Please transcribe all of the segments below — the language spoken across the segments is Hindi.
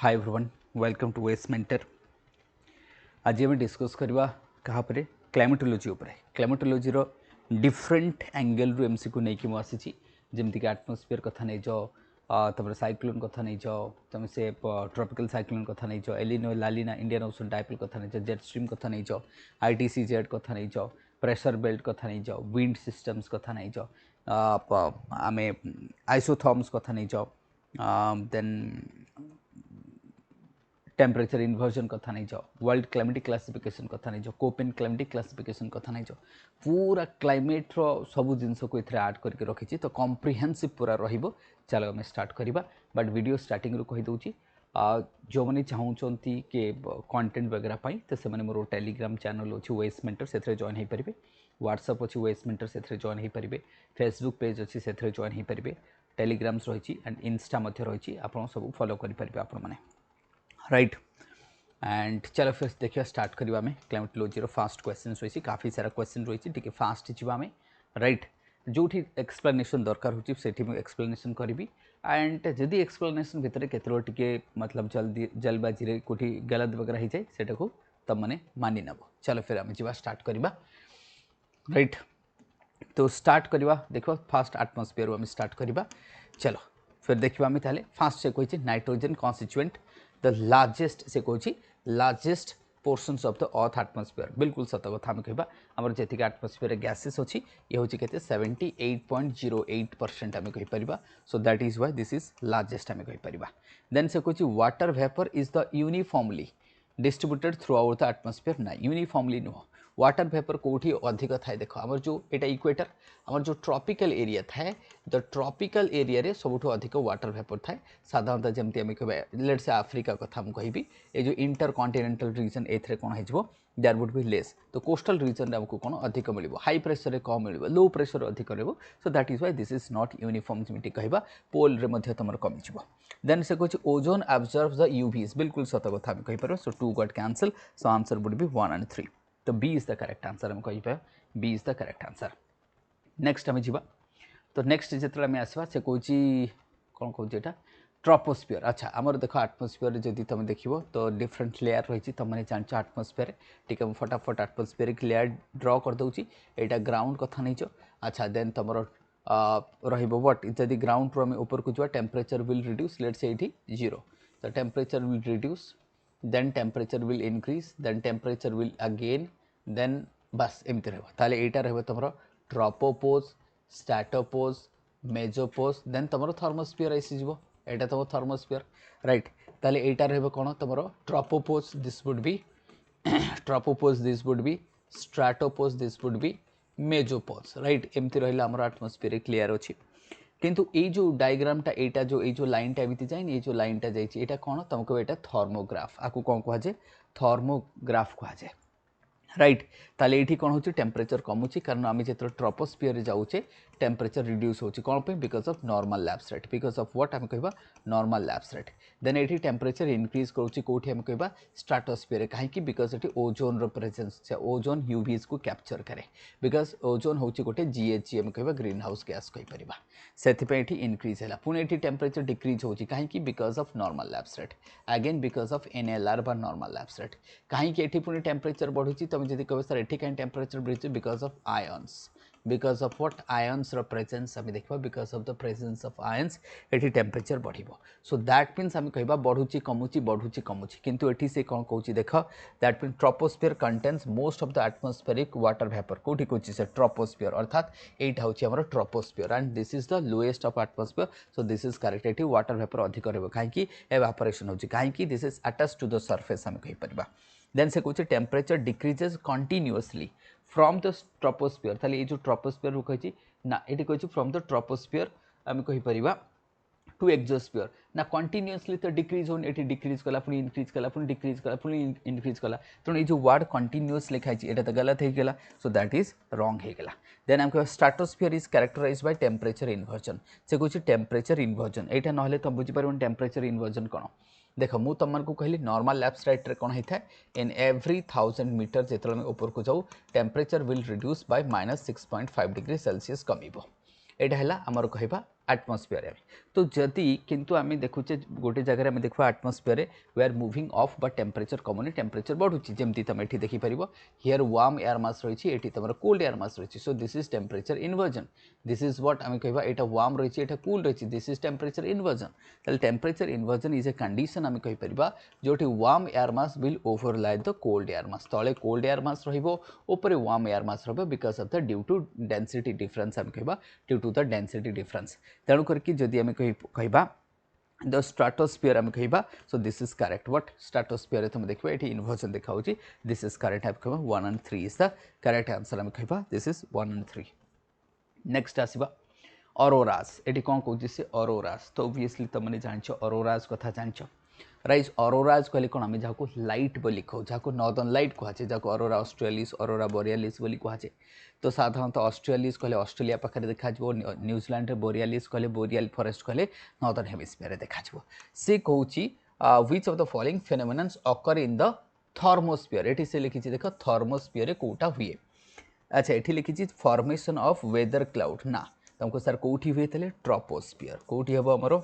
Hi everyone welcome to west mentor. आज आम डिस्कस करवा क्या क्लाइमेटोलॉजी उपरे क्लाइमेटोलॉजी रो डिफरेंट एंगल रु एमसीक्यू नहीं कि आसी जमीक आटमोस्फियर कथा नहीं जाओ तुम साइक्लोन कथा नहीं जाओ तुम से ट्रॉपिकल साइक्लोन कथा नहीं जाओ एलिनो लालिना इंडियन ओशन डाइपोल कथा नहीं जाओ जेट स्ट्रीम कथा नहीं जाओ आईटीसी जेट कथा नहीं जाओ प्रेशर बेल्ट कथा नहीं जाओ विंड सिस्टम्स कथा नहीं जाओ आम आइसोथर्म्स कथा नहीं जाओ देन टेम्परेचर इन्वर्जन कथा नहीं जाओ वर्ल्ड क्लाइमेटिक क्लासिफिकेशन कथा नहीं जाओ कोपेन क्लाइमेटिक क्लासिफिकेशन कथा नहीं जाओ पूरा क्लाइमेट रो सब जिनस को इथे ऐड करके रखी तो कॉम्प्रिहेंसिव पूरा रहिबो। चलो आम स्टार्ट करवा बट वीडियो स्टार्टिंग रू कही दूची जो मैंने चाहूँगी कि कंटेंट वगैरह पाई तो से मोर टेलीग्राम चैनल अच्छी वेस्ट मेंटर से जॉइन हो पारे व्हाट्सएप अच्छी वेस्ट मेंटर से जॉइन हो पारे फेसबुक पेज अच्छी से जॉइन हो पारे टेलीग्राम्स रही एंड इंस्टा रही आप सब फॉलो करेंगे आपण मैंने राइट एंड चलो फिर देखिए स्टार्ट करवा आम क्लाइमेटोलॉजी फास्ट क्वेश्चन रही काफ़ी सारा क्वेश्चन रही टी फास्ट जावा राइट जो एक्सप्लेनेशन दरकार हो एक्सप्लेनेशन करी एंड जदि एक्सप्लेनेशन भितर के मतलब जल्दी जल्दबाजी कौटी गलत वगैरह हो जाए सेटा को तुम मैंने मानि नब। चलो फिर आम जा स्टार्ट करवा राइट तो स्टार्ट करवा देखो फास्ट आटमोस्फियर आम स्टार्ट करवा। चलो फिर देखा आम ताले फास्ट से कही नाइट्रोजन कन्स्टिट्यूएंट द लार्जेस्ट से कही largest portions of the earth atmosphere बिल्कुल सत कथा आम कह आम जी आटमोस्फियर गैसेस अच्छी ये हूँ के 78.08% आम कहीपर so that is why this is largest आम कहीपर। देन से कही water vapour is the uniformly distributed throughout the atmosphere ना यूनिफॉर्मली नुह वाटर वेपर कौटी अधिक थाए देख आम जो यहाँ इक्वेटर आम जो ट्रॉपिकल एरिया थाए द ट्रॉपिकल एरिया रे सबुठ अधिक वाटर वेपर थाए साधारणतः जमती आम कह लेट्स से आफ्रिका कथा मुझे ये जो इंटर कॉन्टिनेंटल रीजन ए कौन हो देयर वुड बी लेस तो कोस्टल रीजन आमको कौन अधिक मिल हाई प्रेशर रे कम मिल लो प्रेशर अधिक रही सो that is why this is not uniform जमी कह पोल रे तुम कमिज। देन से कहे ओजोन एब्जर्व द यूवीज बिल्कुल सत कथा आम कहीपर so 2 got cancel so answer would be 1 and 3 तो B is the correct answer आम कहीपर B is the correct answer. Next आम जा तो नेक्स्ट जो आम आसवा से कौन कौन यहाँ ट्रोपोस्फियर। अच्छा आमर देख आटमोस्फियर जदि तुम देख तो डिफरेंट लेयर रही तुम मैंने जान आटमोस्फियर टी फटाफट आटमोस्फियरिक लेयर ड्र करदे यहाँ ग्राउंड कथा नहीं। अच्छा देन तुम रट जदि ग्राउंड रू आम ऊपर को जा temperature will reduce let's say ये 0 तो temperature will reduce then temperature will increase then temperature will again then बस एमती रहा यहाँ रहा तुम ट्रोपोपोज स्ट्रैटोपोज मेजोपोज देन तुम थर्मोस्फियर आसीज यहाँ तुम थर्मोस्फियर राइट ताले यहाँ रहा कौन तुम tropopause this would be tropopause this would be stratopause this would be mesopause right एमती रहा आम आटमोस्फियरिक लेयर अच्छी किंतु ये जो डायग्रामटा यहाँ जो लाइनटा एमती जाए ये जो लाइनटा जाइए कौन तुमको यहाँ थर्मोग्राफ आपको कौन कहुए थर्मोग्राफ कहुए राइट ताले ये कौन हो टेम्परेचर कमुची कारण आम जो ट्रोपोस्फियर जाऊे टेम्परेचर रिड्यूस होची कौन पे because of normal lapse rate because of what आम कह नॉर्मल लैप्स रेट देन ये टेम्परेचर इंक्रीज करुच्ची कौटी आम कह स्ट्राटोस्फियर कहीं बिकज ये ओजोन प्रेजेंस ओजोन यूवीज को कैप्चर करे बिकज ओजोन हूँ गोटे जीएचजी आम कह ग्रीन हाउस गैस कहीपर से इनक्रीज है पुणी ये टेम्परेचर डिक्रीज होची कहीं because of normal lapse rate again because of NLR बा नॉर्मल लैप्स रेट कहीं ये पुणी टेम्परेचर बढ़ुची तुम जब कह सर ये कहीं टेम्परेचर बढ़ुची because of ions because of what ions presence आम देखा because of the presence of ions ये टेम्परेचर बढ़ सो दैट मीन्स आम कह बढ़ुची कमुची किंतु ये से कौन कौन देख that mean troposphere contains most of the atmospheric water vapour कौटी कौन से ट्रोपोस्फियर अर्थात यहाँ हूँ troposphere and this is the lowest of atmosphere so this is correct ये वाटर वेपर अधिक रहा कहीं एवापोरेशन हो कहीं this is attach to the surface आम कहीपर। देन से कहे temperature decreases continuously from the troposphere ताले ये जो ट्रोपोस्फियर रू कही ना ये कही फ्रॉम द ट्रोपोस्फियर आम कहीपर टू एक्सोस्फियर ना कंटिन्यूअसली तो डिक्रीज होनी ये डिक्रीज कला पुणी इनक्रीज कला पुणी डिक्रीज कला पुणी इनक्रीज कला तेणु ये जो वर्ड कंटिन्यूअस लिखाई ये तो गलत हो गला सो दैट इज रॉन्ग हो गला। देन आम कह stratosphere is characterized by temperature inversion से कहे टेम्परेचर इन्वर्जन यहाँ ना तुम बुझीपर टेम्परेचर इन्वर्जन कौन देख मु तुमको कहली नॉर्मल लैप्स रेट रे कौन होता है इन एवरी 1000 मीटर जो ऊपर को जाऊ temperature will reduce by -6.5 degree Celsius कमिबो। यहाँ है आमर कह एटमॉस्फेयर तो जदि किंतु आम देखुचे गोटे जगह आम देखा atmosphere we are moving off but temperature कमुनी टेम्परेचर बढ़ुची जमी तुम ये देखिपर हियर वार्म एयर मास रही है तुम कोल्ड एयर मास रही so this is temperature inversion this is what आम कह यहाँ वार्म रही है कूल रही this is temperature inversion temperature inversion is a condition आम कहीपर जो warm air mass will overlie the cold air mass तले cold air mass Ropar warm air mass because of the due to density difference आम कह due to the density difference तेणु करके जदि आम कह द स्ट्राटोस्फियर आम कह so this is correct what stratosphere तुम देखिए ये इन्वर्जन देखा दिस इज करेक्ट आम कह 1 and 3 is the correct answer आम कह दिस इज 1 and 3 नेक्स्ट आसवा ऑरोरास ये कौन कौन से ऑरोरास तो ओब्वियसली तुमने जान ऑरोरास कथा जान राइज ऑरोराज कहले कौन आम जहाँ लाइट बोली कहू जहाँ नॉर्दर्न लाइट कहुए जहाँ ऑरोरा ऑस्ट्रेलिस ऑरोरा बोरियालिस बोली कहुए तो साधारणतः ऑस्ट्रेलिस कहले ऑस्ट्रेलिया पाखे देखा न्यूजीलैंड बोरियालिस कहले बोरियल फॉरेस्ट कहले नॉर्दर्न हेमिस्फीयर देखा सी कहूँ which of the following phenomenons occur in the thermosphere ये से लिखी देख थर्मोस्फीयर कौटा हुए अच्छा ये लिखी फॉर्मेशन ऑफ वेदर क्लाउड ना तुमको सर कौटी हुए ट्रोपोस्फीयर कौटी हम आमर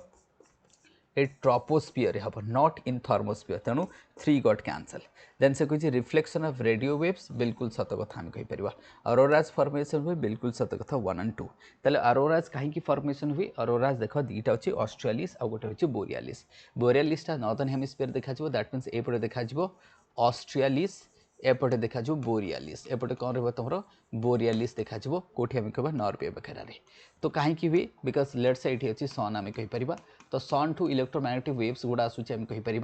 ए ट्रोपोस्फीयर हम नॉट इन थर्मोस्फीयर तेणु 3 गॉट कैंसल देन से कही रिफ्लेक्शन ऑफ रेडियो वेव्स बिल्कुल सत कथा आम कहीपर अरोराज फॉर्मेशन हुए बिल्कुल सत कथा 1 and 2 तेल अरोराज कहीं फॉर्मेशन हुए अरोराज देख दीटा अच्छी ऑस्ट्रेलिस आ गोटे हूँ बोरियालिस बोरियालिसटा नॉर्दर्न हेमिस्फीयर देखा दैट मीन्स एपटे देखा ऑस्ट्रेलिस एपटे देखा बोरियालिस एपटे कौन रहा तुम बोरियालिस देखा कौटी आम कह नॉर्वे बखेरारे तो कहीं हुए बिकज लेट्स से ये अच्छी सन आम कहीपर तो सन ठू इलेक्ट्रोमैग्नेटिक वेव्स गुड़ा आसूँ आम कहीपर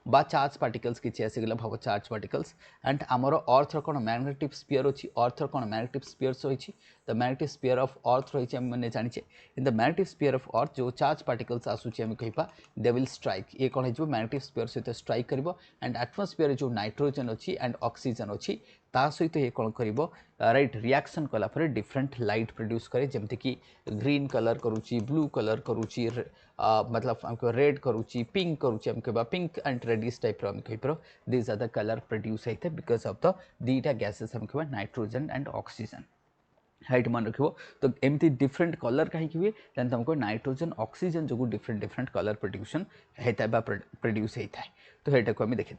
बा चार्ज पार्टिकल्स किसी आसीगला भाव चार्ज पार्टिकल्स एंड आमर अर्थर कौन मैग्नेटिक स्पीयर अच्छी अर्थर कौन मैग्नेटिक स्पीयर्स रही the magnetic sphere of earth रही है मैंने जाचे in the magnetic sphere of earth जो चार्ज पार्टिकल्स आसूँ आम कह दे विल स्ट्राइक ये कौन हो मैग्नेटिक स्पीयर सहित स्ट्राइक कर एंड एटमॉस्फेयर जो नाइट्रोजन अच्छी एंड ऑक्सीजन अच्छी ता सहित ये कौन कर राइट रिएक्शन कलापर डिफरेंट लाइट प्रोड्यूस करे जमती कि ग्रीन कलर करुच्ची ब्लू कलर करुच्ची मतलब आमको रेड करुच्ची पिंक करुच्ची आम कह पिंक एंड रेडिश टाइप आम कहीपर this are the colour produce होता है बिकज ऑफ द दीटा गैसेस आम कह नाइट्रोजन एंड ऑक्सीजन हाइट मन रखो तो एमती डिफरेंट कलर कहीं हुए देन तुमको नाइट्रोजन ऑक्सीजन जो डिफरेंट डिफरेंट कलर प्रोड्यूसन होता है प्रोड्यूस होता है तो यहाँ को आम देखी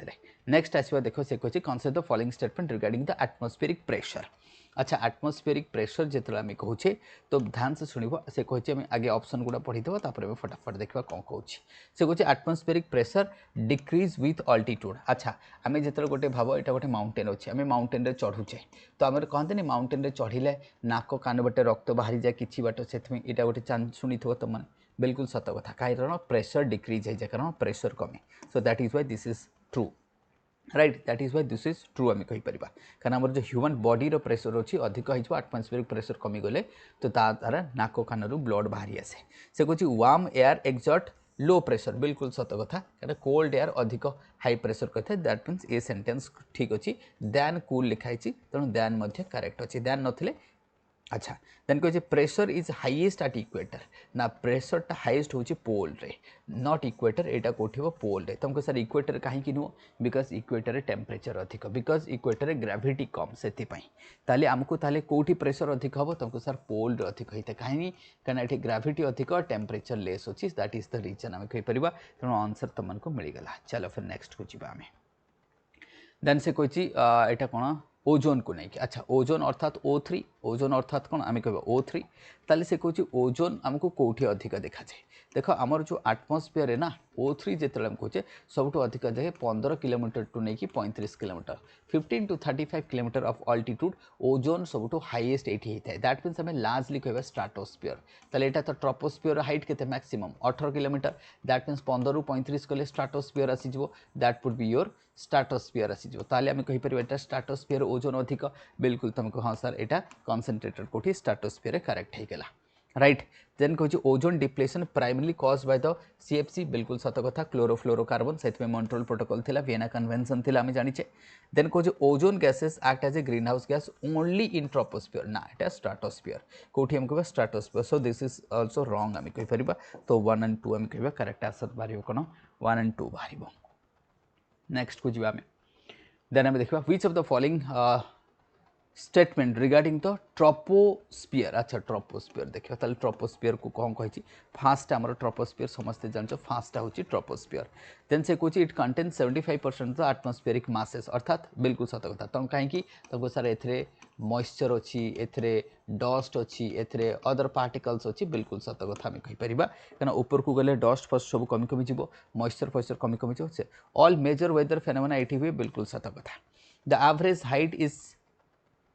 नेक्स्ट आसवा देखो से कहे consider the following statement regarding the atmospheric pressure अच्छा एटमॉस्फेरिक प्रेशर जो आम कहूचे तो ध्यान से शुणव से कहे आगे ऑप्शन गुड़ा पढ़ीदेव तापर फटाफट देखा कौन कौन से कहे atmospheric pressure decrease with altitude अच्छा आम जो गोटे भाव यहाँ गोटे माउंटेन अच्छे आम माउंटेन रे चढ़ुचे तो आम कहते माउंटेन रे चढ़िले नाक कान बाटे रक्त बाहरी जाए कि बाट से यहाँ गोटे चांस शुणी तुमने बिल्कुल सत कथा कारण प्रेशर डिक्रीज हो जाए कारण प्रेशर कमे सो that is why this is true right that is why this is true आम कहीपर कारण आम जो ह्यूमन बॉडी रो प्रेशर अच्छी अधिक हो एटमॉस्फेरिक प्रेशर कमीगले तो ता द्वारा नाक कान ब्लड बाहरी आसे से कहे वार्म एयर एक्सर्ट लो प्रेशर बिल्कुल सत कथा क्या कोल्ड एयर अधिक हाई प्रेशर करता है दैट मीन्स ए सेंटेंस ठीक अच्छी दैन कूल लिखाई तेणु दैन करेक्ट अच्छी दैन नथिले अच्छा देन कहे pressure is highest at equator ना प्रेशर टा हाईएस्ट होची पोल रे नॉट इक्वेटर एटा कोठी हो पोल रे तुमको सर इक्वेटर कहीं नुह बिकज इक्वेटर रे टेम्परेचर अधिक बिकज इक्वेटर रे ग्रेविटी कम से ताले आमको ताले कोठी प्रेशर अधिक हम तुमको सर पोल रे अधिक होता है कहीं कहना ये ग्रेविटी अधिक टेम्परेचर लेस अच्छी दैट इज द रीजन आम कहीपर तेणु आंसर तुमको मिलगला चलो फिर नेक्स्ट को जी आम देन से कही यहाँ कौन ओजोन को नहीं अच्छा ओजोन अर्थात O3 ओजोन अर्थात कौन आम कह O3 ताले से कहे ओजोन आमको कौटी अधिक देखा जाए देख आमर जो एटमॉस्फेयर है ना O3 जिते आम कहे सब अधिक जगह 15 किलोमीटर टू नहीं 35 kilometre 15 to 35 kilometre of altitude ozone सब हाईएस्ट ये होता है दैट मीन्स आम लार्जली कह स्ट्राटोस्फीयर ताले यहाँ तो ट्रोपोस्फीयर हाइट के मैक्सिमम 18 किलोमीटर दैट मीन्स 15 ରୁ 35 कले stratosphere आसीज that would be your stratosphere आसीज ताले आम कहीपर स्ट्राटोस्फीयर ओजोन अधिक बिल्कुल तुमको हाँ सर यहाँ कनसेंट्रेटेड कोठी स्ट्राटोस्फीयर करेक्ट होगा राइट देन कहे ozone depletion primarily cause by the CFC बिल्कुल सत कथा क्लोरोफ्लोरोकार्बन से मॉन्ट्रियल प्रोटोकॉल थिला वियना कन्वेंशन थिला आम जानिचे देन कहे ozone gases act as a greenhouse gas only in troposphere ना এটা स्ट्राटोस्फीयर कोठी हम कह stratosphere so this is also wrong आम कहीपर तो 1 and 2 आम कह करेक्ट आंसर बाहर कौन 1 and 2 बाहर नेक्स्ट को जी आम देन आम देखा which of the following statement regarding the troposphere. अच्छा ट्रोपोस्फियर देखिए ताले ट्रोपोस्फियर को कौन कही फास्ट आमर ट्रोपोस्फियर समस्ते जान फास्ट हूँ ट्रोपोस्फियर। देन से कौन it contain 75% the atmospheric masses अर्थात बिल्कुल सत कथा तुम कहीं सर ए मॉइस्चर अच्छी ए डस्ट अच्छी ए अदर पार्टिकल्स अच्छी बिल्कुल सत कथा आम कहीपर कहीं ऊपर को गले डस्ट फस्ट सब कमी कमी जीव मॉइस्चर फॉइस्चर कमी कमी जीव ऑल मेजर वेदर फेनोमेना ये हुए बिल्कुल सत कथा। The average height is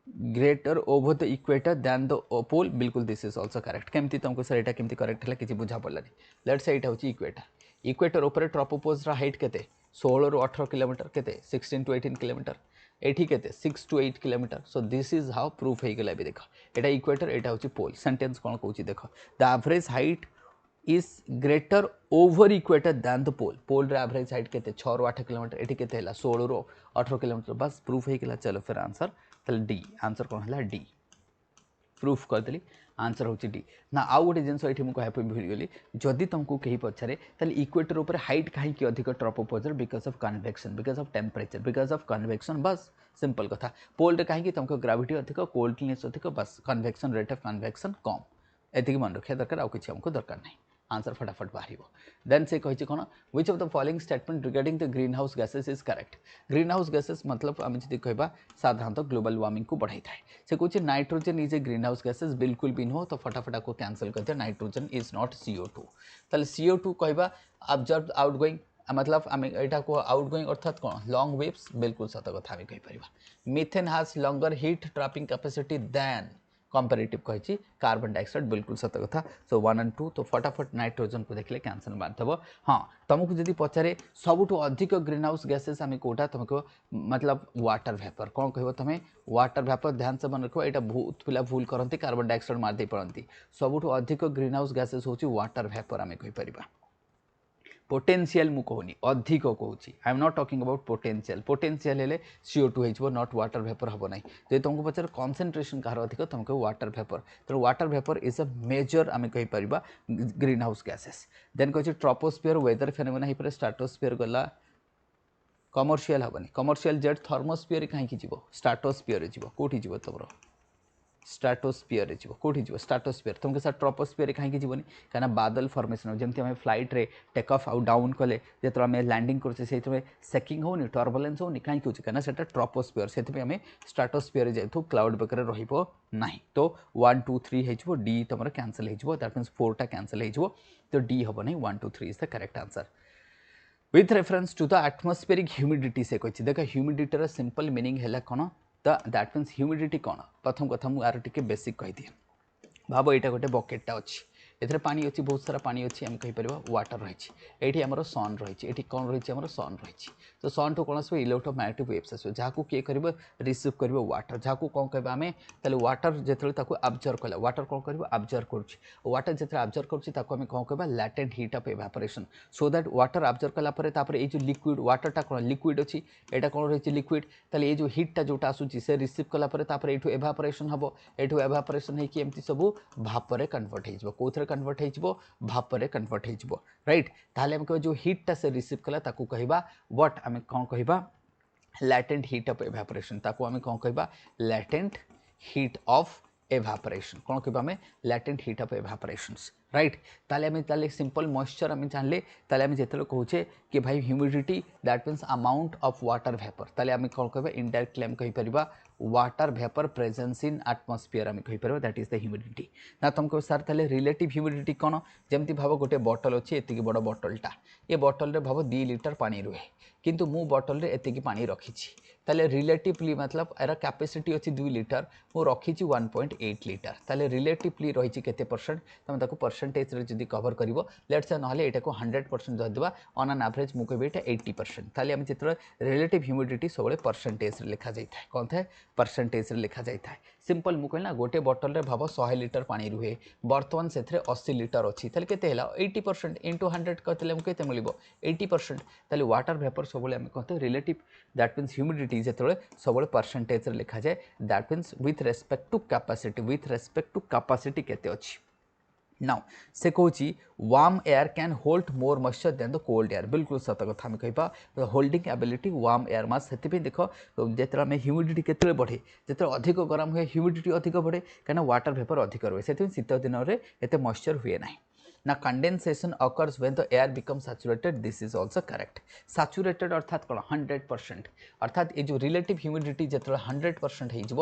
greater over the equator than the pole बिल्कुल दिस इज ऑल्सो करेक्ट केमती तुमको सर यहाँ केमती करेक्ट है कि बुझा पड़ानी लेट से यहाँ हूँ इक्वेटर इक्वेटर उपर ट्रोपोपोज हाइट के 16 ରୁ 18 किलोमीटर के 16 to 18 किलोमीटर एठी के 6 to 8 kilometre so this is how proof हो गला भी देख यहाँ इक्वेटर यहाँ हूँ पोल सेंटेंस कौन कौन देख the average height is greater over equator than the pole pole रे एवरेज हाइट के 6 ରୁ 8 किलोमीटर एठी के 16 ରୁ 18 किलोमीटर बस प्रूफ हो गला। चलो फिर आंसर ताले डी आंसर कौन है डी प्रूफ करदेली आंसर हूँ डी ना आउ गोटे जिन ये मुझे भूलगली जदि तुमको कहीं पचारे इक्वेटर उपर हाइट कहीं अधिक ट्रोपोपोजर because of convection because of temperature because of convection बस सिंपल कथा पोल रे कहीं तुमको ग्राविटी अधिक कोल्डनेस अधिक बस कन्वेक्शन रेट ऑफ कन्वेक्शन कम एति मन रखा दरकार आउ किसी हमको दरकार नहीं आंसर फटाफट बाहर। देन से कही कौन which of the following statement regarding the green house gases is correct green house gases मतलब आम जी कह साधारणतः ग्लोबल वार्मिंग को बढ़ाई थाए से कौन nitrogen is a greenhouse gases बिल्कुल भी नुह तो फटाफट को कैंसल कर दिया नाइट्रोजन इज नॉट CO2 ताले CO2 कह ऑब्जर्व आउट गोइंग मतलब आम यहाँ को आउट गोइंग अर्थात कौन लॉन्ग वेव्स बिल्कुल सत कथा आम कहीपर। Methane has longer heat trapping capacity than comparative कही कार्बन डाइऑक्साइड बिल्कुल सत कथा सो 1 और 2 तो फटाफट नाइट्रोजन को देखले कैंसल मारदेव। हाँ तुमको जब पचारे सबुठ अधिक ग्रीन हाउस गैसेस आम कौटा तुम कह मतलब वाटर वेपर कौन कह तुम्हें वाटर वेपर ध्यान से मन रख यहाँ बहुत पिला भूल करती कार्बन डाइऑक्साइड मारदे पड़ती सबुठ अधिक ग्रीन हाउस गैसेस हूँ वाटर वेपर आम कहीपर। पोटेंशियल मु कहूनी अधिक कहूँ I am not talking about potential potential हेले CO2 हो नॉट वाटर वेपर हम ना जो तुमको पचार कॉन्सेंट्रेशन कहार अधिक तुम कह वाटर वेपर तेणु water vapour is a major आम कहीपर ग्रीन हाउस गैसेस। देन कहे ट्रोपोस्फियर वेदर फेनोमेना हो पारे स्ट्राटोस्फियर गला कमर्शियल हेनी कमर्शियल जेट थर्मोस्फियर कहीं जीव स्ट्राटोस्फियर जीव कौटी जीव तुम स्ट्राटोस्फियर जीव कौटी जीव स्ट्राटोस्फियर तुमको सर ट्रोपोस्फियर कहीं जीवन कहीं बादल फर्मेसन जमी आम फ्लाइट रे टेक ऑफ आउ डाउन कले जो आम लैंडिंग कर सेकिंग होनी टर्बुलेंस होनी कहीं कहीं से ट्रोपोस्फियर से आम स्ट्राटोस्फियर जाइए क्लाउड बेकर रही तो 1 2 3 हो डी तुम कैंसल हो दैट मीन्स 4टा कैंसल हो तो डी हम नहीं 1 2 3 is the correct answer. With reference to the atmospheric humidity से कही देख ह्यूमिडिटीर सिंपल मीनिंग है कौन दैट मीन्स ह्यूमिडिटी कौन प्रथम कथा मुझे यार टे बेसिक कहीदिए भाव यहाँ गोटे बकेटा अच्छी एथे पानी अच्छी बहुत सारा पानी अच्छी आम कहीपर वाटर रही ये आमर सन रही कौन रही आमर सन रही तो सन टू कौन आस इलेक्ट्रोमैग्नेटिक वेव्स आस जहाँ किए कर रिसीव कर वाटर जहाँ को कौन कह आम तेल वाटर जो आब्जर्व कला वाटर कौन कर आब्जर्व कर जो आब्जर्व करें कौन कह latent heat of evaporation so that water absorb कलापर ये जो लिक्विड वाटरटा कौन लिक्विड अच्छी यहाँ कौन रही लिक्विड ताले ये जो हीटा जोटा आसूँ से रिसीव कलापर ये एवापोरेशन हम ये एवापोरेशन होमती सब भापर कन्वर्ट हो कौन कन्वर्ट हो भापर कन्वर्ट हो राइट ताले आम कह जो हीटा से रिसीव कला ताकू कहबा व्हाट आम कौन कहबा लैटेंट हीट ऑफ एवापोरेशन ताकू आम कौन कहबा लैटेंट हीट ऑफ एवापोरेशन कौन कहबा आम लैटेंट हीट ऑफ एवापोरेशंस राइट ताले आम ताले सिंपल मॉइस्चर आम जानले ताले आम जेतले कहूचे कि भाई humidity that means amount of water vapour ताले आम कौन कहबा इनडायरेक्टली आम कहि परिबा water vapour presence in atmosphere आम कहीपर दैट इज द ह्यूमिडिटी ना तुमको सर ताले रिलेटिव ह्यूमिडिटी कौन जमती भाव गोटे बटल अच्छी एति बड़ बटलटा ये बटल रे भाव 2 लिटर पानी रुहे किंतु मु बटल रे एति पानी रखी ताले रिलेटिवली मतलब यार कैपेसिटी अच्छी 2 लिटर मु रखी 1.8 लिटर ताले रिलेटिवली रही केते परसेंट तुम ताको परसेंटेज रे जदी कवर करिवो लेट्स से नहले एटा को 100% धरदेबा ऑन एन एवरेज मु कहबे एटा 80% ताले हम जितरे रिलेटिव ह्यूमिडिटी सब परसेंटेज रे लिखा जाय थाए कोन थाए परसेंटेज रे लिखा जाय थाए सिंपल मु कहना गोटे बटल रे भाव 100 लिटर पानी रुहे बर्तमान से 80 लिटर अच्छी ताले केते हैला 80% इंटू 100 कहते केते मिलिबो 80% ताले वाटर वेपर सब आम कहते रिलेटिव दैट मीन्स ह्यूमिडिटी जो सब परसेंटेज रे लिखा जाए that means with respect to capacity केते अच्छी नाउ से कहूँ warm air can hold more moisture than the cold air बिल्कुल सत कथा आम कह holding ability warm air mass से देख जो आम ह्यूमिडिटी के बढ़े जो अधिक गरम हुए ह्यूमिडिटी अधिक बढ़े कहीं वाटर वेपर अधिक रुए से शीत दिन में एत मॉइस्चर हुए ना ना condensation occurs when the air becomes saturated this is also correct saturated अर्थात कौन 100% अर्थात ये जो रिलेटिव ह्यूमिडिटी जो 100%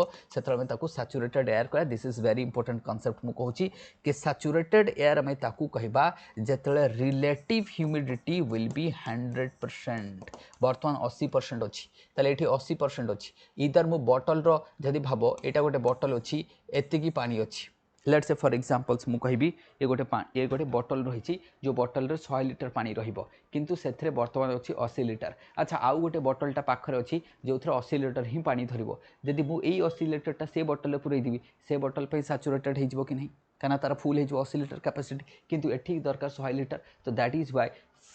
हो सैचुरेटेड एयर कह this is very important concept मु कहूँ कि सैचुरेटेड एयर आम ताकू कहबा जिते रिलेटिव ह्यूमिडिटी विल बी 100% बर्तमान 80% अच्छी ताले ये 80% अच्छी इधर मु बॉटल रो जदि भाव यहाँ गोटे बॉटल अच्छी एतिकी पानी अच्छी लेट्स से फॉर एग्जांपल्स मु कहबी ये गोटे बॉटल रही जो बॉटल रे 100 लिटर पानी रहिबो किंतु से बर्तमान अच्छी 80 लिटर अच्छा आउ गोटे बॉटलटा पाखरे अच्छी जो 80 लिटर ही पानी धरिबो जदि मु एई 80 लिटरटा से बॉटल पुरई देबी से बॉटल पे सैचुरेटेड हो कि नहीं कहीं तार फुल हो 80 लिटर कैपेसिटी किंतु एठी दरकार 100 लिटर तो दैट इज वाई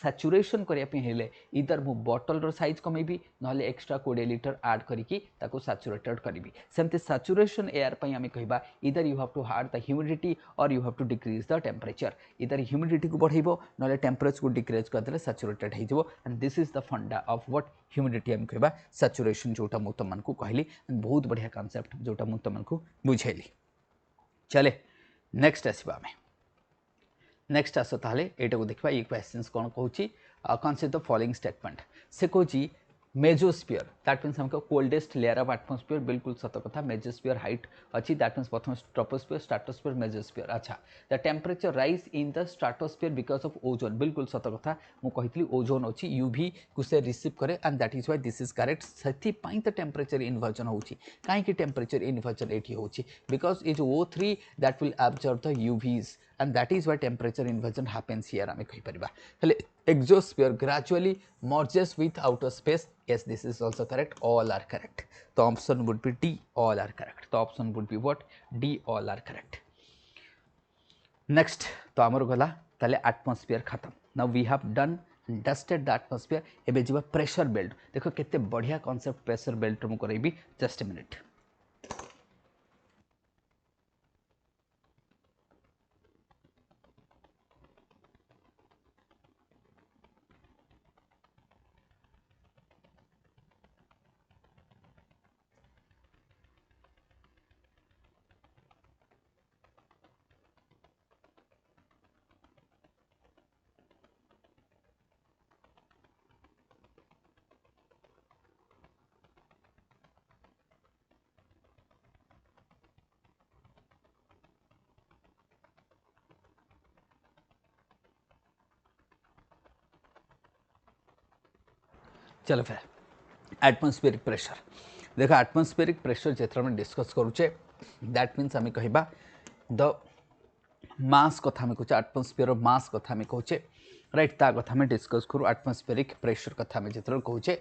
सैचुरेशन करने हेले इधर मु बॉटल रो साइज कमेबी नहले एक्स्ट्रा 20 लिटर ऐड करिकी ताको सैचुरेटेड करी सेमती सैचुरेशन एयर पई आमे कहबा इधर you have to hard the humidity और you have to decrease the temperature इधर ह्यूमिडिटी को बढ़ाइबो नहले टेम्परेचर को डिक्रीज करदेले सैचुरेटेड हो and this is the funda of what humidity आमे कहबा सैचुरेशन जोटा मु तुमको कहली बहुत बढ़िया कॉन्सेप्ट जोटा मु तुमको बुझेली चले नेक्स्ट आसवा आमे नेक्स्ट आस ताले एटा को देखा ये क्वेश्चन कौन कहूँ कनसिडर द फॉलोइंग स्टेटमेंट से कहूँ मेजोस्फीयर दैट मीन्स हमको कोल्डेस्ट लेयर ऑफ एटमॉस्फेयर बिल्कुल सत कथा मेजोस्फीयर हाइट अच्छी दैट मीन्स प्रथम ट्रोपोस्फीयर स्ट्रेटोस्फीयर मेजोस्फीयर अच्छा the temperature rise in the stratosphere because of ozone बिल्कुल सत कथा मुझे ओजोन अच्छी यूवी को से रिसीव करे and that is why this is correct से तो टेम्परेचर इनवर्जन हो कहीं टेम्परेचर इनवर्जन ये हो बिकॉज ये जो O3 that will absorb the यूवीज and that is why temperature inversion happens here आमे कहि परिबा हेले exosphere gradually merges with outer space yes this is also correct all are correct तो option would be D all are correct तो option would be what D all are correct next तो आमर गला ताले atmosphere खत्म now we have done dusted the atmosphere एबे जीवा pressure belt देखो केते बढ़िया concept pressure belt मु करैबी just a minute चलो फिर एटमॉस्फेरिक प्रेशर देखो एटमॉस्फेरिक प्रेशर जिते आम डिस्कस करुचे दैट मीन्स आम कह द मास कथा आम कहे एटमॉस्फेयर मास कथा आम कहे राइट ता कथा आम डिस्कस करूँ एटमॉस्फेरिक प्रेशर कथा आम जिते कहे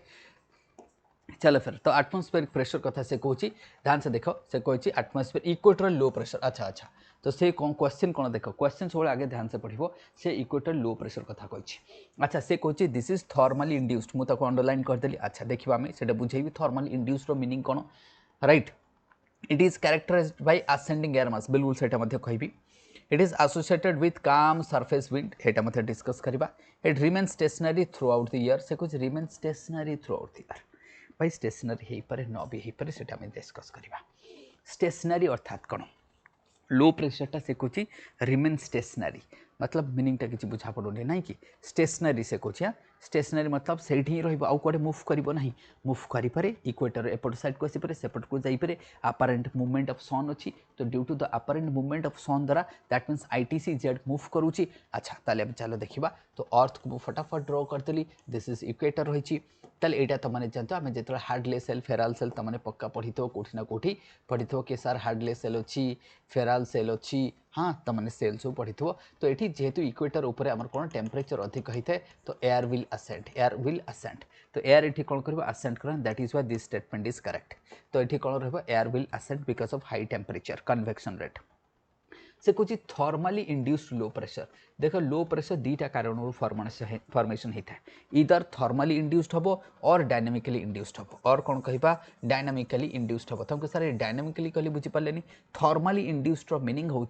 चलो फिर तो एटमॉस्फेरिक प्रेशर कथा से कहूँ ध्यान से देख से कही एटमॉस्फेयर इक्वेटोरियल लो प्रेशर अच्छा अच्छा तो से कौन क्वेश्चन कौन देख क्वेश्चन सब आगे ध्यान से पढ़ो से इक्वेटोरियल लो प्रेशर कथा कही अच्छा से कहूँ दिस इज थर्माली इंड्यूस्ड मुझे अंडरलाइन करदेली अच्छा देखा आम से बुझेबी थर्माली इंड्यूस्ड मीनिंग कौन right it is characterized by ascending air mass बिल्कुल से कहबी it is associated with calm surface wind एटा मत डिस्कस करबा it remain stationary throughout the year से कुछ remain stationary throughout the year भाई स्टेशनरी हो पारे न भी हो पारे से डिस्कस करबा स्टेशनरी अर्थात कौन लो प्रेशरटा से कहूँ रिमेन स्टेशनरी मतलब मीनिंगटा किसी बुझा पड़ोनी ना कि स्टेशनरी से कहूँ स्टेशनरी मतलब से ही रहा कड़े मुव करना मुव करें इक्वेटर एपट साइड को आसपे सेपट को जापे अपारेंट मुवमेंट ऑफ सन अच्छी तो due to the apparent movement of sun द्वारा दैट मीन्स ITC-Z मुव करुच्ची अच्छा ताले चलो देखा तो अर्थ को फटाफट ड्र करदेली दिस इज इक्वेटर रही ताले यहाँ तुमने जानते आम जो हार्डले सेल फेराल सेल तुमने पक्का पढ़ी कौटी ना कौटी पढ़ी कि सार हार्डले सेल अच्छी फेराल सेल अच्छी हाँ तुमने सेल सब पढ़ी तो ये जेहेतु इक्वेटर उपर आम कौन टेम्परेचर अधिक होता है तो एयर विल असेंड तो एयर ये कौन कर असेंड कर that is why this statement is correct तो ये कौन रहा air will ascend because of high temperature convection rate से कौन थर्माली इंड्यूस्ड लो प्रेशर देख लो प्रेशर दीटा कारण फॉर्मेशन होता है इधर थर्माली इंड्यूस्ड हम और डायनामिकली इंड्यूस्ड हम और कौन कह डायनामिकली इंड्यूस्ड हम तुमको सर डायनामिकली कहली बुझीपारे थर्माली इंड्यूस्ड मीनिंग हूँ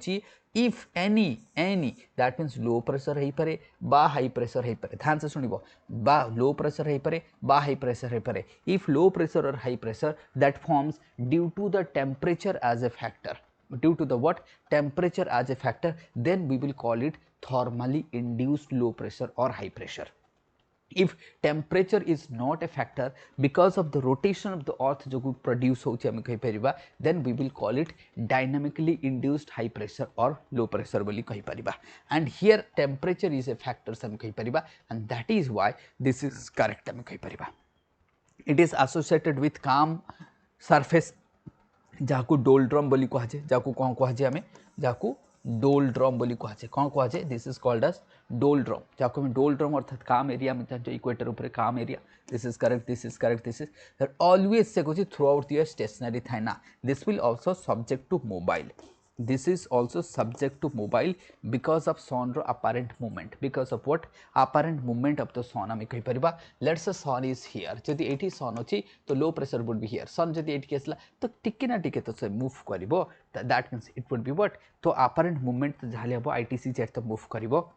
if any that means low pressure हो पारे बा हाई प्रेशर हो पारे ध्यान से शुणव बा लो प्रेशर हो पारे बा हाई प्रेशर हो पारे इफ लो प्रेशर और high pressure that forms due to the temperature as a factor due to the what temperature as a factor then we will call it thermally induced low pressure or high pressure if temperature is not a factor because of the rotation of the earth जो produce होची हमें कहि परिबा then we will call it dynamically induced high pressure or low pressure बोली कहि परिबा and here temperature is a factor हमें कहि परिबा and that is why this is correct हमें कहि परिबा it is associated with calm surface जहाँ डोलड्रम बोली कहुए जहाँ कौन कहुए आम जहाँ डोलड्रम बोली कहुए कौन कहुए this is called as doldrum जहाँ आम डोलड्रम अर्थात काम एरिया में जानते इक्वेटर उपर calm area this is correct this is correct this is always से कौन थ्रू आउट द स्टेशनरी थाए ना this will also subject to mobile this is also subject to mobile because of sun ro apparent movement because of what apparent movement of the sun आम कहि परिबा let's say sun is here जदि एठी sun अछि तो low pressure would be here sun जदि एठी केसला तो टिके ना टिके तो से move करिवो that means it would be what तो apparent movement तो जाले हबो ITC जेट तो मूव करिवो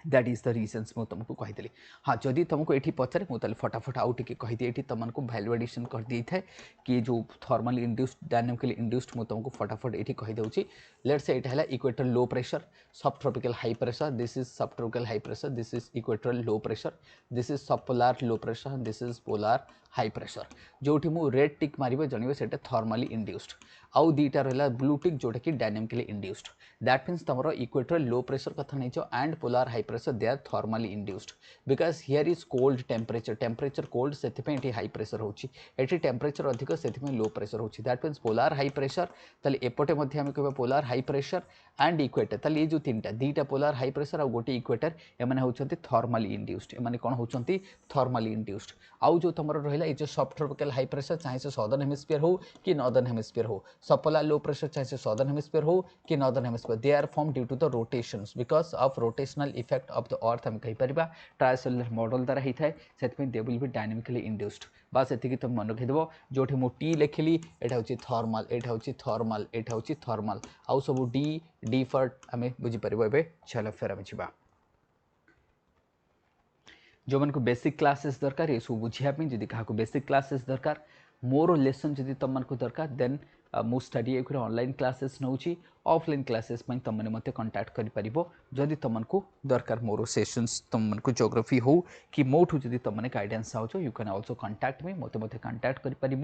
दैट इज द रिजन्स मु तुमको कहीदेली हाँ जदि तुमको ये पचारे मुझे फटाफट आउ टे कहीदी ये तुमको भैल्यू एडिशन कर दी था कि जो थर्मली इंड्यूस्ड डायनामिकली इंड्यूस्ड मु तुमको फटाफट ये कहीदे लेट्स से यहाँ equator low pressure subtropical high pressure this is subtropical high pressure this is equator low pressure this is subpolar low pressure this is polar high pressure जो मु रेड टिक मारे जानवे से थर्मली इंड्यूस्ड आउ दीटा रहा ब्लू टिक जोटा कि डायनामिकली इंड्यूस्ड दैट मीन्स तुम इक्वेटर लो प्रेशर कथा नहीं and polar high pressure they are thermally induced because here is cold temperature cold से हाई प्रेशर होची एटी टेम्परेचर अधिक से लो प्रेशर होची that means polar high pressure ताले एपटे आम कह polar high pressure and equator ताले ये जो तीनटा दीटा पोलार हाई प्रेशर आ गोटे इक्वेटर एमाने होचंती थर्मली इंड्यूस्ड एमाने कोन होचंती थर्मली इंड्यूस्ड आउ जो तुम रहा ये जो सब ट्रॉपिकल हाई प्रेशर चाहे से सदर्न हेमिस्फीयर हो कि नॉर्दर्न हेमिस्फीयर हो सब पोलार लो प्रेशर चाहे से सदर्न हेमिस्फीयर हो कि northern hemisphere they are form due to the rotations because of rotational effect of the earth हम कहि परिबा ट्रायसेलुलर मॉडल द्वारा होता है से they will be dynamically induced बस एति तुम मन रखिदेव जो मु टी लिखिली एटा होची थर्मल एटा होची थर्मल एटा होची थर्मल आउ सब डी डी फॉर आम बुझीपर ए चलो फेर आम जा जो मन को बेसिक क्लासेस दरकार ये सब बुझापी जदि क्या बेसिक क्लासेस दरकार मोर लेसन जदि तुम मन को दरकार देन मु स्टडी एक ऑनलाइन क्लासेस नौची ऑफलाइन क्लासेस तुम मैंने मत कंटाक्ट कर जदि तुम को दरकार मोर सेशंस तुम मन को ज्योग्राफी हो कि मोठू जदि तुम मैंने गाइडेंस चाहो यू कैन ऑल्सो कंटाक्ट मी मत मत कंटाक्ट कर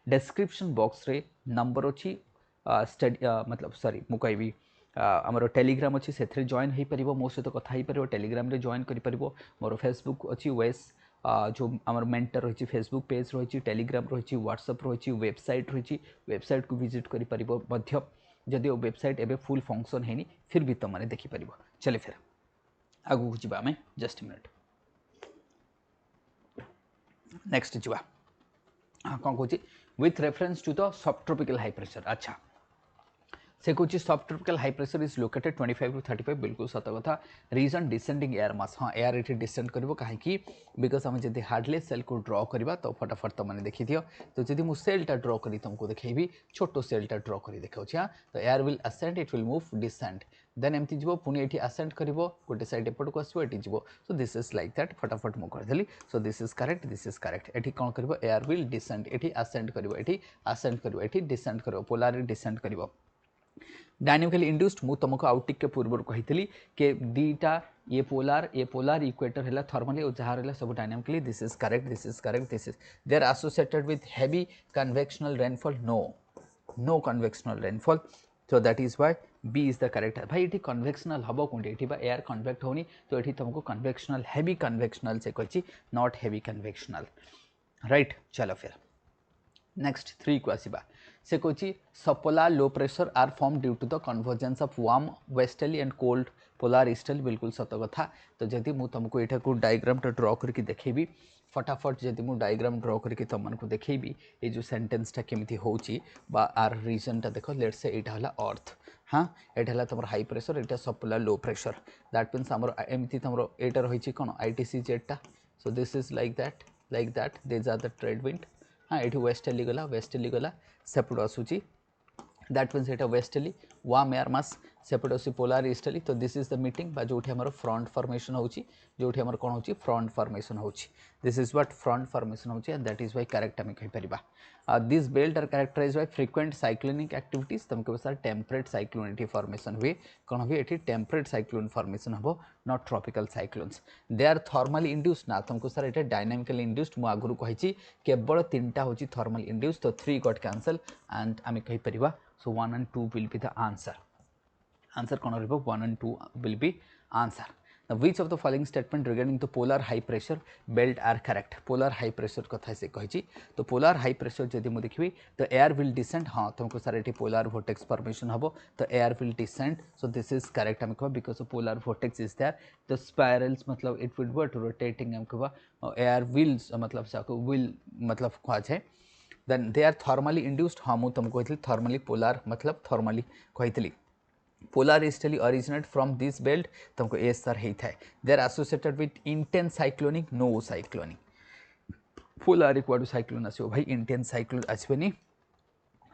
डिस्क्रिप्शन बॉक्स रे नंबर अच्छी स्टडी मतलब सॉरी मु कहबी आमर टेलीग्राम अच्छी से जॉइन हो पार मो सहित कथा पार टेलीग्राम रे जॉइन कर मोर फेसबुक अच्छी वेस जो आमर मेंटर रही फेसबुक पेज रही टेलीग्राम रही व्हाट्सएप रही वेबसाइट रही वेबसाइट को विजिट कर जदि वेबसाइट एवं फुल फंक्शन है फिर भी तुम देखिपर चले फिर आगू जावा आम जस्ट मिनट नेक्स्ट जावा हाँ कौन कौन with reference to the subtropical high pressure अच्छा से कौन subtropical high pressure is located 25 to 35 बिल्कुल सत कथा रीजन डिसेंडिंग एयर मास हाँ एयर ये डिसेंड कर कहीं बिकज आम जब हार्डलेस सेल को ड्र करवा तो फटाफट तुमने देखी दियो तो जब मुझे सेलटा ड्र कर तुमको देखी छोट सेलटा ड्र कर देखा हाँ तो air will ascend it will move descend then एमती जीव पुणी ये असेंड कर गोटे साइड एपट को आसो ये जीव सो दिस इज लाइक दैट फटाफट मुझे करदेली सो दिस इज करेक्ट ये कौन कर एयर विल डिसेंड ये असेंड कर असेंड कर डिसेंड कर पोलार डिसेंड कर डायनामिकली इंड्यूस्ड मु तुमको आउ टिके पूर्व कही कि दीटा ये पोलार इक्वेटर है थर्मली और जहाँ रहा सब dynamically this is correct this is correct this is they are associated with heavy convectional rainfall no convectional rainfall so that is why B is the correct भाई ये कन्वेक्शनल हम कौन ये एयर कन्वेक्ट होनी तो ये तुमको कन्वेक्शनल हेवी कन्वेक्शनल से कही नॉट हेवी कन्वेक्शनल राइट चलो फिर नेक्स्ट 3 को आसवा से कौन subpolar low pressure are form due to the convergence of warm westerly and cold polar easterly बिल्कुल सत कथा तो जदि मु तुमको यहाँ को डायग्राम ड्र करके देखेबी फटाफट जदि मु डायग्राम ड्र करके तुमको देखेबी ये जो सेंटेंसटा केमिति होची बा आर रीजनटा देख लेट्स से यहाँ होला अर्थ हाँ ये तुम हाई प्रेशर ये subpolar low pressure that means आमर एमती तुम यहाँ रही कौन आईटीसी जेटा so this is like that these are the trade wind हाँ ये वेस्टर्ली गला सेपट आसूची दैट मीन्स ये वेस्टर्ली वार्म एयर मास सेपटे आस पोलार ईस्टर्ली तो दिस इज द मीटिंग जो आम फ्रंट फॉर्मेशन होची जो आम कौन हो फ्रंट फॉर्मेशन होची this is what front formation होची and that is why correct आम कहीपर this belt are characterized by frequent cyclonic activities तुमको सर टेम्परेट साइक्लोन ये फॉर्मेशन हुए कौन हुए ये टेम्परेट साइक्लोन फॉर्मेशन हम not tropical cyclones they are thermally induced ना तुमको सर ये डायनामिकली इंड्यूस्ड मुझे आगुरी कही केवल 3टा हूँ थर्मल इंड्यूस्ड तो 3 गॉट कैंसल एंड आम कहीपर सो 1 and 2 will be the answer कौन रहिबो 1 and 2 will be answer now which of the following statement regarding the polar high pressure belt are correct polar high pressure कथा से कही तो polar high pressure जदि मु देखबी तो air will descend हाँ तुमको सारे एटी polar vortex formation हबो तो air will descend so this is correct हम कहबो because of polar vortex is there the spirals मतलब it will be rotating हम कहबो air wheels मतलब साको will मतलब कहा जाए then they are thermally induced हाँ मुझे तुमको कही thermally polar मतलब thermally कही polar easterly originate from this belt तुमको yes sir होता है they are associated with intense cyclonic no cyclonic polar कुआडू cyclone आसो भाई intense cyclone आसबेनी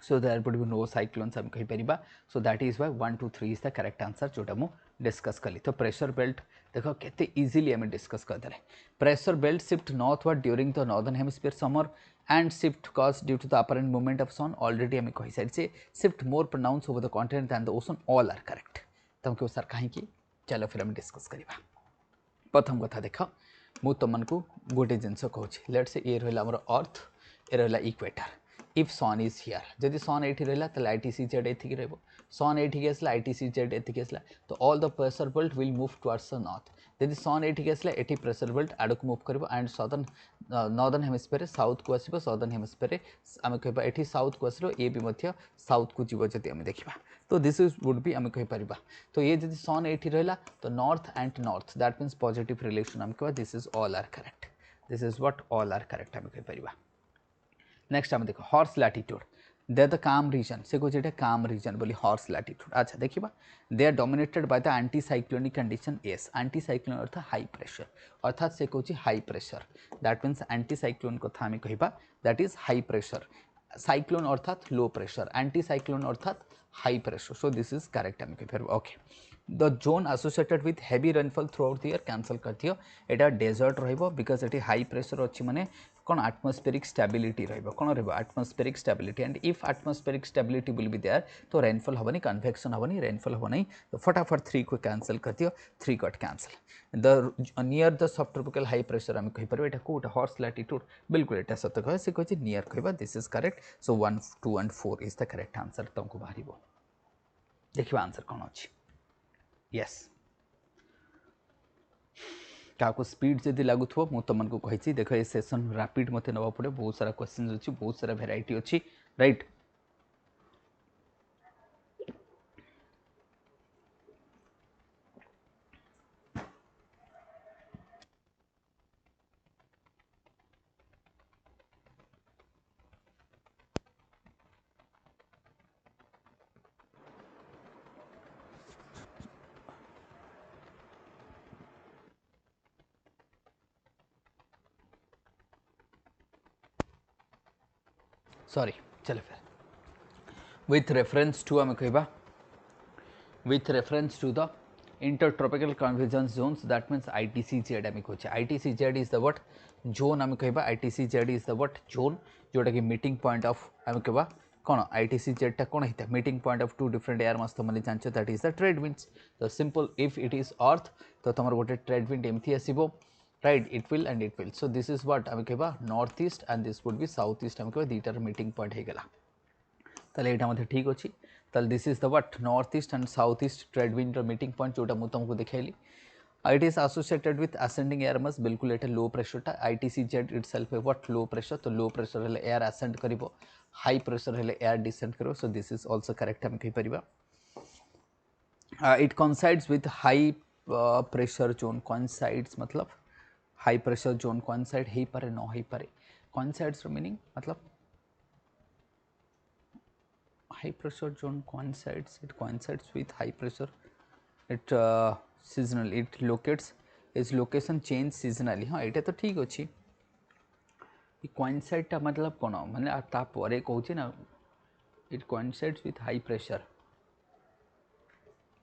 so there would be no cyclones हम कही परिबा so that is why 1 2 3 is the correct answer जोटा मु डिस्कस कली तो प्रेशर बेल्ट देखो केते इजीली हमें डिस्कस कर देले pressure belt shift northward during the northern hemisphere summer and shift caused due to the apparent movement of sun already हमें कही साइड से shift more pronounced over the continent than the ocean all are correct तुमको सर कहीं की चलो फिर हम डिस्कस करिबा प्रथम कथा देख मु तुमको गोटे जिनस कहूँ लेट्स से ये रहा आमर अर्थ ये रहा equator if sun is here जदि सन ये रहा तो आईटीसी जेड एथिक रहिबो सन ये आसला आईटीसी जेड एथिक आसला तो all the pressure belt will move towards the north जदि सन ये आसला ये प्रेशर बेल्ट आड़क मूव कर and southern northern hemisphere south को आसो सदर्न हेमिस्फीयर आम कह ये साउथ को आसो ये भी साउथ को जीव जदि आम देखा तो दिस इज वुड भी आम कहीपर तो ये जब सन ये रहा तो north and north that means positive relation आम कह this is all are correct this is what all are correct आम कहीपर नेक्स्ट आम देख horse latitude they the calm region से कौन ये काम रीजन बोली हॉर्स लैटिट्यूड अच्छा देखा they are dominated by the anti cyclonic condition एस एंटी साइक्लोन अर्थात हाई प्रेशर अर्थात से कौन high pressure that means anti cyclone कथा आम कह that is high pressure cyclone अर्थात लो प्रेशर एंटी साइक्लोन अर्थात high pressure so this is correct आम कह okay the zone associated with heavy rainfall throughout the year cancel कर दियो एटा डेजर्ट रहिबो बिकॉज एटी हाई प्रेशर अच्छी माने कौन आटमोस्फेरिक स्टेबिलिटी रहिबो कौन रहिबो atmospheric stability and if atmospheric stability will be there तो रेनफॉल हबनी कन्वेक्शन हबनी रेनफॉल हबनी तो फटाफट 3 को कैंसल कर दियो 3 got cancel the near the subtropical high pressure आम कहि परबे एटा कोटा हॉर्स लैटिट्यूड बिल्कुल एटा सत्य कहे से कहछि नियर कहबा this is correct so 1 2 and 4 is the correct answer तुमको बाहरिबो देखिबा आंसर कोन अछि यस क्या स्पीड जदि लगुव मुझे तुमको कही देख ये सेसन रैपिड मत ना पड़े बहुत सारा क्वेश्चन अच्छी बहुत सारा भेराइटी अच्छी राइट सॉरी चलो फिर विथ रेफरेंस टू आम कह with reference to the intertropical convergence zones that means ITCZ आम कहे ITCZ is the what zone आम कह ITCZ is the what zone जोटा कि मीटिंग पॉइंट ऑफ आम कह कौन ITCZ टा कौन होता है meeting point of 2 different air mass तुम जानछ that is the trade winds तो simple if it is earth तो तुम गोटे ट्रेड विंड एमती आसो right it will and it will so this is what आम कह north east and this would B south east आम कह दुईटार मीटिंग पॉइंट हो गला ताले एटा मते ठीक अच्छी ताले this is the what north east and south east trade wind meeting point जोटा मुझे तुमको दिखाई it is associated with ascending air mass बिल्कुल एटा low pressure ITCZ itself what low pressure तो लो प्रेशर हेले एयर असेंड करिवो हाई प्रेशर हेले एयर डिसेंड करिवो so this is also correct हम कहि परिबा it coincides with high pressure zone coincides मतलब हाई प्रेशर जोन कोइंसाइड हो पारे न हो पारे कोइंसाइड्स मीनिंग मतलब high pressure zone coincides with high pressure. It seasonal, it locates its location change seasonally. हाँ ये तो ठीक अच्छी coincide टा मतलब कौन मैंने तापर कौचे ना it coincides with high pressure.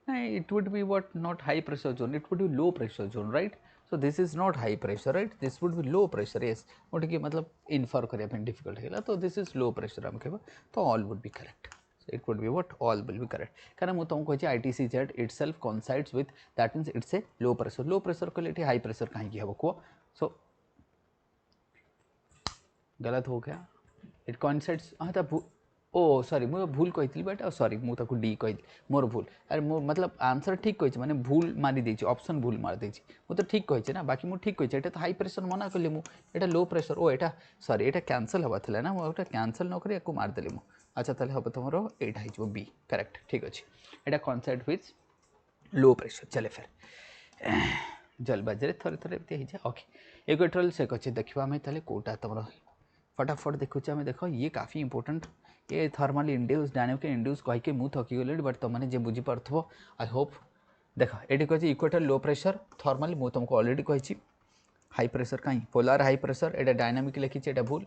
It would be what, not high pressure zone, it would be low pressure zone, right? So this is not high pressure, right? This would be low pressure. Yes, what कि मतलब infer करिया पे difficult है तो this is low pressure हम कहबा तो all would be correct. So it would be what, all will be correct. कारण मु तुमको कहछि ITCZ itself coincides with, that means it's a low pressure. Low pressure कहले एठी high pressure काहे की हबो को? So गलत हो गया. It coincides ता ओ सॉरी मुझे भूल कही बट सॉरी मुझे डी कही मोर भूल अरे मोर मतलब आंसर ठीक कही माने भूल मारी देछि ऑप्शन भूल मार देछि मु तो ठीक कही ना बाकी मु ठीक कही एटा तो हाई प्रेशर मना कली मु एटा लो प्रेशर ओ एटा सॉरी एटा कैंसिल हवा थिला ना मु एटा कैंसिल न करी एको मार देली मु अच्छा ताले हबो तमरो एटा हिजो बी करेक्ट ठीक अछि एटा कॉन्सेप्ट विथ लो प्रेशर चले फिर जलबाजी रे थरे थरे एते हिजा ओके इक्वेटोरियल सेक अछि देखिबा हम ताले कोटा तमरो फटाफट देखुचे आम देख ये काफ़ी इंपोर्टेंट ये थर्माल इंड्यूस डायनामिक इंड्यूस कहीकि मुझे थकी गली बट तुमने जे बुझीपार आई होप देख ये कही इक्वेटर लो प्रेशर थर्माल मुझे तुमको ऑलरेडी कही हाई प्रेशर कहीं पोलार हाई प्रेशर एटा डायनामिक लिखी एटा भूल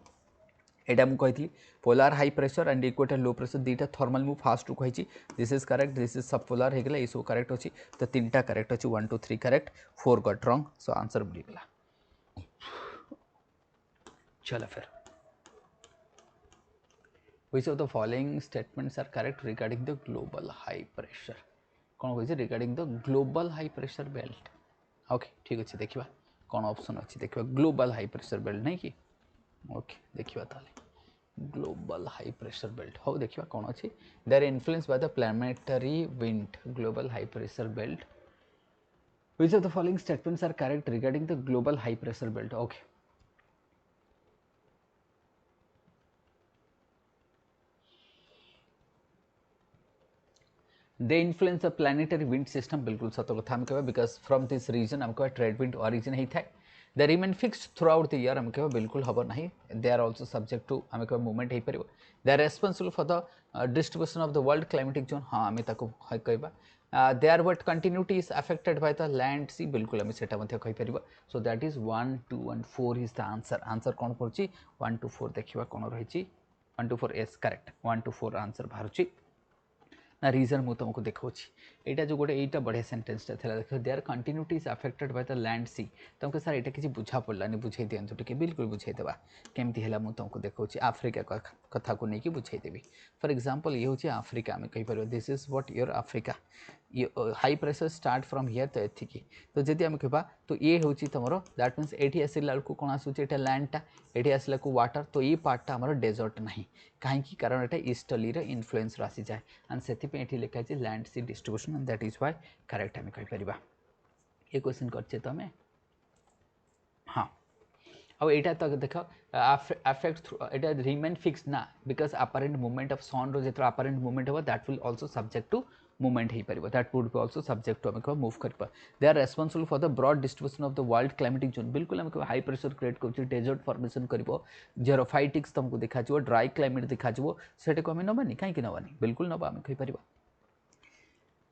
एटा मु कही polar high pressure and equator low pressure दुईटा थर्माल मु फास्ट कही this is correct this is सब पोलार होगा ये सब करेक्ट अच्छी तो तीनटा करेक्ट अच्छी 1 2 3 करेक्ट 4 गट रंग सो आंसर मिलगला चलो फिर which of the following statements are correct regarding the global high pressure कौन कही regarding the global high pressure belt okay ठीक अच्छे देखा कौन ऑप्शन अच्छी देखा ग्लोबल हाई प्रेशर बेल्ट नहीं कि ओके देखा ताले ग्लोबल हाई प्रेशर बेल्ट हो देखा कौन अच्छी they are influence by the planetary wind global high pressure belt which of the following statements are correct regarding the global high pressure belt okay they influence the planetary wind system बिल्कुल सत कथा हम कहबा बिकॉज फ्रॉम दिस रीजन हम कहबा ट्रेड विंड ओरिजिन ही थाए they remain fixed throughout the year हम कहबा बिल्कुल हबो नहीं they are also subject to हम कहबा मूवमेंट हे परिबो they are responsible for the distribution of the world climatic zone हां हमें ताको कहबा they are what continuity is affected by the land sea बिल्कुल हमें सेटा मध्ये कहि परिबो so that is 1 2 and 4 is the answer answer कोन पड़ची 1 2 4 देखिबा कोन रहिची 1 2 4 यस करेक्ट 1 2 4 आंसर बाहरची ना रीजन मुझे तुमको देखा यहाँ जो गोटे यहाँ बढ़िया सेन्टेन्सटा था देख they are continuity is affected by the land sea तुमको सर यहाँ किसी बुझा पड़लानी बुझे दिंतु टे बिल्कुल बुझेदेवा केमती है मुझे तुमको देखा आफ्रिका कथा को लेकिन बुझेदेवी फॉर एग्जांपल ये हूँ आफ्रिका आम कहीपर this is what your Africa high pressure start from here तो एथिकी तो जदि आम कह तो ये हूँ तुम दैट मीन्स ये आसला कौन आसूँ लैंडटा ये आसला वाटर तो ये पार्टा आम डेजर्ट ना कहीं कारण ये ईस्टर्ली इन्फ्लुएंस आसी जाए एंड से लिखा है land sea distribution and that is why correct आम कहीपर ये क्वेश्चन करचे तो आम हाँ और यहाँ तो देख अफेक्ट थ्रू यहाँ रिमेन फिक्स ना because apparent movement of sun रो जो अपारेंट मूवमेंट होगा that will also subject to movement हो पार that would be also subject to आम मूव कर they are responsible for the broad distribution of the world climatic zone बिल्कुल आम हाई प्रेशर क्रिएट कर डेजर्ट फॉर्मेशन कर जेरोफाइटिक्स तुमको देखा ड्राई क्लाइमेट देखा से आम नबानी कहीं नबानी बिल्कुल नबा आम कहीपर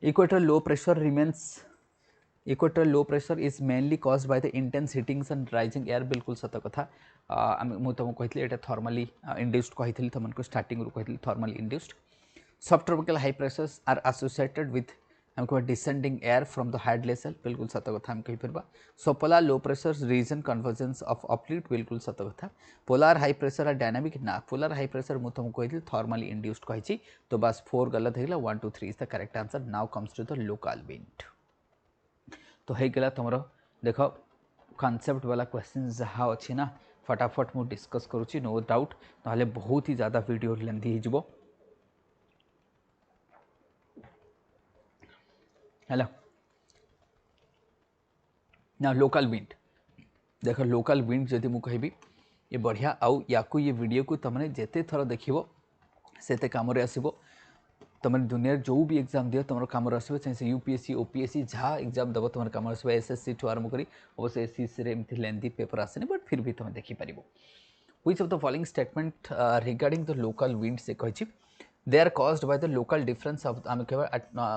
equator low pressure remains equator low pressure is mainly cause by the intense heatings and rising air बिल्कुल सत कथा मुझे तुमको कही ये थर्माली इंड्यूस्ड कही तुमको स्टार्टिंग कही thermally induced subtropical high pressures are associated with हमको डिसेंडिंग एयर फ्रॉम द हार्ड लेसल बिल्कुल सत कथा हम कहीपर so polar low pressure region convergence of uplift बिल्कुल सत कथा polar high pressure are dynamic ना पोलार हाई प्रेशर मुझे तुमको कही थर्माली इंड्यूस्ड कही तो बस 4 गलत होगा 1 2 3 is the correct answer now comes to the local wind तो होगा तुम देख कॉन्सेप्ट वाला क्वेश्चन जहाँ अच्छी ना फटाफट मुझे डिस्कस करुच्ची नो डाउट ना बहुत ही ज़्यादा वीडियो लेंथी हो हेलो ना लोकल विंड देख लोकल विंड जदि मुझे कहि ये बढ़िया आउ या ये वीडियो को तुमने जिते थर देख से कम आसो तुम दुनिया जो भी एग्जाम दियो तुम कम आसो चाहे यूपीएससी ओपीएससी जहाँ एग्जाम दब तुम कम आसो एसएससी ठू आरम्भ कर अवश्य एसएससी एमती लेंथी पेपर आसनी बट फिर भी तुम देखिपर which of the following statement regarding the local wind से कही they are caused by the local difference of आम कह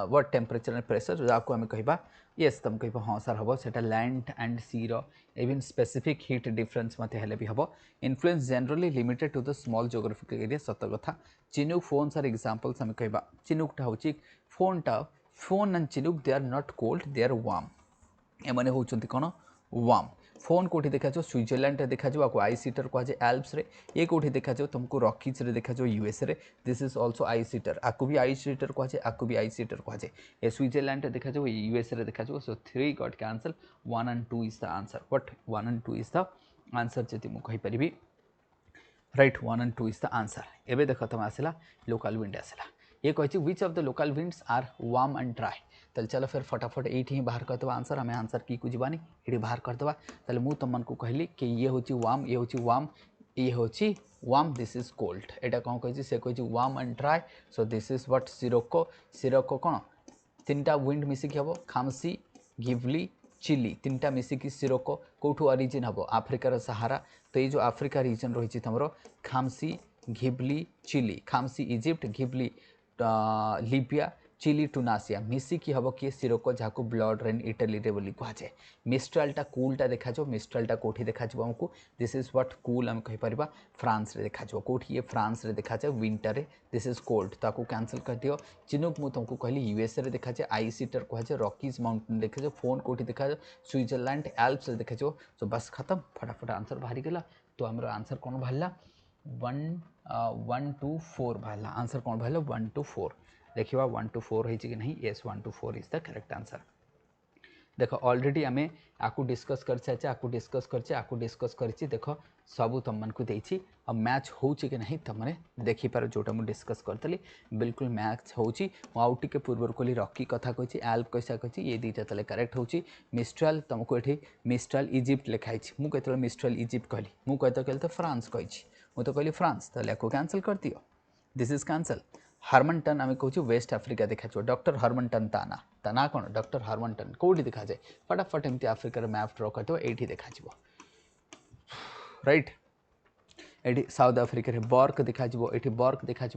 व्हाट टेम्परेचर एंड प्रेशर जहाँ आम कह येस तुम कह हाँ सर हम से land and sea even specific heat difference मत हेल्ले भी हम influence generally limited to the small geographical area सत कथा चिनुक फोन्स आर एग्जांपल्स आम कह चिनुकटा हूँ foehn and chinook they are not cold they are warm एमाने होउछन्ति कोन वार्म फोन कोठी देखा जो स्विट्जरलैंड रे देखा जो आपको आई सीटर कह जाए एल्प्स रे ये कोठी देखा जो तुमको रॉकीज रे देखा जो यूएस रे this is also I seater आपको भी आई सीटर कह जाए आपको भी आई सीटर कह जाए ये स्विट्जरलैंड रे देखा जो यूएस रे देखा जो so 3 got cancel 1 and 2 is the answer what 1 and 2 is the answer जति मु कहि परिबी right 1 and 2 is the answer एबे देख तुम आसला लोकल विंड आसला ये कहि which of the local winds are warm and dry तो चलो फिर फटाफट ये बाहर करदे आंसर आम आंसर की जावानी ये बाहर करदे तेल मुझे तुमको कहली कि ये हूँ वार्म ये हूँ वार्म ये हूँ वार्म दिस इज कोल्ड एटा कौन कही से कही warm and dry so this is what Scirocco कौन तीन टा विंड मिसिक हम खामसी घिवली चिली तीन टा मिसिक सिरोको कौटू ऑरिजिन हम आफ्रिकार सहारा तो ये जो आफ्रिका रीजन रही तुम खामसी Ghivali chilli खामसी Egypt Ghivali Libya chilli टुनासिया मिसिकी हम किए सिरोको जहाँ ब्लड रेन इटाली रे बोली कहुए मिस्ट्रालटा कूलटा देखा मिस्ट्रालटा कौटी देखा आमको दिस इज व्हाट कूल आम कहीपर फ्रांस रे देखा कौटी ये फ्रांस रे देखा जाए विंटर रे दिस इज कोल्ड ताकू कैंसल कर दियो चिनुक मुझे तुमको कहली यूएसए रे देखा जाए आई सीटर कहुए रॉकीज माउंटेन देखा फोन कौटी देखा स्विट्जरलैंड एल्प्स रे देखा सो बस खत्म फटाफट आंसर बाहरी गला तो आम आंसर कौन बाहर 1 to 4 बाहर आंसर कौन बाहर 1 to 4 देखिए 1 to 4 है कि नहीं yes 1 to 4 is the correct answer देख ऑलरेडी आम आपको डिस्कस कर सारी आपको डिस्कस कर देख सब तुम मानक देती आ मैच हो कि नहीं तुमने देखिपार जोटा मुझे डिस्कस करी बिल्कुल मैच होटे पूर्वर कहली रॉकी कथा कही एल्प कैसा कही ये दुईटा तेल करेक्ट हो मिस्ट्राल तुमको ये मिस्ट्राल इजिप्ट लिखाई मुझे मिस्ट्राल इजिप्ट कहली मुझे कहली तो फ्रांस कही मुझे कहली फ्रांस तो आपको कैंसल कर दियो दिस इज कैंसल हार्मनटन आम कहूँ वेस्ट आफ्रिका देखा डॉक्टर हार्मनटन ता ना कौन डॉक्टर हार्मनटन कौटी देखा जाए फटाफट एमती आफ्रिकार मैप ड्र कर ये देखा राइट ये साउथ आफ्रिका बर्क देखा ये बर्क देखा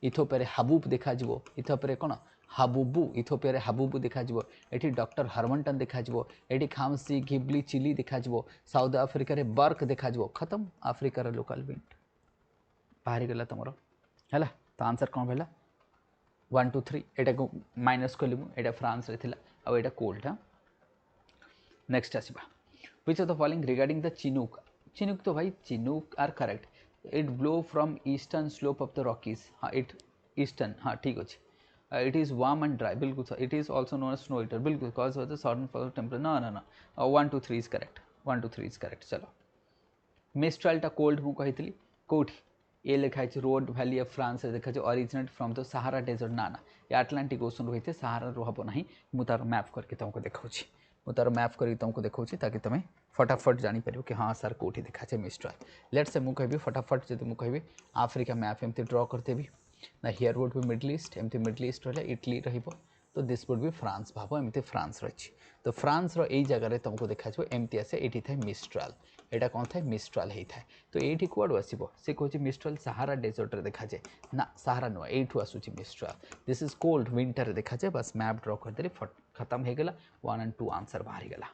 इथोपिया हाबुब देखा इथोपिया कौन हाबुबू इथोपिया हाबुबू देखा ये डॉक्टर हार्मनटन देखा ये खामसी घिबली चिली देखा साउथ आफ्रिका बर्क देखा खत्म आफ्रिकार लोकल विंड बाहरी गला तुम है तो आंसर कौन पहला 1 2 3 एटा को माइनस कली मुझे फ्रांस रे थिला आ एटा कोल्ड हाँ नेक्स्ट आसवा which of the following regarding the chinook तो भाई chinook are correct it blow from eastern slope of the Rockies हाँ इट ईस्टर्न हाँ ठीक अच्छे it is warm and dry बिल्कुल sir it is also known as snow eater बिल्कुल cause of the sudden fall temperature ना ना ना 1 2 3 इज करेक्ट 1 2 3 इज करेक्ट चलो मिस्ट्रालटा कोल्ड मुझे कही कौटी ये लिखाई रोड वैली ऑफ फ्रांस देखा originate from the Sahara desert ना ना ये आटलांटिक ओशन रही है सहारा हम ना मुझे तार मैप करके तुमको देखा मुझे तार मैप करके तुमको देखा ताकि तुम फटाफट जापर कि हाँ सर कौटी देखा मिस्ट्राल लेट से मुझे कहि फटाफट जब मुझे कहि आफ्रिका मैप एमती ड्र करदेवी ना here would be middle east एमती मिडल ईस्ट रहा इटली तो दिस वुड बी फ्रांस भाव एमती फ्रांस रही तो फ्रांस रो जगह तुमको देखा एमती आसे ये था मिस्ट्राल एटा कौन था मिस्ट्राल होता है तो ये कौड़ आसो सी कहे मिस्ट्राल सहारा डेजर्ट देखा जाए ना सहारा नुह यू आसूँ mistral this is cold winter देखा जाए बस मैप ड्र करदे खत्म हो गला 1 and 2 आंसर बाहरी गला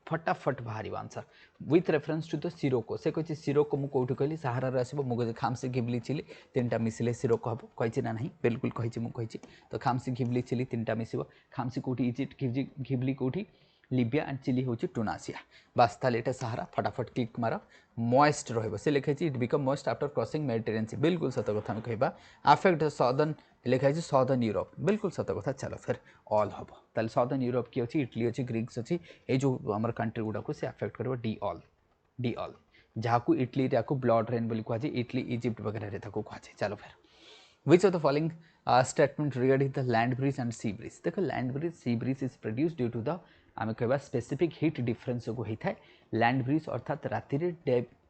फटाफट बाहर answer with reference to the sirocco से कही सिरोको मुझे कौटू कहली सहारा आसो मुझे खामसी घिबली चिली तीन टा मिसिले सिरोको हम कही ना नहीं बिल्कुल कही मुझे तो खामसी घिबली चिली तीन टा मिसब खामसी कौटी इजिप्ट घिबली कौटी लिबिया एंड चिली हूँ टुनासिया बास ताले एटा सहारा फटाफट क्लिक मार मॉइस्ट रही से लिखाई it become moist after crossing Mediterranean sea बिल्कुल सत कथा कह आफेक्ट सदर्न लिखाई सदर्न यूरोप बिल्कुल सत कथा चलो फिर ऑल हम ताले सदर्न यूरोप किए अच्छी इटली अच्छी ग्रीक्स अच्छी ये जो आम कंट्री गुड़ाक से आफेक्ट कर डी ऑल जहाँ इटली को ब्लड रेन बोली कहुए इटली इजिप्ट वगैरह कहुए चलो फिर which of the following statement regarding the land bridge and sea bridge देखो land bridge sea bridge is produce due to the आम कह स्पेसिफिक हिट डिफरेन्स जो होता है लैंड ब्रिज अर्थात राति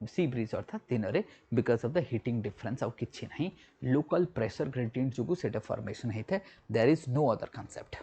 सी ब्रिज अर्थात दिन में because of the heating difference आउ कि ना लोकल प्रेशर ग्रेडियंट जो से फॉर्मेशन होता है there is no other concept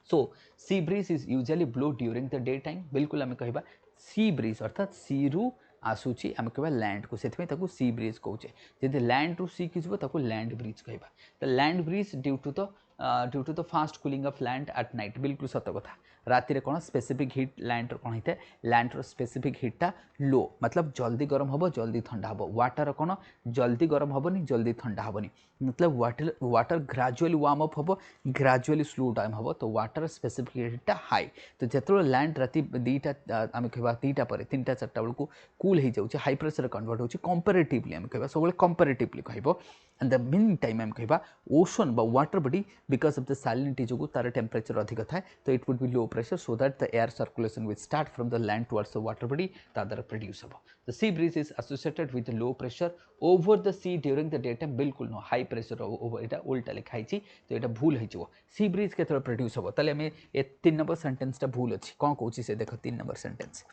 so sea bridge is usually blow during the day time बिल्कुल आम कह सी ब्रिज अर्थात सी रु आसूची आम कह लैंड को से सी ब्रिज कहे जब लैंड रु सी की जीव लैंड ब्रिज कहवा तो land breeze due to the fast cooling of land at night बिल्कुल सत कथा राति रे कौन स्पेसिफिक हिट लैंड कौन होता है लैंड रो स्पेसिफिक हिटा लो मतलब जल्दी गरम हम जल्दी ठंडा हम वाटर कौन जल्दी गरम हेनी जल्दी ठंडा हेनी मतलब वाटर ग्राजुअली वार्म अप हम ग्राजुअली स्लो डाउन हम तो वाटर स्पेसिफिक हिटा हाई तो जो लैंड राति दीटा आम कह दीटा पर 3टा 4टा बेलू कूल हो जाए हाई प्रेशर कन्वर्ट होची कंपेरेटिवली आम कह सब कंपेरेटिवली कह एंड द मीन टाइम आम कह ओशन बा water body because of the salinity जो तार टेम्परेचर अधिक थाए तो it would be low pressure so that the air circulation will start from the land towards the water body तार प्रोड्यूस हम the sea breeze is associated with low pressure over the sea during the day time बिल्कुल नो हाई प्रेशर ओवर यहाँ उल्टा लिखाई तो यहाँ भूल हो सी ब्रीज के प्रोड्यूस हम ताले आम ए 3 नंबर सेंटेंसटा भूल अच्छी कौन कौन से देख 3 नंबर सेंटेंस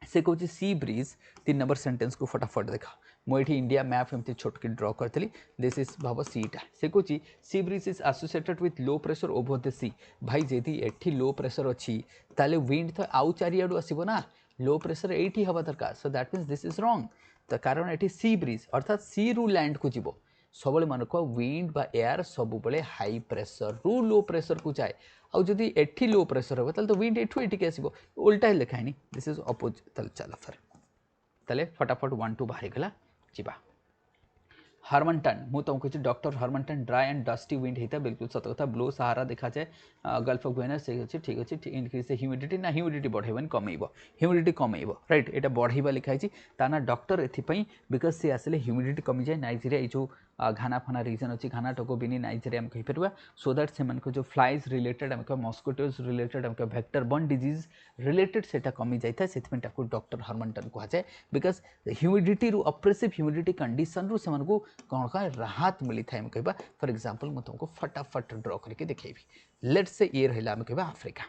से कौन सी ब्रीज 3 नंबर सेंटेंस को फटाफट देख मुझे इंडिया मैप एमती छोटकी ड्र करी दिस इज भाव सीटा से कौन sea breeze is associated with low pressure over the sea भाई जदि एठी लो प्रेशर अच्छी ताले विंड तो आउ चारियाडू आसब ना लो प्रेशर एठी हवा दरकार so that means this is wrong तो कारण एठी सी ब्रीज अर्थात सी रु लैंड को जीव सब मन को विंड बा एयर सब हाई प्रेशर रु लो प्रेशर को जाए आउ जदि एठी लो प्रेशर हो तो विंड एठू एटिक आसब उल्टा ही लिखाएनी दिस इज अपोजिट चल फिर ताले फटाफट 1 2 बाहरी गला जीवा हरमनटन मु तुमको कही doctor Harmattan dry and dusty wind होता है बिल्कुल सत कथा ब्लो सहारा देखा जाए गल्फ ऑफ गुइना से अच्छे ठीक अच्छे इनक्रीज ह्यूमिडिटी ना ह्यूमिडिटी बढ़ेबन कमेब ह्यूमिडिटी कमेब राइट यहाँ बढ़ेबा लिखाई ताना डॉक्टर एथिपाई बिकज सी आसले ह्यूमिडिटी कमी जाए नाइजेरिया ये जो घाना फाना रीजन अच्छी घाना टोको बिनी नाइजेरिया आम कहीपर सो दैट से जो फ्लाइज रिलेटेड आम कह मस्किटोज रिलेटेड आम कह वेक्टर बर्न डिजीज रिलेटेड से कमी जाए से डॉक्टर हरमनटन कहुए बिकज ह्यूमिडिटी रु अप्रेसिव ह्यूमिडिटी कंडीशन रु से कौन कौन राहत मिली था कह फॉर एग्जांपल मैं तुमको फटाफट ड्र करके देखेबी लेट्स से ये रहा आम कह आफ्रिका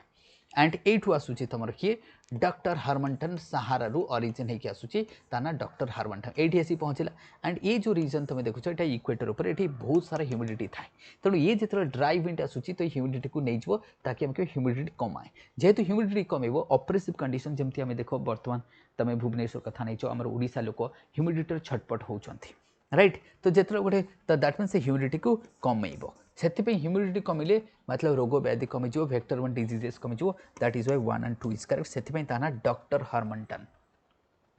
एंड एठू आसूची तुम किए डॉक्टर हरमनटन सहारा रु ऑरिजिन होगी आसूची ताना डॉक्टर हरमनटन ये आसी पहुँचला एंड ये जो रीजन तुम देखुच ये इक्वेटर उपर ये बहुत सारा ह्यूमिडिटी थाए तेणु ये जो ड्राई विंड आसूची तो ह्यूमिडिटी को नहीं जाव ताकि आम ह्यूमिडिटी कमाए जेहेतु ह्यूमिडिटी कमेब ऑपरेसिव कंडीशन जमती आम देख बर्तमान तुम भुवनेश्वर कथा नहीं आम ओडिशा लोक ह्यूमिडिटी छटपट होती राइट तो जो गोटे तो दैट मीन्स ह्यूमिडिटी को कमेब से ह्यूमिडिटी कमिले मतलब रोग व्याधि कमिज वेक्टर वन डिजीजेस कमिज that is why 1 and 2 is correct से ताना डॉक्टर हरमनटन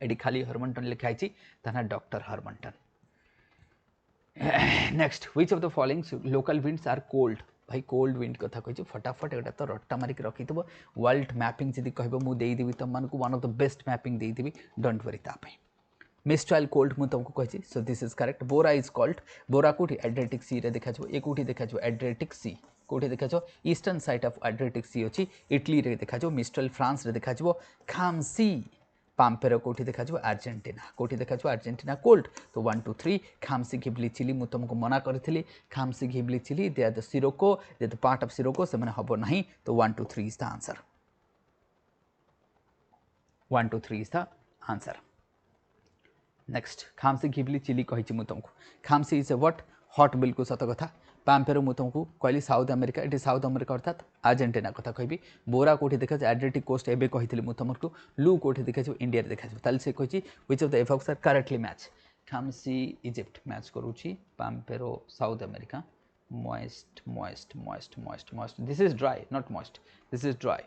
ये खाली हरमनटन लिखाई ताना doctor Harmattan next which of the following local winds are cold भाई कोल्ड विंड कथा कही फटाफट एटा तो रट्टा मारिक रखी वर्ल्ड मैपिंग जब कह मुझे तुमको one of the best mapping देदेवी डोंट वरी तापाई मिस्ट्राल कोल्ड मुझे तुमको कही so this is correct bora is called bora कौटी एड्रियाटिक सी रे देखा ये कौटी देखा एड्रियाटिक सी कौटी देखा eastern side of Adriatic sea अच्छी इटली रे देखा मिस्ट्राल फ्रांस रे देखा खामसी पाम्पेरो कौटी देखा आर्जेंटीना कौटी देखा आर्जेंटीना कोल्ड तो 1 2 3 खामसी घिबली चिली मुझे तुमको मना करी khamsin ghibli chili they are the sirocco they the part of sirocco से हम ना तो 1 2 3 is the answer 1 2 3 is the answer next khamsin ghibli chili कही मुझे तुमको खामसी इज ए व्हाट हॉट बिल्कुल सत कथा पाम्पेरो मुझे तुमको कहली साउथ अमेरिका ये साउथ अमेरिका अर्थात आर्जेंटीना कथा कहि बोरा कौटी देखा एड्रियाटिक कोस्ट एवं कही मुझे तुमको लू कौटी देखा इंडिया देखा से कही which of the above are correctly match khamsin Egypt match करुच्ची pampero South America moist moist moist moist moist this is dry not moist this is dry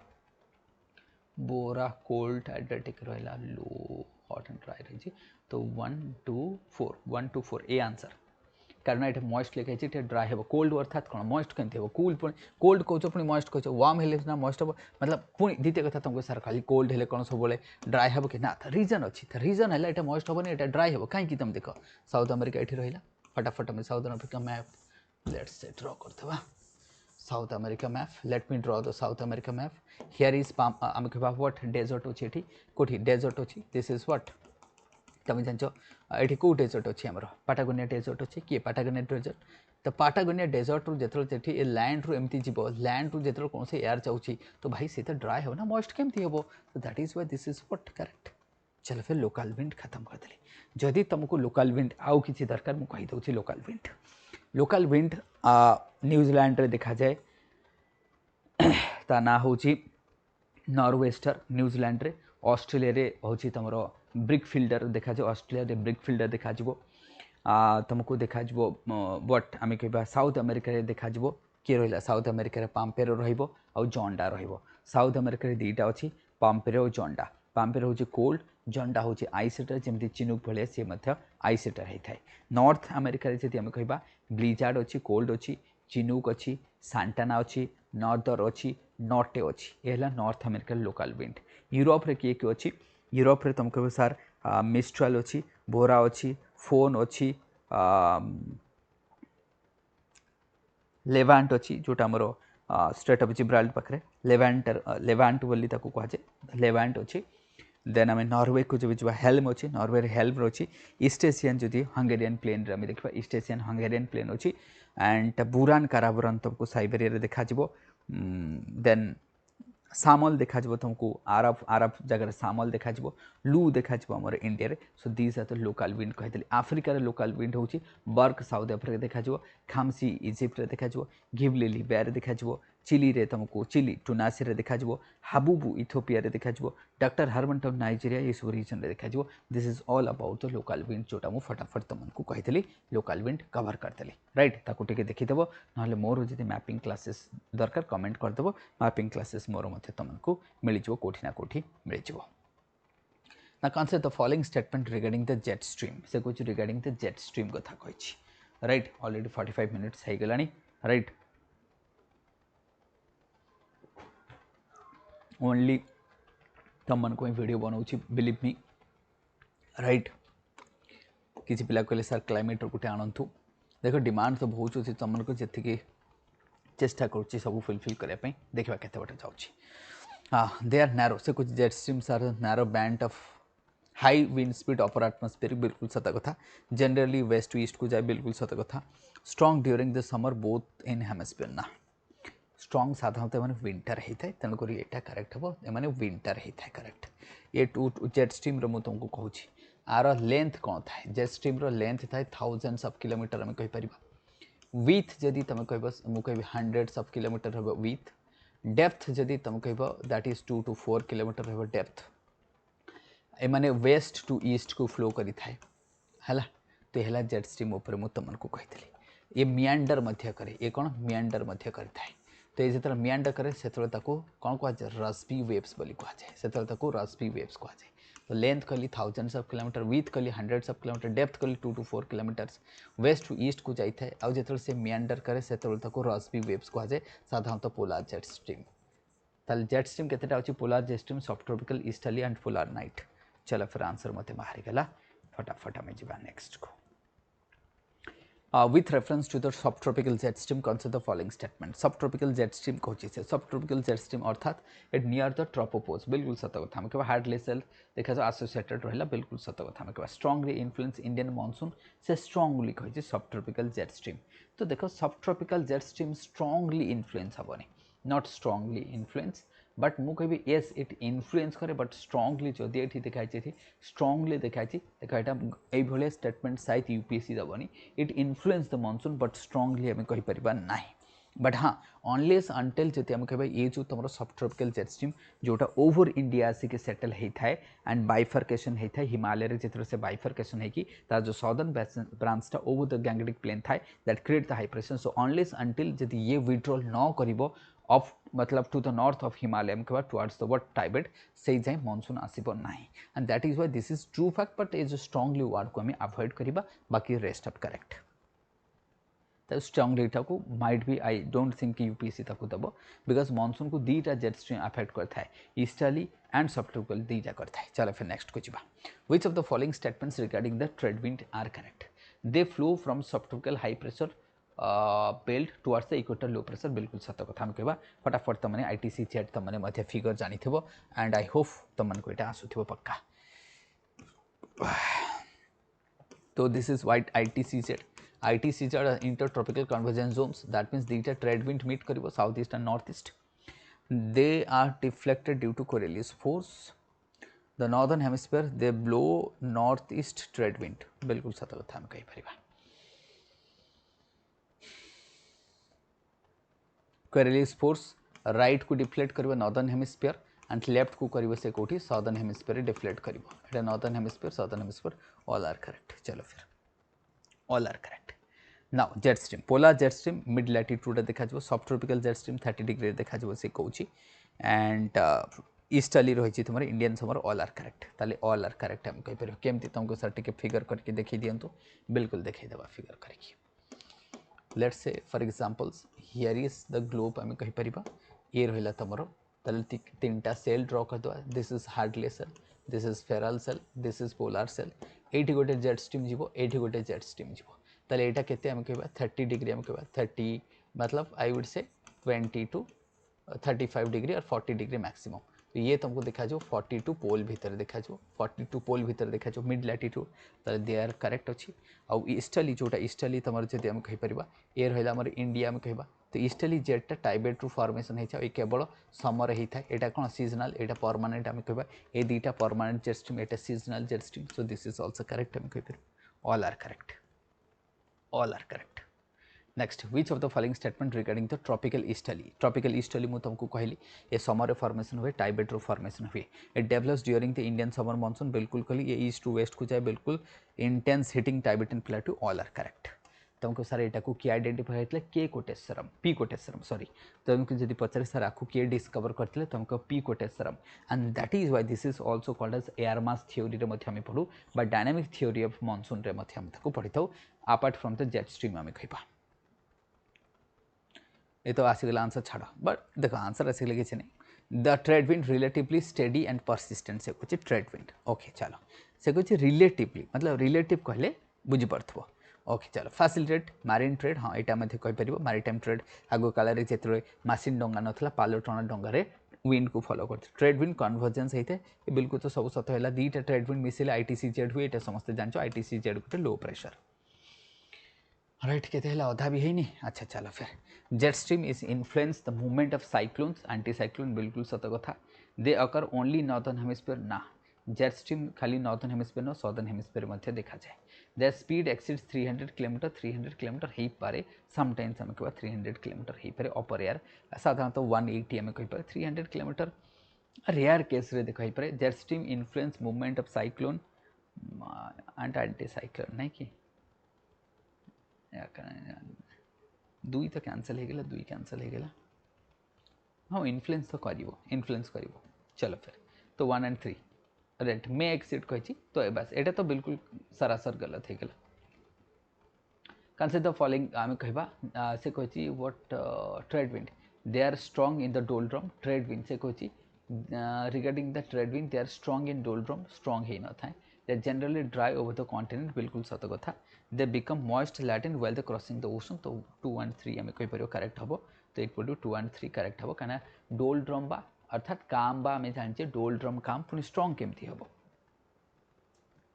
bora cold Adriatic रहा लो हॉट एंड ड्राई रही तो 1 2 4 1 2 4 ए आंसर कारण ये मॉइस्ट लिखाई ड्राई हे कोल्ड अर्थात कौन मॉइस्ट केमती हे कूल कोल्ड कौच पुणी मॉइस्ट कौच वार्म हेले ना मॉइस्ट हम मतलब पुणी द्वितीय कथा तुमको सर खाली कोल्ड हेले कौन सब ड्राई हे कि ना रीजन अच्छी रीजन है ये मॉइस्ट हेनी ये ड्राई हे कहीं तुम देख साउथ अमेरिका ये रहा फटाफट आम south America map let's say ड्र करदे south America map let me ड्र the south America map here is आम कह व्हाट डेजर्ट अच्छी ये कौटी डेजर्ट अच्छी दिस इज व्हाट तुम जान ये कौ डेजर्ट अच्छी आमर पाटागोनिया डेजर्ट अच्छी किए पाटागोनिया डेजर्ट तो पाटागोनिया डेजर्ट रु जो लैंड रु एमती जीव लैंड रु जो कौन से एयर जाऊँगी तो भाई सी तो ड्राई हो ना मॉइस्ट केमती हे तो that is why this is what correct चलो फिर लोकल विंड खत्म करदेली जदि तुमको लोकल विंड आउ कि दरकार मुझे कहीदे लोकल विंड न्यूजीलैंड रे देखा जाए ता ना हूँ नॉर्वेस्टर न्यूजीलैंड रे ऑस्ट्रेलिया रे होची तमर ब्रिक फिल्डर देखा जाए ऑस्ट्रेलिया रे ब्रिक फिल्डर देखा जिवो तुमको देखा जिवो बट आम कह साउथ अमेरिका रे देखा जिवो किए रहा साउथ अमेरिका रे पाम्पेरो रहिबो आ जंडा रहिबो साउथ अमेरिका रे दीटा अच्छी पाम्पेरो और जंडा पाम्पेरो हूँ कोल्ड जंडा हूँ आइस हिटर जमी चिनुक भाया सी आइस हिटर होता है नॉर्थ अमेरिका जब आम कह ब्लिजार्ड अच्छी कोल्ड अच्छी चिनुक अच्छी सांटाना अच्छी नॉर्दर अच्छी नॉटे अच्छी ये है north America local wind Europe रे किए किए अच्छी यूरोप रे तुम कह सार मिस्ट्राल अच्छी बोरा अच्छी फोन अच्छी लेवांट अच्छी जोटा आमर स्ट्रेट अफ जिब्राल्टर पाखे लेवांट बोली कहुए लेवांट अच्छी देन आम नॉर्वे को जब जा हेल्म अच्छी नॉर्वे हेल्म अच्छी ईस्ट एशियन जो हंगेरियन प्लेन रे देखा ईस्ट एशियन हंगेरियन प्लेन अच्छी एंड बुरान काराबुरान तुमको साइबेरिया देखा देन सामल देखा तुमको आरब आरब जगह सामल देखा लू देखा आम India so these are the local wind कही आफ्रिकार लोकल विंड हूँ बर्क साउथ अफ्रिका देखा खामसी इजिप्ट देखा घिबली लिबिया देखा चिली रे तुमको चिली टुनासी देखा हाबुबू इथियोपिया देखा डॉक्टर हरमनटन नाइजेरिया ये सब रीजन में देखा this is all about the local wind जोटा मुझे फटाफट तुमको कही लोकल विंड कवर करदेली राइट ताकू टे देखीदेव ना मोर जब मैपिंग क्लासेस दरकार कमेंट करदेव मैपिंग क्लासेस मोर तुमको मिल कौटी ना कौटी मिल ना concept the following statement regarding the jet stream से कुछ रिगार्डिंग द जेट स्ट्रीम कथा कही राइट ऑलरेडी 45 मिनिट्स हो गलानी राइट ओनली तुम मन को वीडियो बनाऊँ बिलीव मी राइट किसी पिला कहले सर क्लाइमेट गोटे आणतु देख डिमांड तो बहुत अच्छी तुम को जी चेष्टा करुच्ची सब फुलफिल करने देखा केते बटे जाऊँगी हाँ दे आर नैरो से कुछ jet streams are narrow band of high wind speed upper atmosphere बिल्कुल सत कथा जनरली वेस्ट टू ईस्ट को जाए बिल्कुल सत कथा strong during the summer both in hemisphere ना स्ट्रॉन्ग साधारणतः मैंने विंटर होता है तेणुक यहाँ करेक्ट हम ये विंटर होता है करेक्ट ये टू जेट स्ट्रीम मुझे तुमको कहूँ आर लेंथ कौन थाए जेट स्ट्रीम लेंथ थाए थाउजेंड्स ऑफ किलोमीटर आम कहीपर विथ जदि तुम कह मुझे हंड्रेड्स ऑफ किलोमीटर हम विथ डेप्थ जदि तुम कह दैट इज 2 to 4 किलोमीटर हम डेप्थ एमाने वेस्ट टू ईस्ट को फ्लो करी थाए है तो है जेट स्ट्रीम उपर मुझे तुमको कही ये मियांडर मध्य करे ये कौन मियांडर मध्य करी थाए तो ये जो मियांडर करे से कौन कहुए रस्बी वेव्स बोली कहुए से रस्बी वेव्स कहुए तो लेंथ कहली थाउजेंड्स ऑफ किलोमीटर विथ कहली हंड्रेड्स ऑफ किलोमीटर डेप्थ कहली 2 to 4 kilometres west to east को जाए आउ जो से मियांडर करे से रस्बी वेव्स कहुए साधारणतः पोलार जेट स्ट्रीम ताल जेट स्ट्रीम केतेटा अच्छी पोलार जेट स्ट्रीम सब tropical easterly and polar night चलो फिर आंसर मत बाहरी गला फटाफट आम जा नेक्स्ट को with reference to the subtropical jet stream consider the following statement subtropical jet stream कहूँ से subtropical jet stream अर्थात एट नियर द ट्रोपोपोज बिल्कुल सत कथा आम कह हार्डली सेल देखा जाए आसोसिएटेड रहा बिल्कुल सत कथा आम कह स्ट्रांगली इन्फ्लुएंस इंडियन मॉनसून से स्ट्रांगली कही सबट्रॉपिकल जेट स्ट्रीम तो देख subtropical jet stream strongly influence हेनी नॉट स्ट्रांगली इन्फ्लुएंस बट मु कह येस इट इन्फ्लुएंस करे बट स्ट्रांगली जदि ये देखाई स्ट्रांगली देखाई देखा यहाँ ये स्टेटमेंट सहित यूपीएससी दबनी it influence the monsoon but strongly आम कहीपर ना बट हाँ अनलेस अंटिल जब आम कह ये जो तुम सबट्रॉपिकल जेट स्ट्रीम जोटा ओवर इंडिया आसिक सेटल होता है एंड बाइफर्केशन होता है हिमालय जिते से बाइफर्केशन होगी तार जो सदर्न ब्रांचटा ओवर द गैंगेटिक प्लेन थाए that create the high pressure so unless until जब ये विड्रॉल न कर ऑफ मतलब to the north of Himalaya कह टुवर्ड्स द वर्ड टाइबेट से जाए मॉनसून आसब ना and that is why this is true fact but ये जो स्ट्रांगली वर्ड को आम अवॉइड करवा बाकी रेस्ट ऑफ करेक्ट तो स्ट्रांगली को माइट भी आई डोंट थिंक यूपीएससी दब बिकज मॉनसून को दीटा जेट स्ट्रीम अफेक्ट करता है ईस्टर्ली एंड सबट्रॉपिकल दीटा करता है चलो फिर नेक्स्ट को जा which of the following statements regarding the trade wind are correct they flow from subtropical high pressure belt towards the equator low pressure बिल्कुल सत कथा आम कह फटाफट तुमने आईटीसी चैट तुमने फिगर जानी एंड आई होप तुमको यहाँ आसुव पक्का तो this is what ITC chart are inter tropical convergence zones that means दीटा ट्रेड विंड मीट कर south east and north east they are deflected due to Coriolis force the northern hemisphere they blow north east trade wind बिल्कुल सत कथा आम कहीपर कोरियलिस फोर्स राइट को डिफ्लेक्ट कर नॉर्दर्न हेमिस्फीयर एंड लेफ्ट को करिवो से कोठी साउदर्न हेमिस्फीयर डिफ्लेक्ट करिवो एटा northern hemisphere southern hemisphere all are correct चलो फिर all are correct now jet stream polar jet stream mid latitude देखा जो सब ट्रॉपिकल जेट स्ट्रीम 30 डिग्री देखा जो से कहूँ एंड ईस्टर्ली रही तुम Indian summer all are correct ताले ऑल आर करेक्ट हम कहीपर केमती तुमको सर टे फिगर करके देखी दिंतु बिल्कुल देखा फिगर करके let's say for examples here is the globe आम कहीपर ये रहा तुम ताले तीन सेल ड्र करदे this is Hadley cell this is ferrel cell this is polar cell ये गोटे जेट स्ट्रीम जीव ये गोटे जेट स्ट्रीम जीव ताले यहाँ केते आम कह 30 डिग्री आम कह 30 मतलब I would say 20 to 35 degree और 40 डिग्री मैक्सिमम तो ये तुमको देखा जो 42 पोल भीतर देखा जो 42 पोल भीतर देखा जो मिड लैटिट्यूड ताले दे आर करेक्ट अच्छी आउ ईस्टर्ली जोटा ईस्टर्ली तुम जब आम कहीपर ये रहा आम इंडिया आम कह तो ईस्टर्ली जेटा टाइबेट्रु फॉर्मेशन होता है केवल समर होता है यहाँ कौन सीजनाल यहाँ परमानेंट आम कह ये दुईटा परमानेंट जेट स्ट्रीम यहाँ seasonal jet stream so this is also correct आम कहीपर all are correct all are correct next which of the following statement regarding the tropical easterly mu तुमको कहली ये समर फॉर्मेशन हुए टाइबेट्रो फॉर्मेशन हुए it develops during the Indian summer monsoon बिल्कुल कहली ये ईस्ट टू वेस्ट को जाए बिल्कुल intense heating Tibetan plateau all are correct तुमको सर यहाँ को किए आइडेंटिफाई होता है के कोटेश्वरम पी कोटेश्वरम सॉरी तुमको जब पचारे सर आपको किए डिस्कवर करते तुमको P Koteswaram and that is why this is also called as air mass theory आम पढ़ू बा डायनामिक थ्योरी ऑफ मानसून पढ़ी था apart from the jet stream आम कह ये तो आसीगला आंसर छाड़ बट देख आंसर आसिगले किसी नहीं the trade wind relatively steady and persistent से कुछ ट्रेड विंड ओके चलो से कुछ रिलेटिवली मतलब रिलेटिव कहले बुझीपरथो ओके चलो फैसिलिटेट मारिन ट्रेड हाँ यहाँ मत कहीपर मारिटाइम ट्रेड आग काल जो मशीन डंगा नाला पालो टणा डंगार विंड को फॉलो करते ट्रेड विंड कन्वर्जेंस होता है बिल्कुल तो सब सत है दुईटा ट्रेड विंड मिसिले आईटीसी जेड हुए ये समस्त जान आईटीसी जेड गोटे लो प्रेशर राइट केते अधा भी है अच्छा चलो फिर jet stream is influence the movement of cyclones anti cyclone बिल्कुल सत कथा दे अकर ओनली नॉर्दर्न हेमिस्फीयर ना जेट स्ट्रीम खाली नॉर्दर्न हेमिस्फीयर न सदर्न हेमिस्फीयर मध्य देखा जाए देयर स्पीड एक्सीड्स 300 किलोमीटर हो पारे समटाइम्स आम कह 300 किलोमीटर हो पारे अपर एयर साधारणतः 180 आम कहीपर 300 किलोमीटर रेयर केस रे देख पारे jet stream influence movement of cyclone and anti cyclone नहीं कि दुई तो कैंसल हो दुई कैंसल हो हाँ इन्फ्लुएंस तो कर चलो फिर तो 1 and 3 राइट मे एक्सीड कही तो बस एटा तो बिल्कुल सरासर गलत होगा कंसीडर द फॉलोइंग आम कह से कही what trade wind they are strong in the doldrum trade wind से कही regarding the trade wind they are strong in doldrum strong हो न था they generally dry over the continent बिल्कुल सत कथा they become moist later well the crossing the ocean तो 2 and 3 आम कहीपर करेक्ट हम तो इट वुड 2 and 3 करेक्ट हम कहीं डोलड्रम बा अर्थात काम बा आम जाने डोलड्रम काम पुणी स्ट्रॉन्ग केमती हम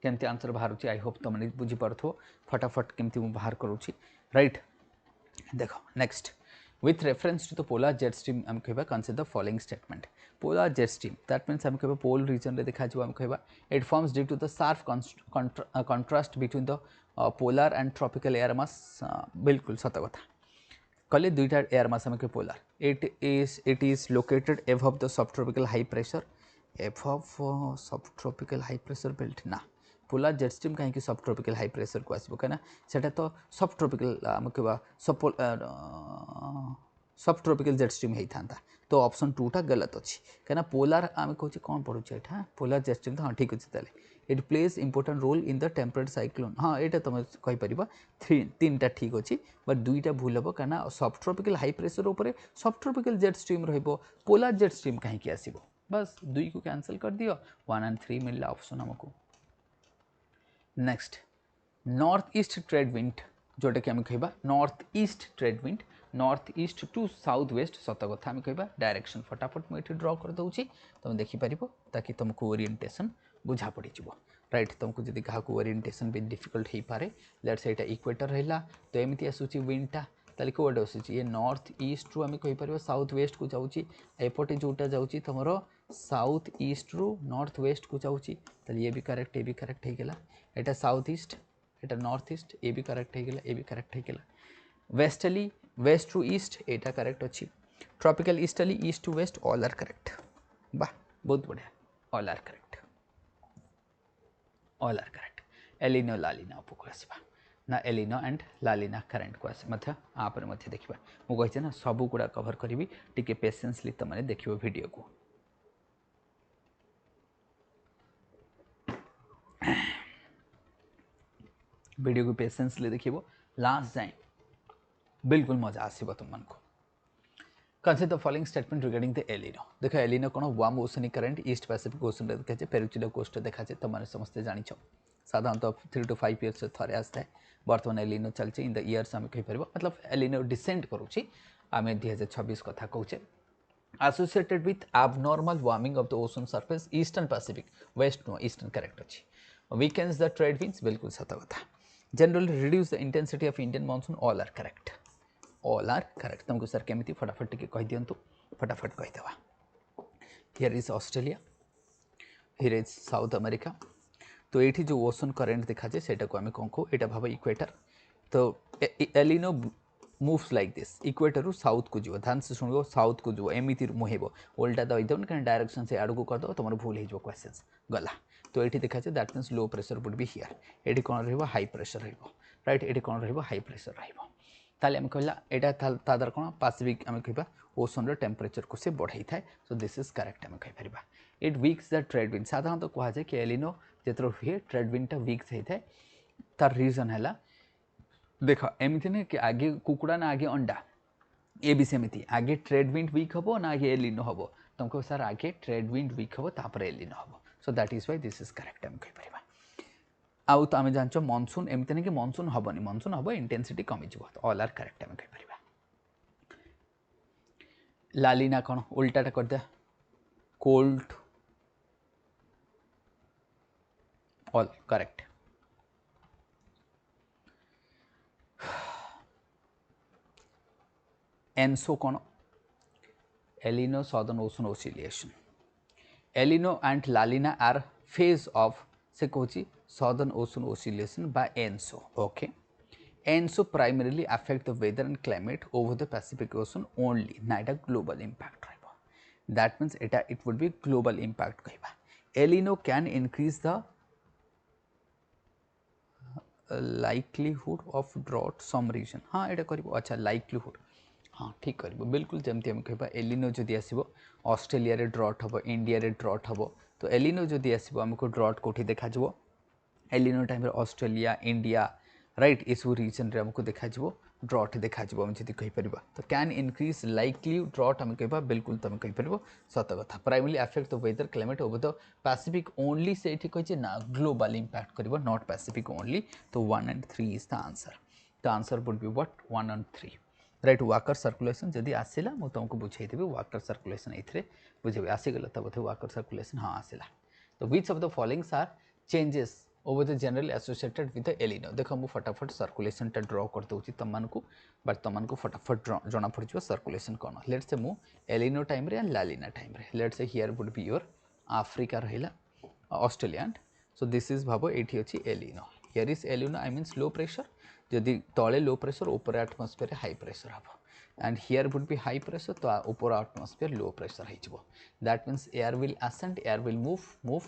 केमती आंसर बाहर आई होप तुमने बुझीपार फटाफट केमती बाहर करूँ राइट देख next with reference to the polar jet stream आम कह consider the following statement polar jet stream that means आम कह पोल region रे देखा आम कह it forms due to the sharp contrast between the polar and tropical air mass बिल्कुल सत कथा कहले दुईटा एयर मास आम कह polar it is located above the subtropical high pressure above subtropical high pressure belt ना पोलार जेट स्ट्रीम कहीं सब ट्रॉपिकल हाई प्रेशर को आसो कहीं से तो सब ट्रॉपिकल आम कह सब ट्रॉपिकल जेट स्ट्रीम होता तो ऑप्शन 2 टा गलत अच्छी कहीं पोलार आम कहे कौन पढ़ुचे यहाँ पोलार जेट स्ट्रीम तो हाँ ठीक अच्छे ताले it plays important role in the temperate cyclone हाँ यहाँ तुम कहीपर 3टा ठीक अच्छी बट 2टा भूल हम कहीं सब ट्रॉपिकल हाई प्रेशर उपर सब tropical jet stream roller jet stream कहीं आसो बस 2 को कैंसल कर दियो 1 and 3 मिलला ऑप्शन हमको next north east trade wind जोटा कि आम कह north east trade wind north east to south west सत कथा आम कह डायरेक्शन फटाफट मुझे ड्र कर दूसरी तुम देखिपर ताकि तुमको ओरिएंटेशन बुझा पड़ राइट तुमको जब क्या ओरिएंटेशन भी डिफिकल्ट हो पारे लेट्स यहाँ इक्वेटर रहा तो एमती आसूँ विंडटा ताले कौटे आसूँ ये नॉर्थ ईस्ट रु आम कहीपर साउथ वेस्ट को जाऊँगी एपटे जोटा जाऊँगी तुम साउथ ईस्ट रु नॉर्थ वेस्ट को जाऊँगी ये भी करेक्ट होगा यहाँ साउथ ईस्ट यहाँ नॉर्थ ईस्ट ये भी करेक्ट होगा ये भी करेक्ट होगा वेस्टली वेस्ट टू ईस्ट यहाँ करेक्ट अच्छी tropical easterly east to west all are correct वाह बहुत बढ़िया all are correct all are correct El Nino La Nina उपको आसवा ना एलिनो एंड लालिना करेन्ट को आसे मध्य आपर मध्य देखिबा मु कहिছে ना सब गुडा कवर करिवि टिके पेशेंसली त माने देखिबो वीडियो को वीडियो को पेशेंसली देखिबो लास्ट जाए बिल्कुल मजा आसीबो तुम मन को Consider the following statement regarding the El Nino. देखो El Nino कौन warm oceanic current east Pacific ocean रे देखा पेरुचिलो कोस्ट देखा तो मैंने समस्ते जानी साधारणतः 3 to 5 years थे आसता है बर्तमान El Nino चलছে इन द इयर्स आम कहीपर मतलब El Nino डिसेंड करुच्ची आम 2026 कथा कहे associated with abnormal warming of the ocean surface eastern Pacific west no eastern correct अच्छी weakens the trade winds बिल्कुल सत कथा generally reduce the intensity of Indian monsoon all are correct all are correct तुमको सर केमिति फटाफट टिके कहि दियंतु फटाफट कहि देबा here is Australia here is south America तो एठी जो ओशन करेंट देखा जाए सेटा को आमे कोन को एटा भाबा इक्वेटर तो एलिनो मूव्स लाइक दिस इक्वेटर रु साउथ को जो ध्यान से सुनियो साउथ को जो एमिति मुहेबो उल्टा दई दउन कन डायरेक्शन से आडू को कर दो तमरो भूल हे जो क्वेश्चंस गला तो एठी देखा जाए that means low pressure would be here एठी कोन रहबो हाई प्रेशर रहबो राइट एठी कोन रहबो हाई प्रेशर रहबो ताले हम कहला एटा तादर कोन पैसिफिक हम कहबा ओशन रो टेंपरेचर को से बढ़ाई थाए सो दिस इज करेक्ट हम कहि परिबा it weaks the trade wind साधारण तो कहा जाए कि एलिनो जेतरो हुए ट्रेड विंड टा वीक्स हे थाए तार रीजन हैला देखो एमिति ने कि आगे कुकुड़ा ना आगे अंडा ए भी सेमिति आगे ट्रेड विंड वीक हबो ना आगे एलिनो हबो तुमको सर आगे ट्रेड विंड वीक हबो तापर एलिनो हबो सो that is why this is correct हम कहि परिबा आउ तो आम जान मनसून एमती नहीं कि मनसून हेनी मनसून हम इंटेंसिटी कमी तो ऑल आर करेक्ट आम कहीपर लालिना कौन उल्टाटा करदे कोल्ड ऑल करेक्ट एनसो कौन El Nino southern ocean oscillation El Nino and La Nina are phase of से कहूँ Southern Ocean Oscillation by ENSO. Okay, ENSO primarily affect the weather and climate over the Pacific Ocean only. ना इटा global impact रहेगा. That means it would be global impact कहिबा. El Nino can increase the likelihood of drought some region. हाँ इटा करिबो अच्छा likelihood. हाँ ठीक करिबो बिल्कुल जमती हम कहिबा El Nino जदि आसीबो ऑस्ट्रेलिया रे ड्रॉट हबो इंडिया रे ड्रॉट हबो तो El Nino जदि आसीबो हमको ड्रॉट कोठी देखा जबो एलिनो टाइम ऑस्ट्रेलिया इंडिया राइट ये सब रीजन रे हमको देखा ड्रॉट देखा हम जी कहीपर तो कैन इनक्रीज लाइकली ड्रॉट आम कह बिल्कुल तुम कहीपर सत कथा primarily affect the weather climate over the Pacific only से कही ना ग्लोबल इंपैक्ट कर नॉट पैसिफिक ओनली तो 1 and 3 is the answer would be what 1 and 3 right Walker circulation जदि आसला मुझे तुमको बुझेदेवी वाकर सर्कुलेशन ये बुझे आसीगला तो बोधे वाकर सर्कुलेशन हाँ आसला तो which of the followings are changes over the general associated with the El Nino देखो मुझे फटाफट सर्कुलेशन टा ड्र कर दूसरी तुमको बट तुमको फटाफट जना पड़ सर्कुलेशन कौन लेट्स से मु एलिनो टाइम रे एंड लालिना टाइम रे let's say here would be your Africa रहिला ऑस्ट्रेलिया सो दिस इज भाव ये अच्छी एलिनो here is एलिनो I means low pressure जदि तले लो प्रेशर ऊपर एटमॉस्फेयर हाई प्रेशर हम and here would be high pressure तो ऊपर एटमॉस्फेयर लो प्रेशर हो that means air will ascend air will move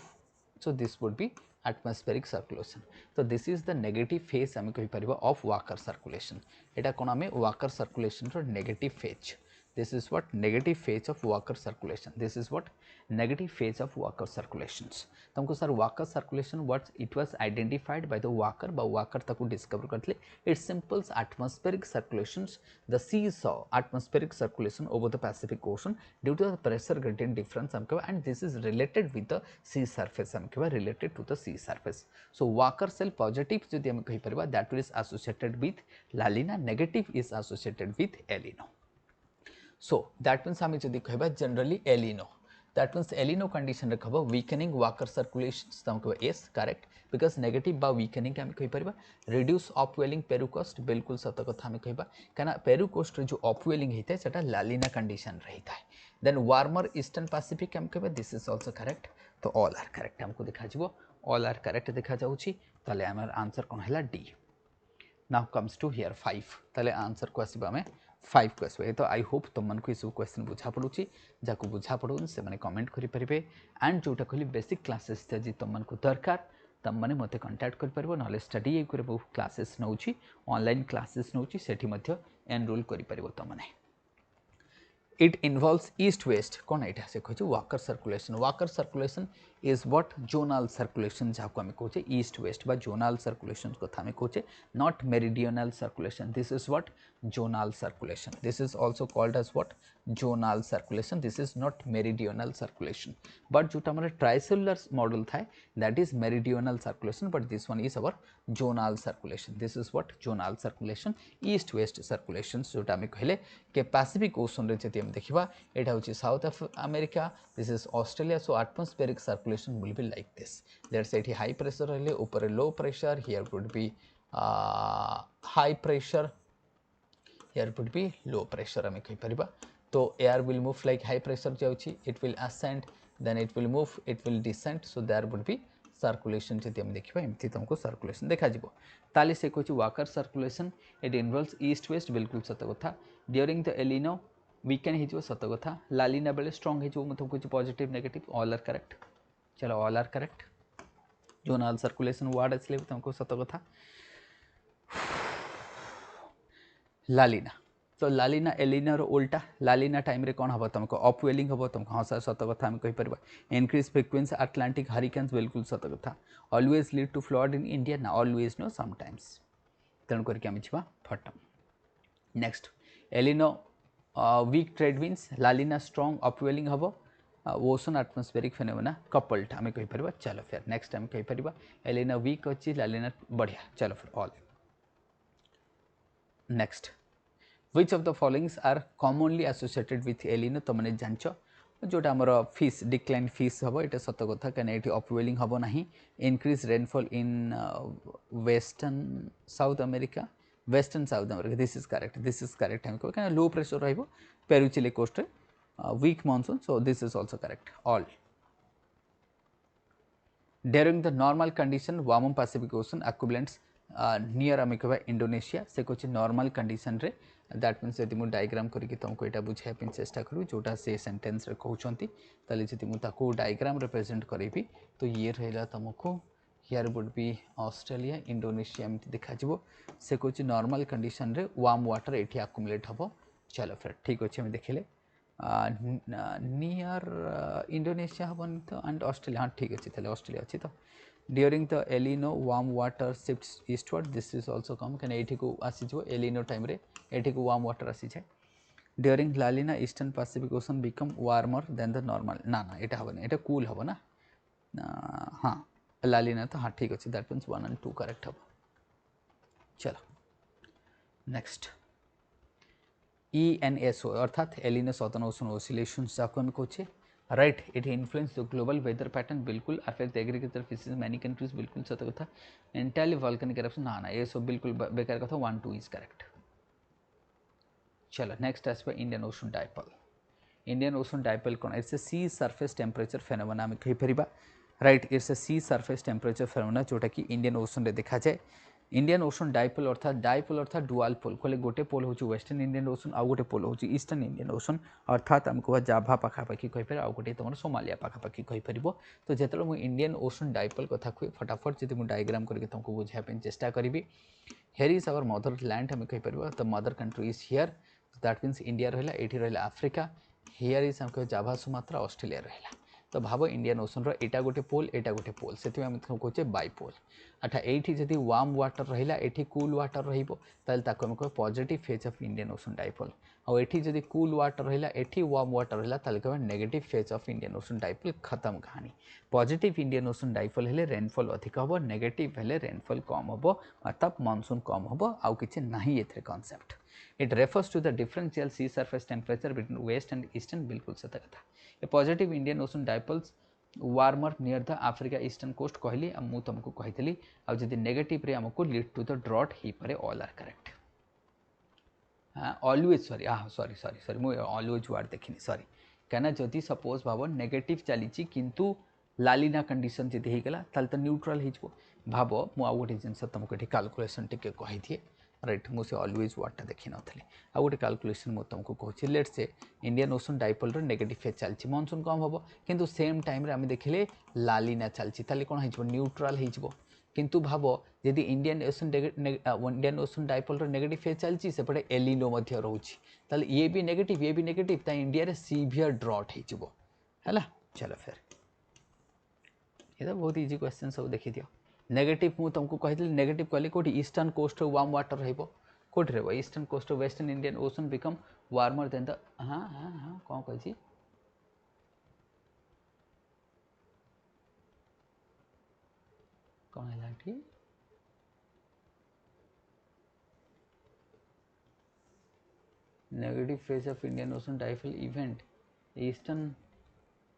so this would be atmospheric circulation so this is the negative phase आम कहीपर of Walker circulation एटा कौन आम Walker circulation रो negative phase this is what negative phase of Walker circulation this is what negative phase of Walker circulations तुमको sir Walker circulation what it was identified by the Walker by Walker ताको discover करते it simples atmospheric circulations the seesaw atmospheric circulation over the Pacific Ocean due to the pressure gradient difference and this is related with the sea surface related to the sea surface so Walker cell positive जदि हम कहीपर that is associated with La Nina negative is associated with El Nino so that means आम जदि कहबा generally El Nino that means El Nino condition रे कहबा weakening Walker circulations तम कहबा yes correct because negative बा weakening आम कहि परबा reduce upwelling Peru coast बिल्कुल सत कथा आम कहबा काना Peru coast रे जो upwelling हेता सेटा La Nina condition रहिता है then warmer eastern Pacific आम कहबा this is also correct तो all are correct हमको देखा जिवो all are correct देखा जाउछि ताले हमर आंसर कोन हला D now comes to here 5 ताले आंसर को आसीबा हमें 5 को आसो तो आई होप तुम मन को ये सब क्वेश्चन बुझा पड़ू जहाँ बुझा पड़ो से मैंने कमेंट करेंगे एंड जोटा कहली बेसिक क्लासेस जी तुम मन को दरकार तुम मैंने मत कंटाक्ट कर ना स्टडी बहुत क्लासेस नौ ऑनलाइन क्लासेस नौ से एनरोल कर तुमने it involves east west कौन एटा से कहचे Walker circulation is what zonal circulation जहाँ को आम कहे ईस्ट वेस्ट बा जोनल सर्कुलेशन कथा आम कहे not meridional circulation this is what zonal circulation this is also called as what zonal circulation this is not meridional circulation but जोटा हमारे ट्राइसेलुलर मॉडल थाए that is meridional circulation but this one is our zonal circulation this is what zonal circulation east west circulation जोटा आम कहले के पैसिफिक ओशन रे जति हम देखिबा एटा होची south America this is Australia so atmospheric circulation will be like this let's say high pressure रहले ऊपर low pressure here would be high pressure here would be low pressure आम कहीपर तो air will move like high pressure जाऊँगी it will ascend then it will move it will descend so there would be circulation जब हम देखा एमती तुमको सर्कुलेशन देखा ताली से कह walker circulation it involves east west बिल्कुल सत कथा ड्यूरिंग द एलिनो वीकेंड हो सत कथा लालिना बेले स्ट्रंग हो मतलब कुछ positive negative all are correct चलो all are correct zonal circulation word आसले तुमको सत कथा लालिना तो लालिना एलिनार उल्टा लालिना टाइम रे कौन हम तुमको अपवेलिंग हम तुमको हाँ सर सत कथा आम कहीपर इनक्रीज फ्रिक्वेंसी अटलांटिक हरिकेन्स बिल्कुल सत कथा always lead to flood in India ना ऑलवेज नो समटाइम्स तेणु करके आम जा फटम next El Nino weak trade winds La Nina strong upwelling हम ओशन एटमॉस्फेरिक फेनोमेना कपल्ड आम कहीपर चलो फिर नेक्स्ट टाइम कहीपर एलिना वीक अच्छी लालिना बढ़िया चलो फिर all next which of the followings are commonly associated with El Nino तुमने जानच जोटा आमर फिश डिक्लाइन फिश हम ये सत कथा कहीं ये अपवेलिंग हम ना increase rainfall in western South America this is correct हम कह लो प्रेशर रो Peru Chile coast weak monsoon so this is also correct all during the normal condition warm Pacific ocean equivalents near आम कह इंडोनेशिया से कहे नॉर्मल कंडीशन रे दैट मीन्स यदि मुझे डायग्राम करके तुमको यहाँ बुझाई चेष्टा करूँ जोटा से सेंटेंस रे कहते ताले जदि मुझे डायग्राम रिप्रेजेंट करी तो ये रहा तुमको here would be Australia Indonesia एमती देखा से कहे नॉर्मल कंडीशन रे वार्म वाटर ये आकुमुलेट हम चलो फिर ठीक अच्छे हमें देखिले नियर इंडोनेशिया हेनी तो एंड ऑस्ट्रेलिया हाँ ठीक अच्छे ताले ऑस्ट्रेलिया अच्छी तो during the एलिनो warm water shifts eastward this is also come कहीं ये को आसीज एलिनो टाइम रे ये को वार्म वाटर आसी जाए during La Nina eastern Pacific ocean become warmer then the normal ना ना ये हेनी ये कूल हम ना हाँ लालिना तो हाँ ठीक अच्छे दैट मीन्स 1 and 2 करेक्ट हम चलो नेक्स्ट ENSO अर्थात एलिनो सदर्न ओशन ओसिलेशन जाको हम कहे right it influence the global weather pattern बिल्कुल affect agriculture fishes many countries बिल्कुल सत कथा एंटायरली वॉल्केनिक इरप्शन ना ना ये सब बिल्कुल बेकार कथा 1 2 इज करेक्ट चलो नेक्स्ट आस इंडियन ओशन डायपोल कौन it's a sea surface temperature phenomena आम कहीपर right it's a sea surface temperature phenomena जोटा कि इंडियन ओशन रे देखा जाए इंडियन ओशन डायपोल अर्थात डुआल पोल कहले गोटे पोल हूँ वेस्टर्न इंडियन ओशन आउ गोटे पोल हूँ ईस्टर्न इंडियन ओशन अर्थात आम कह जाभा पाखापाखि कहीपर आउ गोटे तुम सोमालिया पाखापाखि कहीपर तो जो मुझे इंडियन ओशन डायपोल कथा कहे फटाफट जब मुझे डायग्राम करके तुमको बुझाई चेष्टा करी here is our motherland आम कहीपर the mother country is here that means India रहा ये रहा आफ्रिका हियर इज आम कह जाभा सुमात्रा ऑस्ट्रेलिया रहा तो भाव इंडियन ओशन रा गोटे पोल से कहे बाइपोल अच्छा ये जदि वार्म वाटर रहा ये कूल वाटर रहा कह positive phase of Indian ocean dipole और ये जदि कूल वाटर रहा ये वार्म वाटर रहा कह negative phase of Indian ocean dipole खत्म कहानी पॉजिटिव इंडियन ओशन डायपोल हेले रेनफॉल अधिक हम नेगेटिव हेले रेनफॉल कम हम अर्थात मानसून कम हम आउ कि नहीं ये concept it refers to the differential sea surface temperature between west and eastern बिल्कुल सत कथा a positive Indian ocean dipoles warmer near the Africa eastern coast कहली मु तुमको कही आदि नेगेटिव रे आमको लीड टू द ड्रॉट ही पारे all are correct always sorry sorry sorry sorry मुझे ऑलवेज वर्ड देखनी सॉरी कहीं जदि सपोज भाव नेगेटिव चली किंतु लालिना कंडीशन जदि होगला तो न्यूट्रल हो भाव मुझे गोटे जिन तुमको ये कैलकुलेसन टी कही राइट मुझे ऑलवेज वार्डटा देखी नी आ गोटे कैलकुलेशन मुझे तुमको कहूँ लेट से Indian Ocean dipole negative phase चलती मनसून कम हम किंतु सेम टाइम आम देखिले लालिना चलती कौन हो न्यूट्राल हो किंतु भाव यदि Indian Ocean dipole negative phase चलती सेपटे एलिनो रोचे ये भी नेगेटिव इंडिया सीवियर ड्रॉट हो चलो फिर ये तो बहुत इजी क्वेश्चन सब देखी दियो नेगेटिव मुझे तुमको कही नेगेटिव कहली कौटी ईस्टर्न कोस्ट वार्म वाटर रोटी रहा eastern coast western Indian Ocean become warmer then the हाँ हाँ हाँ कौन कही कौन है negative phase of Indian Ocean dipole event eastern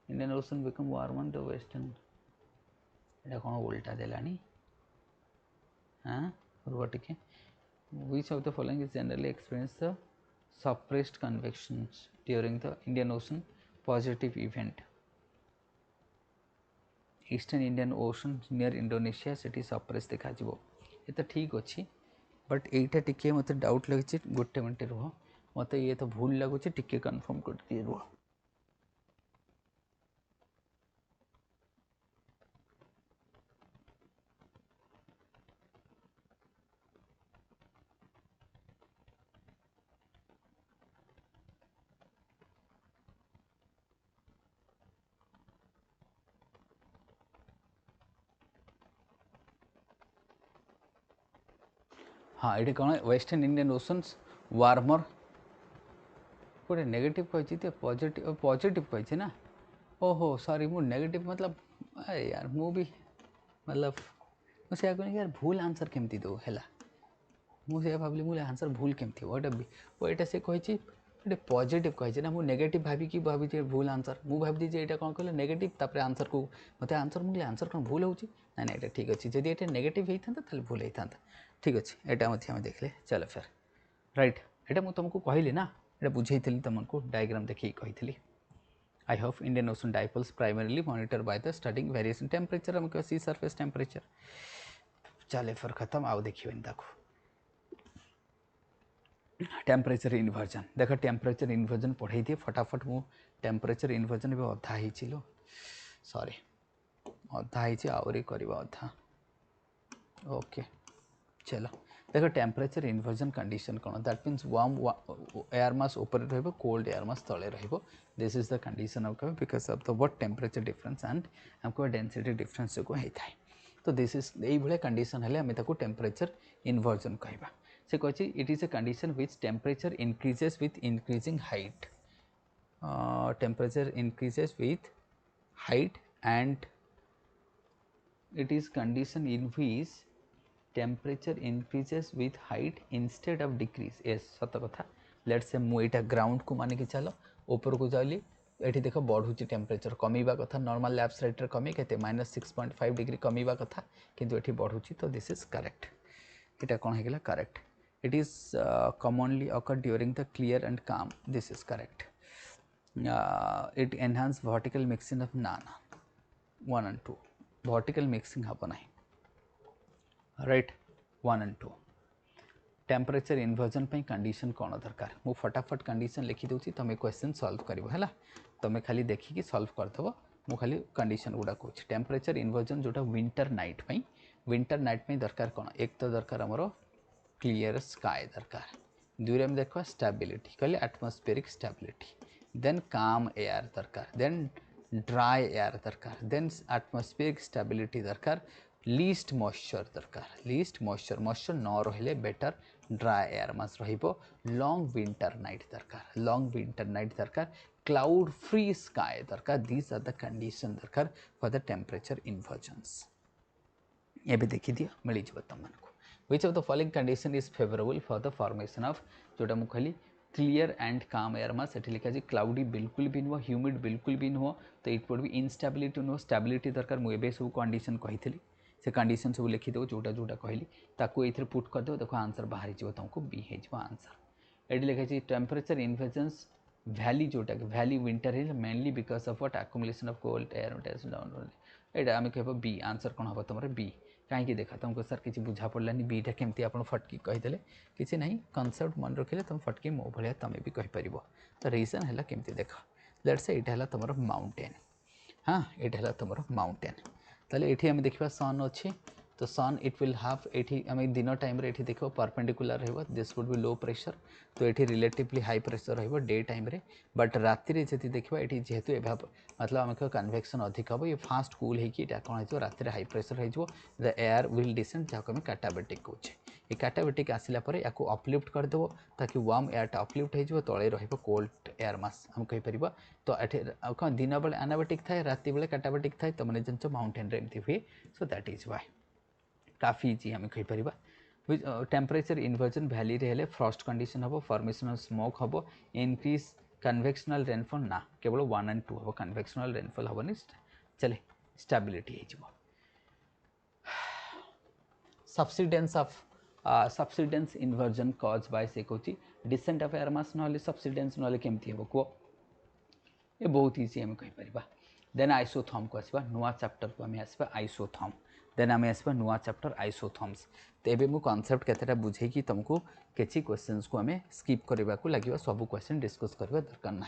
Indian Ocean become warmer the western एटा कौन उल्टा देलानी हाँ रुआ टिके which of the following is generally experienced the suppressed convections during the Indian Ocean positive event Eastern Indian Ocean near Indonesia Sethi suppressed देखा जीवो ये तो ठीक अच्छी बट एटा टिके मते डाउट लगे गोटे मिनट रुह मते ये तो भूल लगुच टिके कन्फर्म कर दिए रुह हाँ ये कौन वेस्टर्न इंडियन ओशन्स वार्मर गोटे नेगेटिव कही पॉजिटिव पॉजिटिव कही ना ओहो सॉरी मु नेगेटिव मतलब यार मु भी मतलब मुझे कहनी यार भूल आंसर केमती दो है मुझे भाविली मुझे आंसर भूल केमती वो यहाँ से कही गोटे पॉजिटिव कही ना मुझे नेगेटिव भाभी भूल आंसर मुझे भावी ये कौन कहले नेगेटिव तापर आंसर को मत आंसर मुझे आंसर कौन भूल होची ना ना ये ठीक अच्छे जब ये नेगेटिव होता तो भूल होता ठीक अच्छे यहाँ देखले चलो फिर राइट ये मुझे तुमको कहली ना ये बुझे तुमको डायग्राम देखिए कही I hope Indian Ocean dipoles primarily monitored by the studying variation temperature हम कह सी सरफेस टेम्परेचर चले फिर खत्म आओ देखिए देखो टेम्परेचर इनवर्जन देख टेम्परेचर इनवर्जन पढ़े दिए फटाफट मु टेम्परेचर इनवर्जन भी अधा हो सॉरी अधा आहरी करवा अधा ओके चलो देख टेम्परेचर इनवर्जन कंडीशन कौन दैट मीन्स वार्म एयर मास ऊपर रहिबो कोल्ड एयर मास तले रहिबो this is the condition of because of the what temperature difference and हमको डेंसिटी डिफरेंस को होता है तो दिस इज यही भाया कंडीशन है आम ताको टेम्परेचर इनवर्जन कहवा से कही it is a condition which temperature increases with increasing height temperature increases with height and it is condition in which temperature increases with height instead of decrease yes सत कथा लेट्स से मु एटा ग्राउंड को माने कि चलो ऊपर को जाइली एठी देखो बढ़ुची टेम्परेचर कमीबा कथा नॉर्मल लैब्स रेट रे कमी केते -6.5 डिग्री कमीबा कथा किंतु एठी बढ़ुची तो दिस इज करेक्ट एटा कोन हेगला correct it is commonly occur during the clear and calm this is correct it enhance vertical mixing of नाना 1 and 2 वर्टिकल मिक्सिंग हम ना right 1 and 2 temperature inversion condition कौन दरकार मु फटाफट कंडीशन लिखी दूसरी तुम क्वेश्चन सॉल्व कर तुम खाली देखिकी सॉल्व करदेव मु खाली कंडीशन गुड़ा कहूँ टेम्परेचर इनवर्जन जोटा विंटर नाइट दरकार कौन एक तो दरकार आमर क्लीयर स्काई दरकार दुई में देखा स्टेबिलिटी कहले एटमॉस्फेरिक स्टेबिलिटी देन काम एयर दरकार देन ड्राई एयर दरकार देन एटमॉस्फेरिक स्टेबिलिटी दरकार लीस्ट मॉइस्चर दरकार लीस्ट मॉइस्चर न रहिले बेटर ड्राई एयर मास रहिबो लॉन्ग विंटर नाइट दरकार क्लाउड फ्री स्काई दरकार दीज आर द कंडीशन दरकार फॉर द टेम्परेचर इनवर्जन्स ये भी देखी दियो मिल जाव तुमको विच of the following condition is favourable for the formation of जोटा मु कहली क्लीयर एंड काम एयर मास से लिखा है क्लाउडी बिल्कुल भी नुह ह्यूमिड बिल्कुल भी नुह तो इट वुड भी इनस्टेबिलिटी नुह स्टेबिलिटी दरकार मुझे सब कंडीशन कही से कंडीशन सब लिखिदेव जोटा जोटा कहली ताकू ये पुट करदेव देखो आंसर बाहरी जाव तुमको बी हो आंसर ये लिखाई टेम्परेचर इनवर्जन्स वैली जोटा वैली विंटर है mainly because of what accumulation of cold air down यहाँ आम कह बी आंसर कौन हम तुम बी कहीं देख तुमको सर किसी बुझा पड़ानी बीटा केमती आप फटकी कहीदे किसी ना कनसेप्ट मन रखिले तुम फटकी मो भाया तुम भी कहीपर तो रीजन है केमती देख लेट्स से यहाँ तुम माउंटेन हाँ ये तुम माउंटेन ताले ये आम देखा सन अच्छी तो सन इट विल हाव ये आम दिन टाइम रे देख परपेंडिकुलर रहा this would be low pressure तो ये रिलेटिवली हाई प्रेशर रही डे टाइम रे बट राति जब देखा ये जेहेतु मतलब आम कन्वेक्शन अधिक हम ये फास्ट कूल होता कौन हो राति हाई प्रेशर हो द एयर विल डिसेंड जहाँ आम काटाबेटिक कहे ये काटाबेटिक आसला या अपलिफ्ट करदेव ताकि वार्म एयरटा अपलिफ्ट हो तले रोल्ड एयर मास आम कहीपर तो ये कौन दिन बेले एनाबेटिक थाए राति बेले काटाबेटिक थाए तो मैंने जानते माउंटेन एमती हुए सो दैट इज वाई काफी इजी आम कहीपर टेम्परेचर इन्वर्जन वैली रे फ्रस्ट कंडीशन हम फॉर्मेशन ऑफ स्मोक हम इनक्रीज कन्वेक्शनल रेनफॉल ना केवल 1 and 2 हम कन्वेक्शनल रेनफॉल हेनी चले स्टेबिलिटी हो subsidence of subsidence inversion cause by से कहूँ डिसेंट ऑफ एयर मास ना सबसिडेंस ना केमती हम कह ये बहुत इजी आम कहीपर देन आइसोथर्म को आसवा नुआ चैप्टर को आम आसवा आइसोथर्म देन आम आसवा नुआ चैप्टर आइसोथर्म्स तो ये मुझे कॉन्सेप्ट केतेटा बुझे तुमको किसी क्वेश्चंस को आम स्किप करने को लगे सब क्वेश्चन डिस्कस करवा दरकार ना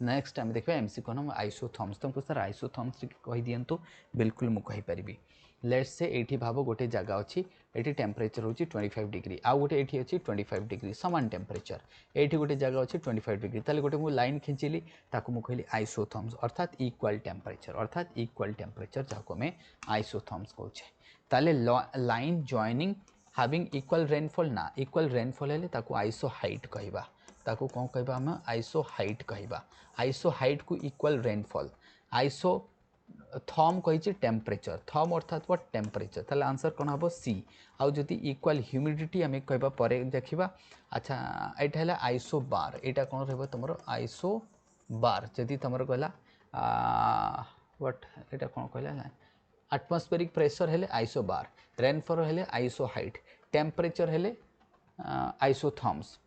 नेक्स्ट आम देखा एमसी कौन आइसोथर्म्स तुमको सर आइसोथर्म्स कही दिंतु बिल्कुल मुझे कहीपरि लेट्स से ये भाव गोटे जगह अच्छी ये टेम्परेचर हूँ 25 डिग्री आउ गोटे ये अच्छी 25 डिग्री सामान टेम्परेचर ये गोटे जगह अच्छी 25 डिग्री ताले गोटे मुझे लाइन खींचिली ताकू मुझे कहली आइसोथर्म्स अर्थात इक्वाल टेम्परेचर जहाँ आम आइसोथर्म्स कहे ताले line joining having equal rainfall ना इक्वाल रेनफॉल है ताकू आइसो हाइट कहवा ताकू कौन कहवा आम आइसो हाइट कहवा आइसो हाइट को इक्वाल रेनफॉल आइसो थम कही टेम्परेचर थम अर्थात व्हाट टेम्परेचर ताले आंसर कौन हम सी आउ जदि इक्वाल ह्यूमिडिटी आम कहवा पर देखा अच्छा यहाँ है आइसो बार यहाँ कौन रहा तुम आइसो बार जदि तुम कहला व्हाट यहाँ कौन कहला एटमॉस्फेरिक प्रेशर है आइसो बार रेनफॉल है आइसो हाइट टेम्परेचर है isotherms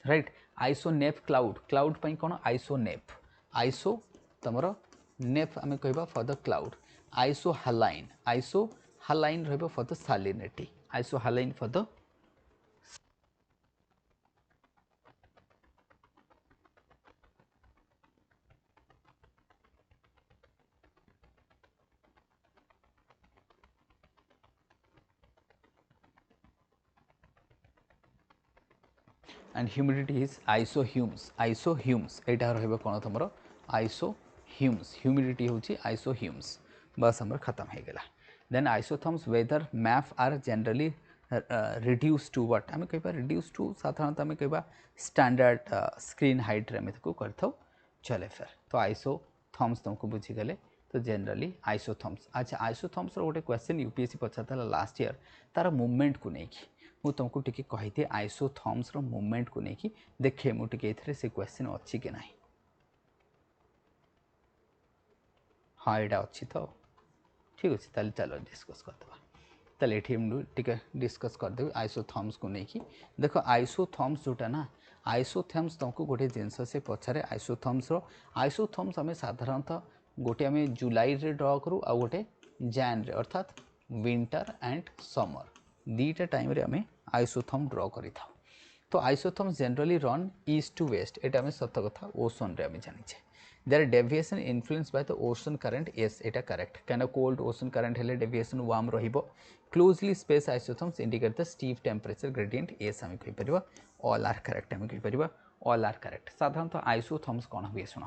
right isoneph cloud cloud पर कौन आइसो नेफ आइसो तुम नेफ आम कह for the cloud isohaline रहा for the salinity isohaline for the and humidity is isohumes यहाँ रहा कौन तुम आइसोह्यूम्स ह्यूमिडिटी हूँ आइसोह्यूम्स बस आम खत्म हो गला then isotherms weather map are generally reduce to what आम कह रिड्यूस टू साधारणतः आम कह स्टैंडर्ड स्क्रीन हाइट रे कर चले फिर तो आइसोथर्म्स तुमको बुझीगले तो जनरली आइसोथर्म्स अच्छा आइसोथर्म्स गोटे क्वेश्चन यूपीएससी पचार लास्ट ईयर तार मूवमेंट को लेकिन मु तुमको टिके कही थी आइसोथर्म्स रो मूवमेंट को लेकिन देखे मुझे से क्वेश्चन अच्छी कि ना हाँ यहाँ अच्छी तो ठीक अच्छे ताले चलो डिस्कस करदे ताले ये डिस्कस करदेवी आइसोथर्म्स को लेकिन देख आइसोथर्म्स जोटा ना आइसोथर्म्स तुमको गोटे जिनस से पचारे आइसोथर्म्स आम साधारणतः गोटे आम जुलाई रे ड्र करूँ आ गोटे जैन रे अर्थात विंटर एंड समर दीटा टाइम रे आम आइसोथर्म ड्र करि थाउ तो isotherms generally run east to west एटा आम सत कथा ओशन रे आम जानिछे their deviation influence by the ocean current yes एटा करेक्ट कैन कोल्ड ओशन करंट हेले डेविएशन वार्म रहिबो closely space isotherms indicate the steep temperature gradient yes आम कहि परिबा ऑल आर करेक्ट आम कहि परिबा ऑल आर करेक्ट साधारणतः आइसोथर्म्स कौन हुए शुण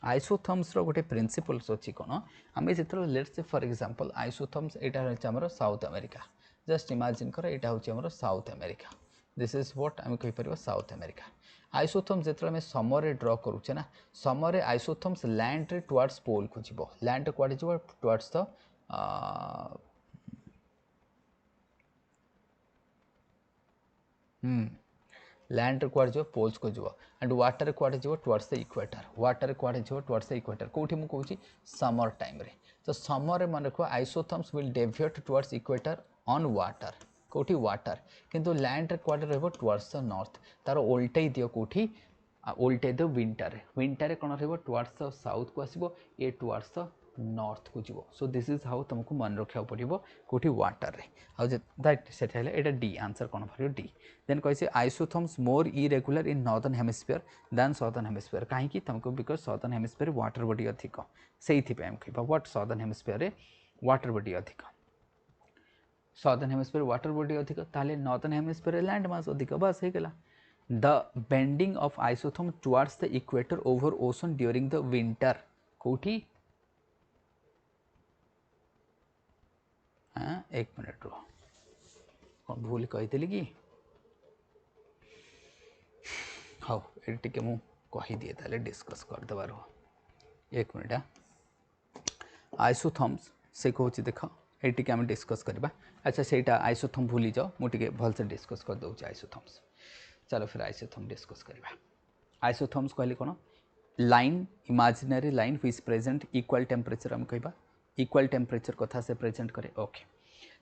आइसोथर्म्स रो गोटे प्रिंसिपल्स अच्छी कौन आम जो let's say for example isotherms एटा होचे हमर साउथ अमेरिका जस्ट इमेजिन कर यहाँ हूँ आम south America this is what आम कहीपर साउथ अमेरिका आइसोथर्म्स जो आम समर ड्र करुचे ना समर आइसोथर्म्स लैंड रे टुवर्ड्स पोल को जीव लैंड रे कुआडे जीव टुवर्ड्स द लैंड रे कुआडे जीव पोल्स को जीव एंड वाटर रे कुआडे जीव टुवर्ड्स द इक्वेटर वाटर रे कुआडे जीव टुवर्ड्स द इक्वेटर कोठी मु कहूची समर टाइम रे तो समर मन रखो isotherms will deviate towards equator on water कोठी वाटर किंतु लैंड रे कुआडे रहबो टुवर्ड्स द नॉर्थ तार उल्टै दियो कोठी उल्टै दो विंटर रे कौन रहबो टुवर्ड्स द साउथ को आसीबो ए टुवर्ड्स द नॉर्थ को जीवो सो दिस इज हाउ तुमको मन रखा पड़ो कौटी वाटर रे आउ दैट सेट है एटा डी आंसर कौन भर डी देन कहे isotherms more irregular in northern hemisphere than southern hemisphere कहीं तुमको because southern hemisphere water body अधिक से कह what southern hemisphere water body अधिक साउदर्न हेमिस्फीयर वाटर बॉडी अधिक ताले नॉर्दर्न हेमिस्फीयर लैंड मास अधिक बस हो गला the bending of isotherm towards the equator over ocean during the winter कौटी हाँ एक मिनट रो कौन भूल कही कि हाँ ये टे मु कहीदिए ताले डिस्कस करदेबार एक मिनट आइसोथर्म्स से कहूँ देख ये आम डिस्कस करवा अच्छा से आइसोथर्म भूली जाओ मुझे भलसे डिस्कस कर दूँ आइसोथर्म्स चलो फिर आइसोथर्म डिस्कस करवा आइसोथर्म्स कहले कौन line imaginary line which present equal temperature आम कहवा इक्वल टेम्परेचर कथा से प्रेजेंट करे ओके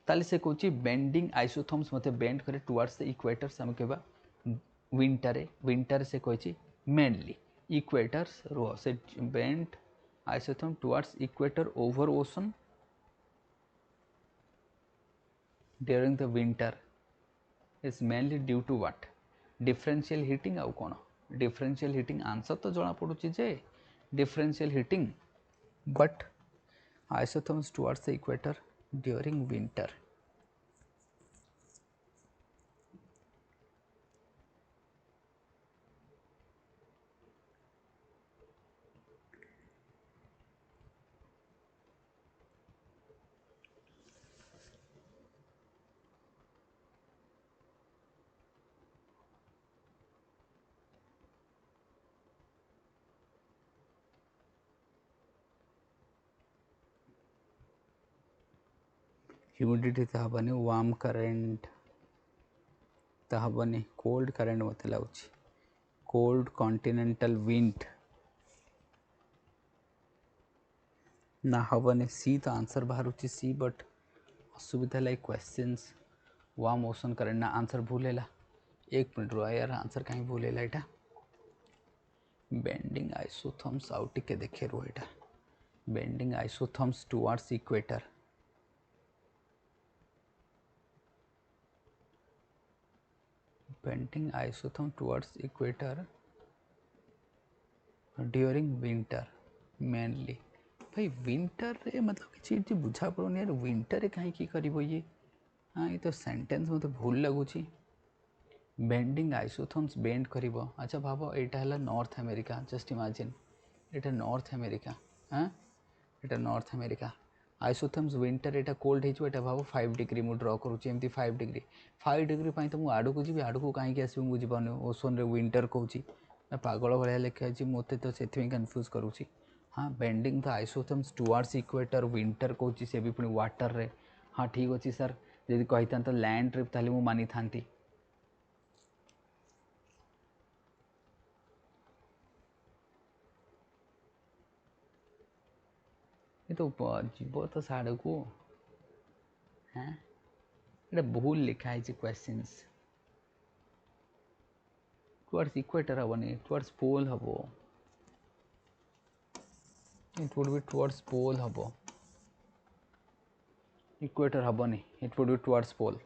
ताले से कहूँ बेंडिंग आइसोथर्म्स मते बेंड करे टुवर्ड्स द इक्वेटर्स आम कहवा विंटर से कही मेनली इक्वेटर्स रो से bend isotherm towards equator over ocean during the winter is mainly due to what differential heating आउ कौन डिफरेंशियल हीटिंग आंसर तो जना पड़ुची जे differential heating but isotherms towards the equator during winter humidity तो हेनी वार्म करेंट तो हेनी कोल्ड करेंट मत लगुच कोल्ड कॉन्टिनेंटल विंड ना हेनी सी तो आंसर बाहर सी बट असुविधा like questions warm ocean current ना आंसर भूल है एक मिनट रो यार आंसर कहीं भूल है यहाँ बेंडिंग आइसोथर्म्स आउ टिके देखे रो यहाँ bending isotherms towards equator bending isotherm towards equator during winter mainly भाई विंटर रे मतलब किसी बुझा पड़ोनी यार विंटर रे कहीं करिबो ये हाँ ये तो सेंटेंस मत भूल लगुच बेंडिंग आइसोथर्म्स बेंड करिबो अच्छा भाव यहाँ है नॉर्थ अमेरिका जस्ट इमेजिन यहाँ नॉर्थ अमेरिका हाँ यहाँ नॉर्थ अमेरिका आइसोथर्म्स विंटर यहाँ कोल्ड हो भाव 5 डिग्री मुझे ड्र करुँची 5 डिग्री तो मुझे आड़ को जी आड़ को कहीं आस बुझीपार ओसन रे विंटर कहूँ पागल भाया लिखाई मत तो से कन्फ्यूज करुँची हाँ bending the isotherms towards equator winter कहूँ से भी पुणी वाटर रे हाँ ठीक अच्छे सर जब कही था तो लैंड ट्रिप ताले मु मानी था ये तो जीव तो साड़ को हाँ ये भूल लिखाई क्वेश्चंस टुवर्ड्स इक्वेटर हेनी टुवर्ड्स पोल हम it would be towards pole हम इक्वेटर हेनी it would be towards pole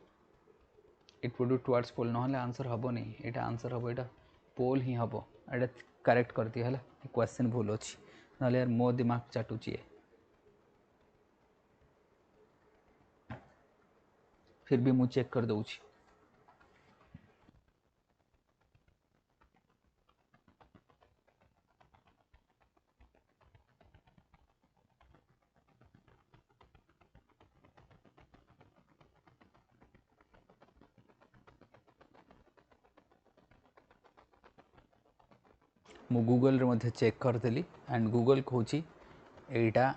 it would be towards pole ना आंसर हेनी यहाँ आंसर हम यहाँ पोल ही हम यहाँ करेक्ट कर दिया है क्वेश्चन भूल अच्छी ना यार मो दिमाग चाटुची फिर भी मुझे चेक कर दूँ मु गूगल रे मध्य चेक करदेली एंड गूगल कहूँ यहाँ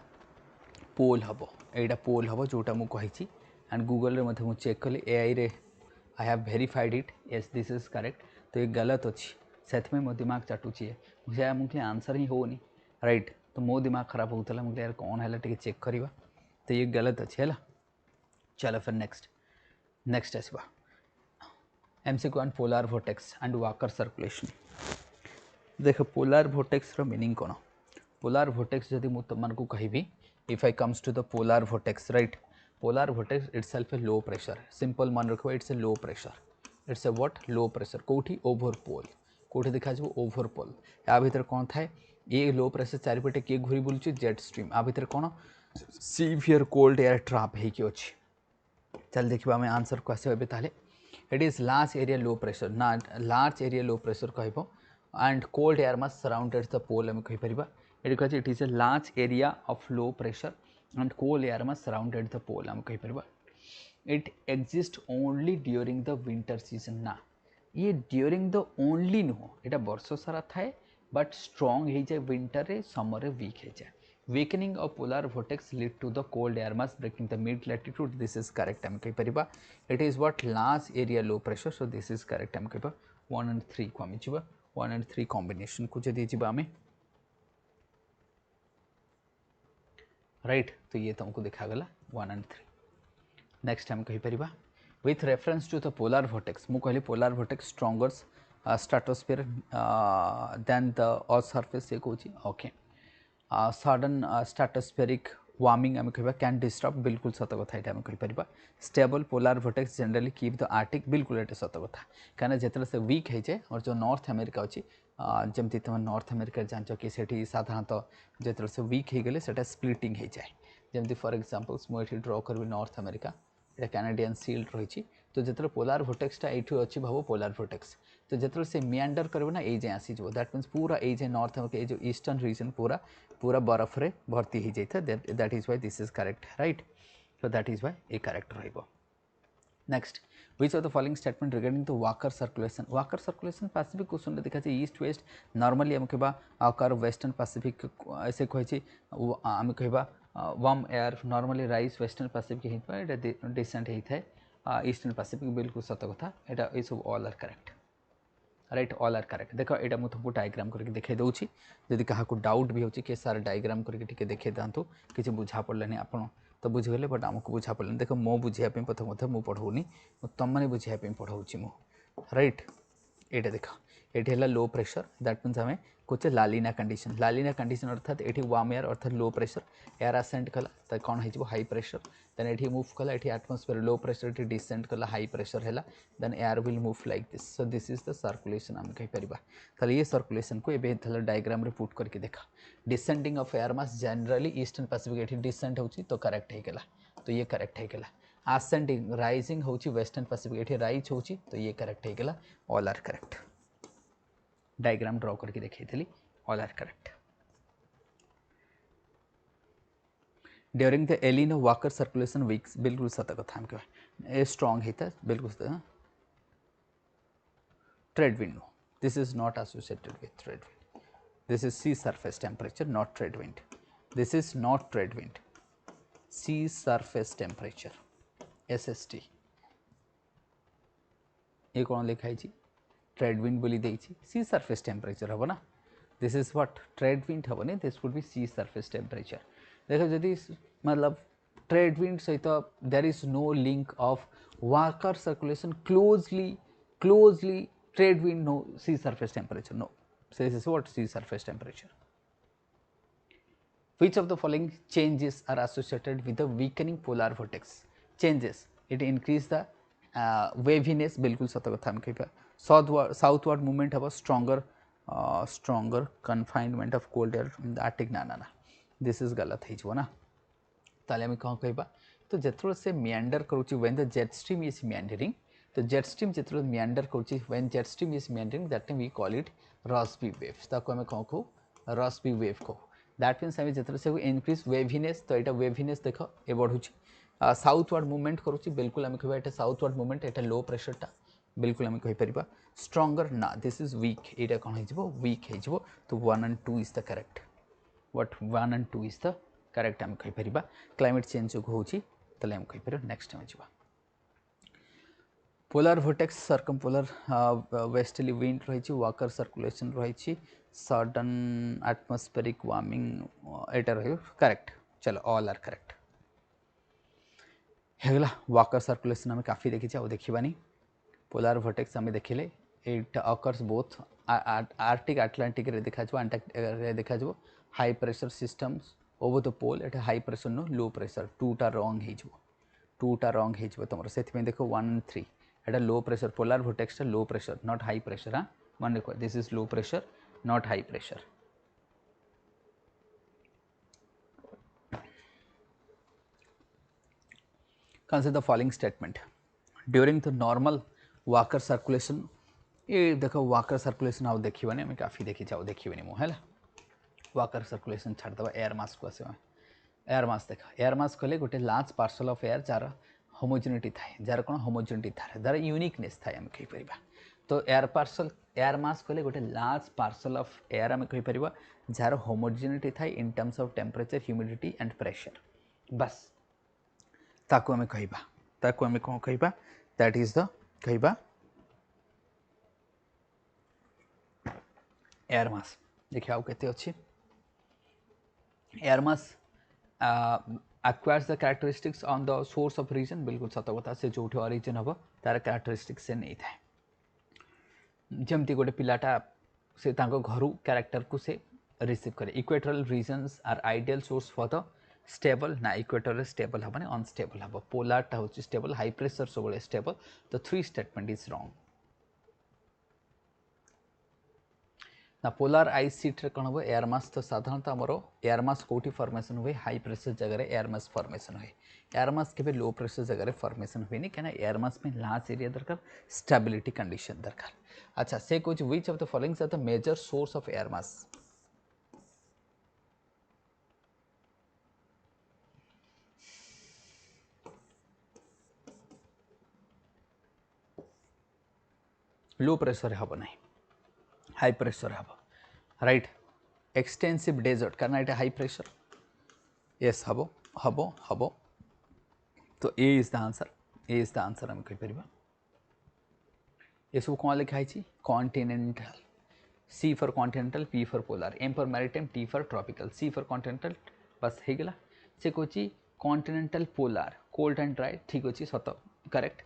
पोल हम यहाँ पोल हम जोटा मुझे कही एंड गूगल रे मध्य मुझे चेक कली एआई रे I have verified it yes this is correct तो ये गलत अच्छी से मो दिमाग चाटुची मुझे आंसर ही होनी राइट तो मो दिमाग खराब होता मुझे यार कौन है टे चेक करवा तो ये गलत अच्छे है चलो फिर नेक्स्ट आसवा MCQ on polar vortex and Walker circulation देख पोलार वोर्टेक्स मीनिंग कौन पोलार वोर्टेक्स जदि मुझे तुमको कहि If I comes to the polar vortex, right? Polar vortex itself a low pressure. Simple मन रखो, it's a low pressure. It's a what? Low pressure. कोठी over pole. कोठी दिखा जो over pole. या भीतर कौन था? ये low pressure चारिपटे किए घुरी बुलची jet stream. आ भीतर कौन? Severe cold air trap है क्यों ची? चल देखिए आम आंसर को आसे ताले it is large area low pressure ना लार्ज एरिया लो प्रेशर कह and cold air must surrounded the pole आम कहीपर ये कहे it is a large area of low pressure and cold air must surrounded the pole आम कहीपर it exist only during the winter season ना ये ड्यूरिंग द ओनली नुह यहाँ वर्ष सारा थाए बट स्ट्रंग हो जाए विंटर रे समर रे वीक हो जाए weakening of polar vortex lead to the cold air mass breaking the mid latitude. This is correct आम कहीपर it is what large area low pressure, so this is correct आम कह 1 and 3 को आम जा 1 and 3 combination को जदि जा आम राइट तो ये तुमको दिखागला 1 and 3. नेक्स्ट आम कहीपर with reference to the polar vortex मु कहली polar vortex stronger stratosphere than the earth surface ये कहूँ ओके सडन स्ट्राटोस्फेरिक वार्मिंग आम कह कैन डिस्टर्ब बिल्कुल सत कथा ये आम कहीपर stable polar vortex generally keep the Arctic बिल्कुल ये सत कथा कहीं जिते से वीक हो जाए और जो नॉर्थ अमेरिका अच्छी जमती तुम नॉर्थ अमेरिका जान कि साधारणतः जिते से वीक हो गले से स्प्लिटिंग हो जाए जमती फॉर एग्जांपल्स मुझे ड्र करी नॉर्थ अमेरिका ये कैनेडियन सील्ड रही तो जिते पोलार vortexटा ये अच्छी भाव पोलार vortex तो जिते से मियांडर कर ना ये आसीज दैट मीन्स पूरा ये नॉर्थ अमेरिका ये जो ईस्टर्न रीजन पूरा पूरा बरफ रे भर्ती हो जाता that is why this is correct right so that is why ये करेक्ट रहिबो. Next which of the following statement regarding the Walker circulation Pacific question देखा ईस्ट वेस्ट नॉर्मली आम कह आकर वेस्टर्न पैसिफिक ऐसे कही आम कह warm air normally rise western Pacific होता डिसेंट होता है ईस्टर्न पैसिफिक बिल्कुल सत कथा यहाँ ये सब all are correct right all are correct देख यहाँ मुझे तुमको डायग्राम करके देखा दूसरी जदि क्या डाउट भी होची कि सार डायग्राम करके देखा था किसी बुझा पड़े आप तो बुझीगले बट आमको बुझा पड़े देख मो बुझापी प्रथम मुझे पढ़ाऊनी तुम मैंने बुझापी पढ़ाऊँ मु राइट ये देख ये लो प्रेशर दैट मीन्स आम कहे लालिना कंडीशन अर्थात ये वार्म एयर अर्थात लो प्रेशर एयर आसेंट कला तो कौन हो हाई प्रेशर देन ये मूव कला ये एटमोस्फेयर लो प्रेशर ये डिसेंट कला हाई प्रेशर है then air will move like this so this is the circulation आम कहीपर ताले ये सर्कुलेशन को ये डायग्राम रे पुट करके देखा descending of air mass generally eastern Pacific ये डिसेंट हो तो करेक्ट होगा तो ये करेक्ट होगा आसेंडिंग राइजिंग हो वेस्टर्न पैसिफिक ये राइज हो तो ये करेक्ट होगा all are correct diagram draw करके देखी all are correct. During the El Nino Walker circulation weeks बिल्कुल सत कथा हम कह स्ट्रॉन्ग होता है बिल्कुल trade wind no this is not associated with trade wind this is C surface temperature not trade wind this is not trade wind sea surface temperature SST ये कौन लिखाई ट्रेड विंड बोली देछि सी सरफेस टेम्परेचर हम ना this is what trade wind हम नहीं this would be sea surface temperature देखो जदि मतलब ट्रेड विंड सहित there is no link of Walker circulation closely trade wind no sea surface temperature no this is what sea surface temperature. Which of the following changes are associated with the weakening polar vortex? Changes it increase the waviness बिल्कुल सत कथा हम कह साउथवर्ड मूवमेंट हम stronger confinement of cold air in the Arctic ना ना ना दिस इज गलत हो ना ताले आम कौन कह तो जिते से मियांडर करुच्ची when the jet stream is meandering तो जेट स्ट्रीम जिते मियांडर करुच्ची when jet stream is meandering that time we call it Rossby waves ताको आम कौन कहू रॉस्बी वेव कहू दैट मीन्स आम जिते से इनक्रीज वेभिनेस तो यहाँ वेभिनेस देख ये बढ़ू साउथवर्ड मूवमेंट करुच्ची बिल्कुल आम कह ये साउथवर्ड मूवमेंट ये लो प्रेशरटा बिल्कुल आम कहीपर स्ट्रंगर ना दिस इज वीक ये कौन हो वीक हो तो 1 and 2 is the correct what 1 and 2 is the correct आम कहीपर क्लाइमेट चेंज जो होती आम कहीपर नेक्स्ट आम जा polar vortex circumpolar westerly wind रही वाकर सर्कुलेशन रही सडन एटमॉस्फेरिक वार्मिंग एटा रही करेक्ट चलो ऑल आर करेक्ट होगला वाकर सर्कुलेशन आम काफ़ी देखी आ देखानी पोलार vortex आम देखिले it occurs both Arctic Atlantic रे देखा अंटार्कटिका रे देखा high pressure systems over the pole एटा high pressure no low pressure टूटा रंग हो तुम से देख 1 3 एटा low pressure polar भोटेक्सटा low pressure not high pressure. हाँ मन रख this is low pressure not high pressure. Consider the following statement. During the normal Walker circulation, ये देखो Walker circulation आउ देखिबने हम काफी देखि जाओ देखिबने मु हैला Walker circulation छाड़ दबा एयर मास को आसे एयर मास देखा एयर मास कहले गोटे large parcel of air jar homogeneity थाए जार कोन होमोजेनिटी थाए जार यूनिकनेस थाए हम कहि परिबा। तो एयर मास कहले गोटे लार्ज पार्सल ऑफ एयर हम कहि परिबा जार होमोजेनिटी थाए in terms of temperature humidity and pressure. बस ताकू आमे कहिबा ताकू आमे कोन कहिबा दैट इज द कहिबा एयर मास। देखिए आउ केते अछि air mass acquires the characteristics on the source of region बिल्कुल सत कथा से जोठी origin हबो तार characteristics से नहीं थाए जमती गोटे पिलाटा से तांको घरु कैरेक्टर को से रिसीव करे। Equatorial regions are ideal source for the stable ना इक्वेटर स्टेबल हबने अनस्टेबल हबो पोलार टा होची स्टेबल हाई प्रेशर सबले स्टेबल। तो 3 स्टेटमेंट इज रॉन्ग ना पोलार आइस सीट रे कौन हम एयर मास। तो साधारणतः आमर एयर मास कौटी फॉर्मेशन हुए हाई प्रेशर जगह एयर मास फॉर्मेशन हुए एयर मास के लो प्रेशर जगह फॉर्मेशन हुए नहीं क्या एयर मास में लार्ज एरिया दरकार स्टेबिलिटी कंडीशन दरकार। अच्छा से कुछ which of the following are the major source of air mass. Low pressure हम ना हाई प्रेशर हम राइट एक्सटेंसिव डेजर्ट कारण ये हाई प्रेशर यस हम हम हम। तो ए इज द आंसर आम कहीपर ये सब कौन लिखाई continental C for continental P for polar M for maritime T for tropical C for continental बस हो गला से कौन continental polar cold and dry ठीक अच्छे सत करेक्ट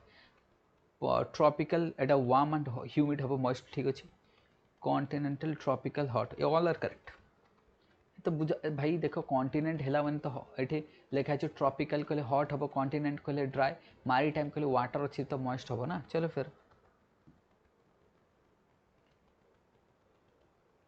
ट्रॉपिकल एटा वार्म एंड ह्यूमिड हम मॉइस्ट ठीक अच्छे कॉन्टिनेंटल ट्रॉपिकल हॉट ये ऑल आर करेक्ट। तो बुझा भाई देख कॉन्टिनेंट है मैंने तो ये लिखाई ट्रॉपिकल कहले हॉट हम कॉन्टिनेंट कहले ड्राई मैरीटाइम कहले वाटर अच्छी तो मॉइस्ट हम ना। चलो फिर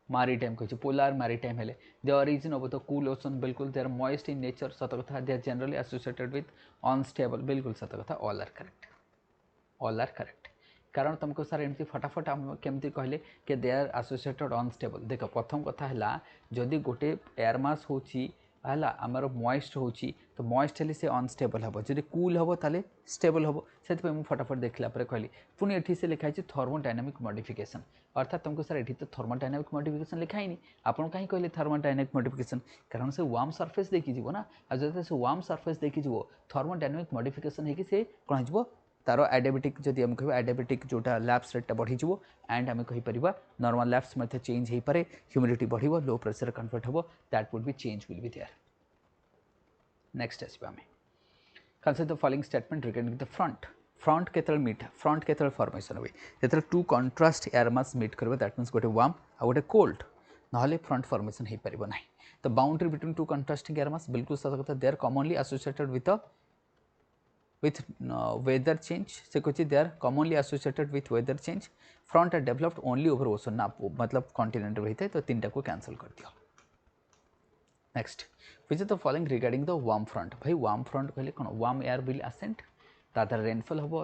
मैरीटाइम कह पोलार मैरीटाइम हेले द ओरिजिन हम तो कूल ओशन बिल्कुल they are moist in nature सत कथा they are generally associated with unstable बिल्कुल सत कथा ऑल आर करेक्ट। कारण तुमको सर एमती फटाफट आम केमती कहले कि दे आर एसोसिएटेड अनस्टेबल। देख प्रथम कथा है जदि गोटे एयर मास होची है आमर मॉइस्ट होची तो मॉइस्ट हेले से अनस्टेबल हम जब कूल हम ताले स्टेबल हम से फटाफट देखला पर कहली पुणी एठी से लिखाई थर्मोडायनामिक मॉडिफिकेशन अर्थात तुमको सर एठी तो थर्मोडायनामिक मॉडिफिकेशन लिखाई नहीं आपन कहीं कहले थर्मोडायनामिक मॉडिफिकेशन कारण से वार्म सरफेस देखी जीवो ना आ जब से वार्म सरफेस देखी जीवो थर्मोडायनामिक मॉडिफिकेशन है कि से कौन हो तार एडेबिटिक जदि आम कह एडेबिटिक जोटा लैप्स रेटा बढ़ीज एंड आम कहीपर नॉर्मल लैप्स में चेंज हो पारे ह्यूमिडिटी बढ़ो लो प्रेशर कन्वर्ट हम that would be change will be there. Next आसवा आम consider the following statement regarding the front केतल मीट फ्रंट केतल फॉर्मेशन हुए जो two contrast air mass meet कर दैट मीन्स गोटे वार्म आ गोटे कोल्ड ना फ्रंट फॉर्मेशन हो पार ना। तो boundary between two contrasting air mass बिल्कुल सत कथा they are commonly associated with weather change से कुछ they are commonly associated with weather change front are developed only over ocean ना मतलब कॉन्टिनेंट रहता है तो तीन को कैंसल कर दिया। Next which is the following regarding the warm front भाई वार्म फ्रंट कहले कौन वार्म एयर विल असेंट तार रेनफॉल हम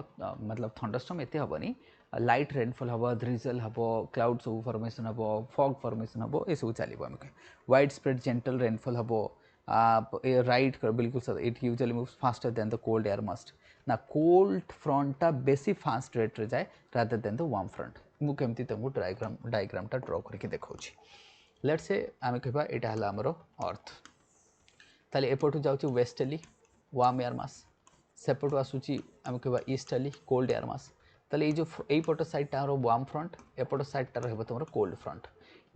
मतलब थंडरस्टॉर्म एते हेनी लाइट रेनफॉल हम ड्रिजल हम क्लाउड सब फॉर्मेशन हम फॉग फॉर्मेशन हम ये सब चलो आम वाइड स्प्रेड जेंटल रेनफॉल हम राइट बिल्कुल sir it usually moves faster than the cold air must ना कोल्ड फ्रंटा बेसी फास्ट रेट रे जाए rather than the warm front मु केमती तुमको डायग्रामटा ड्र करके देखौछि। लेट्स से आम कहबा एटा हला हमरो अर्थ ताले एपटू जाउछि वेस्टर्ली वार्म एयर मास सेपटू आसुछि आम कहबा ईस्टर्ली कोल्ड एयर मास ताले ये जो एई पट साइडटा हमरो वार्म फ्रंट एपट साइडटा रहबो तुमरो कोल्ड फ्रंट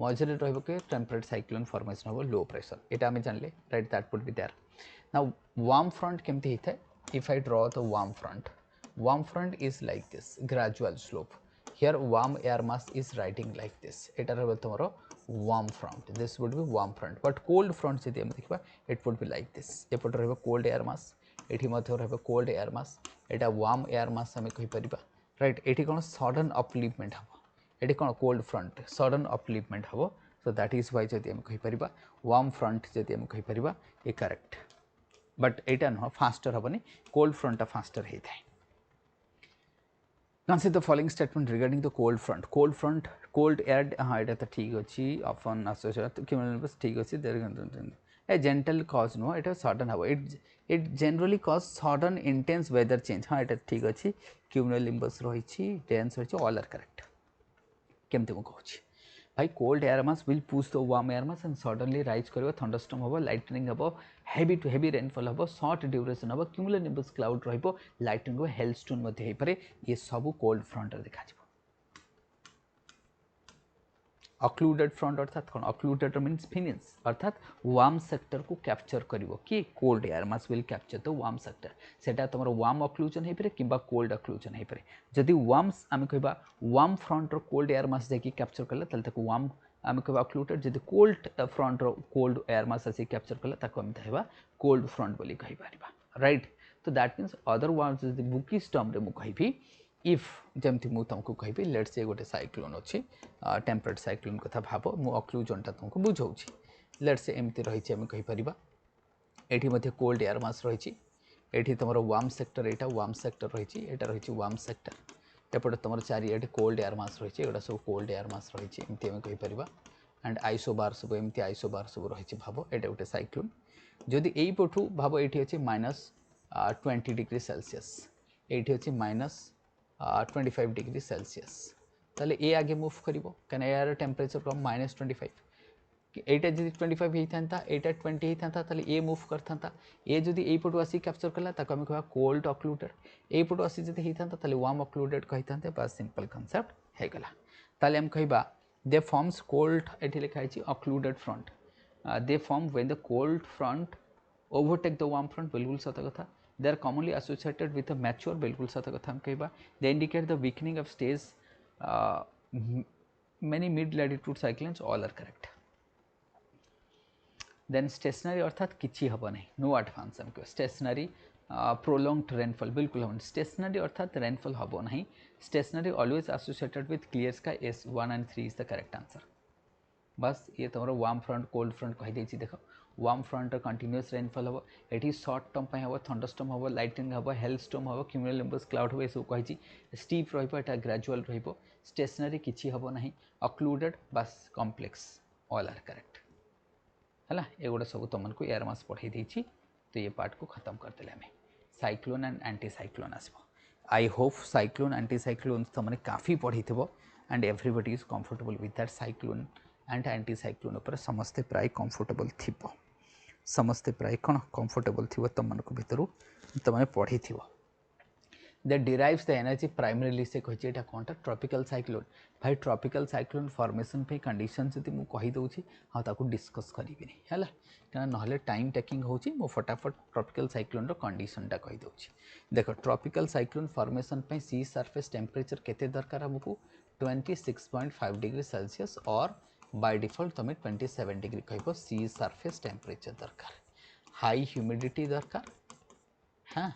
मझे रही टेम्परेट साइक्लोन फॉर्मेशन हम लो प्रेशर यहाँ आम जानले right that would be there. Now warm front केमती होता है if I draw the warm front is like this gradual slope here warm air mass is writing like this, एटा रहबो तमरो warm front, this would be warm front, but cold front जदि हम देखबा it would be like this, एपट रहबो cold air mass, एठी मध्ये रहबो cold air mass, एटा warm air mass हम कहि परिबा राइट। एठी कोन sudden upliftment हबो, एठी कोन cold front sudden upliftment हबो, so that is why जदि हम कहि परिबा warm front जदि हम कहि परिबा ए करेक्ट, बट एटा न फास्टर हबनी, cold front टा फास्टर हे थाए। Consider the following statement regarding the cold front. Cold front, cold air, हाँ ये तो ठीक अच्छी, often associated, cumulonimbus ठीक अच्छी, there a gentle cause no, it is sudden हवा, it generally cause sudden intense weather change, हाँ ये ठीक अच्छी, cumulonimbus रही dense रही all are correct. केमते मुझे कहूँ भाई cold air mass will push the warm air mass and suddenly rise करियो, thunderstorm हवा, lightning हवा, heavy to heavy rainfall हवा, short duration हवा, cumulonimbus cloud रहिबो, lightning हवा, hailstone मध्ये हे परे, ये सबु cold front रे देखा जिवो। occluded front अर्थात कौन, occluded means फिनिश अर्थात वार्म सेक्टर को कैप्चर करिवो कि cold air mass will capture the warm sector, सेटा तमरो वार्म ऑक्लूजन हे परे किबा कोल्ड ऑक्लूजन हे परे। जदि वार्म्स आमे कहबा वार्म फ्रंट रो कोल्ड एयर मास जाकी कैप्चर करला तले ताको वार्म आमे कहबा ऑक्लूडेड, जदि कोल्ड फ्रंट रो कोल्ड एयर मास आसी कैप्चर करला ताको आमे कहबा कोल्ड फ्रंट बोली कहि पारिबा राइट। तो दैट मींस अदर वर्ड्स जदि बुकिश टर्म रे मु कहिबी इफ जमती मु तुमको कहि लेट्स से गोटे साइक्लोन अछि, टेम्परेट साइक्लोन कथा भाबो, मु ऑक्लूजन टा तुमको बुझौछि, लेट्स से एमती रही छै, हम कहि परिबा एठी मध्ये कोल्ड एयर मास रही छी, एठी तमरो वार्म सेक्टर, एटा वार्म सेक्टर रही छी, एटा रही छी वार्म सेक्टर, एपटे तमरो चारि एठी कोल्ड एयर मास रही छी, एटा सब कोल्ड एयर मास रही छी, एमती हम कहि परिबा एंड आइसोबार सब एमती आइसोबार सब रही छी भाबो, एटा गोटे साइक्लोन। जदि एई पठु भाबो एठी अछि -20 डिग्री सेल्सियस, एठी अछि -25 डिग्री सेल्सियस, ताले ए आगे मूव करिवो कने एयर टेम्परेचर कम -25, एटा जदि 25 हेइथांता, एटा 20 हेइथांता, ताले ए मूव करथांता, ए जदि एई पटु आसी कैप्चर करला ताको हम कहबा कोल्ड ऑक्लूडेड, एई पटु आसी जदि हेइथांता ताले वार्म ऑक्लूडेड कहिथांते, बस सिंपल कांसेप्ट हे गला। ताले हम कहबा दे फॉर्म्स कोल्ड, एठी लिखा है occluded front, they form when the cold front overtake the warm front, बिल्कुल सत कथा। they are commonly associated with a mature, बिल्कुल सत कथा हम कहबा। they indicate the weakening of stage, many mid latitude cyclones, all are correct। then stationary अर्थात किछि हबो नै, नो एडवांस हम कहबा। stationary prolonged rainfall, बिल्कुल हम stationary अर्थात rainfall हबो नै, stationary always associated with clear sky, yes 1 and 3 is the correct answer। बस ये तुम्हारा वार्म फ्रंट कोल्ड फ्रंट कहि देछि, देखो वार्म फ्रंट कंटिन्यूअस रेनफॉल हम, एटी शॉर्ट टर्म पे हम, थंडरस्टॉर्म हम, लाइटनिंग हम, हेलस्टॉर्म हम, क्यूमुलोनिम्बस क्लाउड हम, ये सब कहि, स्टीप रहिबो, एटा ग्रेजुअल रहिबो, स्टेशनरी किछि हबो नाही, ऑक्लूडेड बस कॉम्प्लेक्स, ऑल आर करेक्ट हला। एगुडा सब तुमको एयर मास पढ़ाई देछि, तो ये पार्ट को खत्म कर देले हमें। साइक्लोन एंड एंटी साइक्लोन आसबो, I hope cyclone anticyclone तुमने काफी पढ़ी थबो and everybody is comfortable with that cyclone and anticyclone ऊपर समस्ते प्राय कंफर्टेबल थिबो, समस्ते प्राय कौन कंफर्टेबल थिबो तुमको भितर तुमने पढ़ी थिबो। That derives the energy primarily से कहि एटा कोनटा ट्रॉपिकल साइक्लोन। भाई ट्रॉपिकल साइक्लोन फॉर्मेशन पे कंडीशन जदि मु कहि दउछि हाँ ताकू डिस्कस करिबिनी हैला, कारण नहले टाइम टेकिंग होछि, मु फटाफट ट्रॉपिकल साइक्लोन रो कंडीशन टा कहि दउछि। देखो ट्रॉपिकल साइक्लोन फॉर्मेशन पे सी सरफेस टेम्परेचर केते दरकार हमकु 26.5 डिग्री सेल्सियस, और बाय डिफॉल्ट तुम 27 डिग्री कहबो सी सरफेस टेम्परेचर दरकार। हाई ह्यूमिडिटी दरकार, हाँ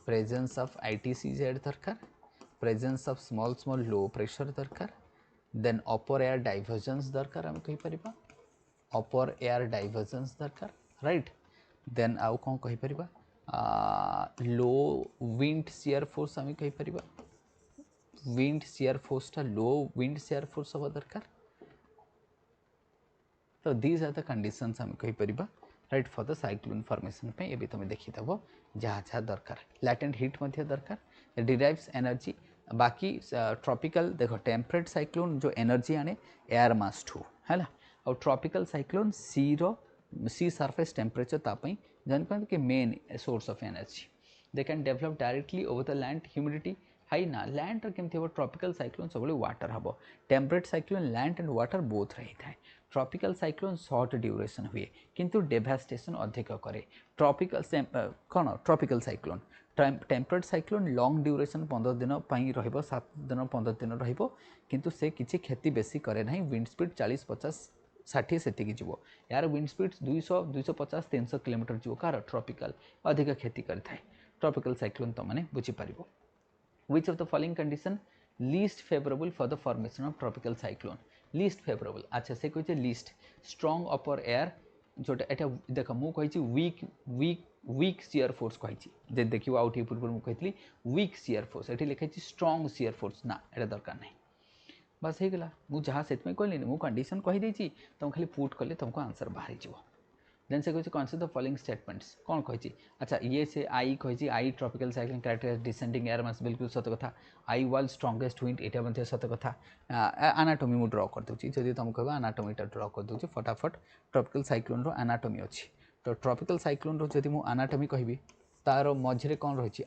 प्रेजेंस ऑफ ITCZ दरकार, presence of small small low pressure दरकार, देन अपर एयर डाइवर्जेंस दरकार हम कहि परिबा, अपर एयर डाइवर्जेंस दरकार राइट। देन आउ कौन कहि परिबा लो विंड शियर फोर्स हम कहि परिबा, विंड शियर फोर्स टा लो विंड शियर फोर्स हवा दरकार। तो दीज आर द कंडीशंस हम कहि परिबा right for the cyclone formation पे। ये भी तुम देखि दबो जहाँ जहाँ दरकार, लैटेंट हीट मध्य दरकार, डिराइव्स एनर्जी। बाकी ट्रॉपिकल देखो टेम्परेट साइक्लोन जो एनर्जी आने एयर मास ठू है ना, और ट्रॉपिकल साइक्लोन सी सरफेस टेम्परेचर तापई जान कि main source of energy. They can develop directly over the land, humidity high ना, लैंड केमती हम ट्रॉपिकल साइक्लोन सब वाटर हम, temperate cyclone land and water both रही था। ट्रॉपिकल साइक्लोन शॉर्ट ड्यूरेशन हुए किंतु डेवास्टेशन अधिक करे। ट्रॉपिकल कौन tropical cyclone, temperate cyclone long duration 15 दिन रहिबो 7 दिन 15 दिन रहिबो किंतु से किछि क्षति बेसी करे नहीं विंड स्पीड 40 50 60 सेतिकी जीवो यार विंड स्पीड 200 250 300 किलोमीटर जीवो कार ट्रॉपिकल अधिक क्षति करिथाय ट्रॉपिकल साइक्लोन तो माने बुझी परिबो which of the following condition least favourable for the formation of tropical cyclone least favourable अच्छा से कहते लीस्ट स्ट्रॉन्ग अपर एयर जोटा एटा देख मु कहि weak weak weak shear force कही देखिए आउट पूर्व मुझे कही वीक सियर फोर्स ये लिखाई स्ट्रॉन्ग सियर फोर्स ना ये दरकार नहीं बस हो गला मुझे जहाँ से कहली मुझे कंडीशन कहीदे तुम खाली पुट कले तुमको आंसर बाहरी जीव देन से कहे कन्सिडर द फॉलोइंग स्टेटमेंट्स कौन कही अच्छा ये से आई कही आई tropical cyclone character descending air mass बिल्कुल सत कथा आई वाल स्ट्रॉन्गेस्ट विंड यहाँ सत कथा एनाटोमी मुझे ड्र कर दूसरी जब तुम कह एनाटोमीटा ड्र कर दूसरी फटाफट ट्रॉपिकल साइक्लोन रो एनाटोमी अच्छी तो ट्रॉपिकल साइक्लोन रो जदि मु एनाटोमी कहबी तार मझे कौन रही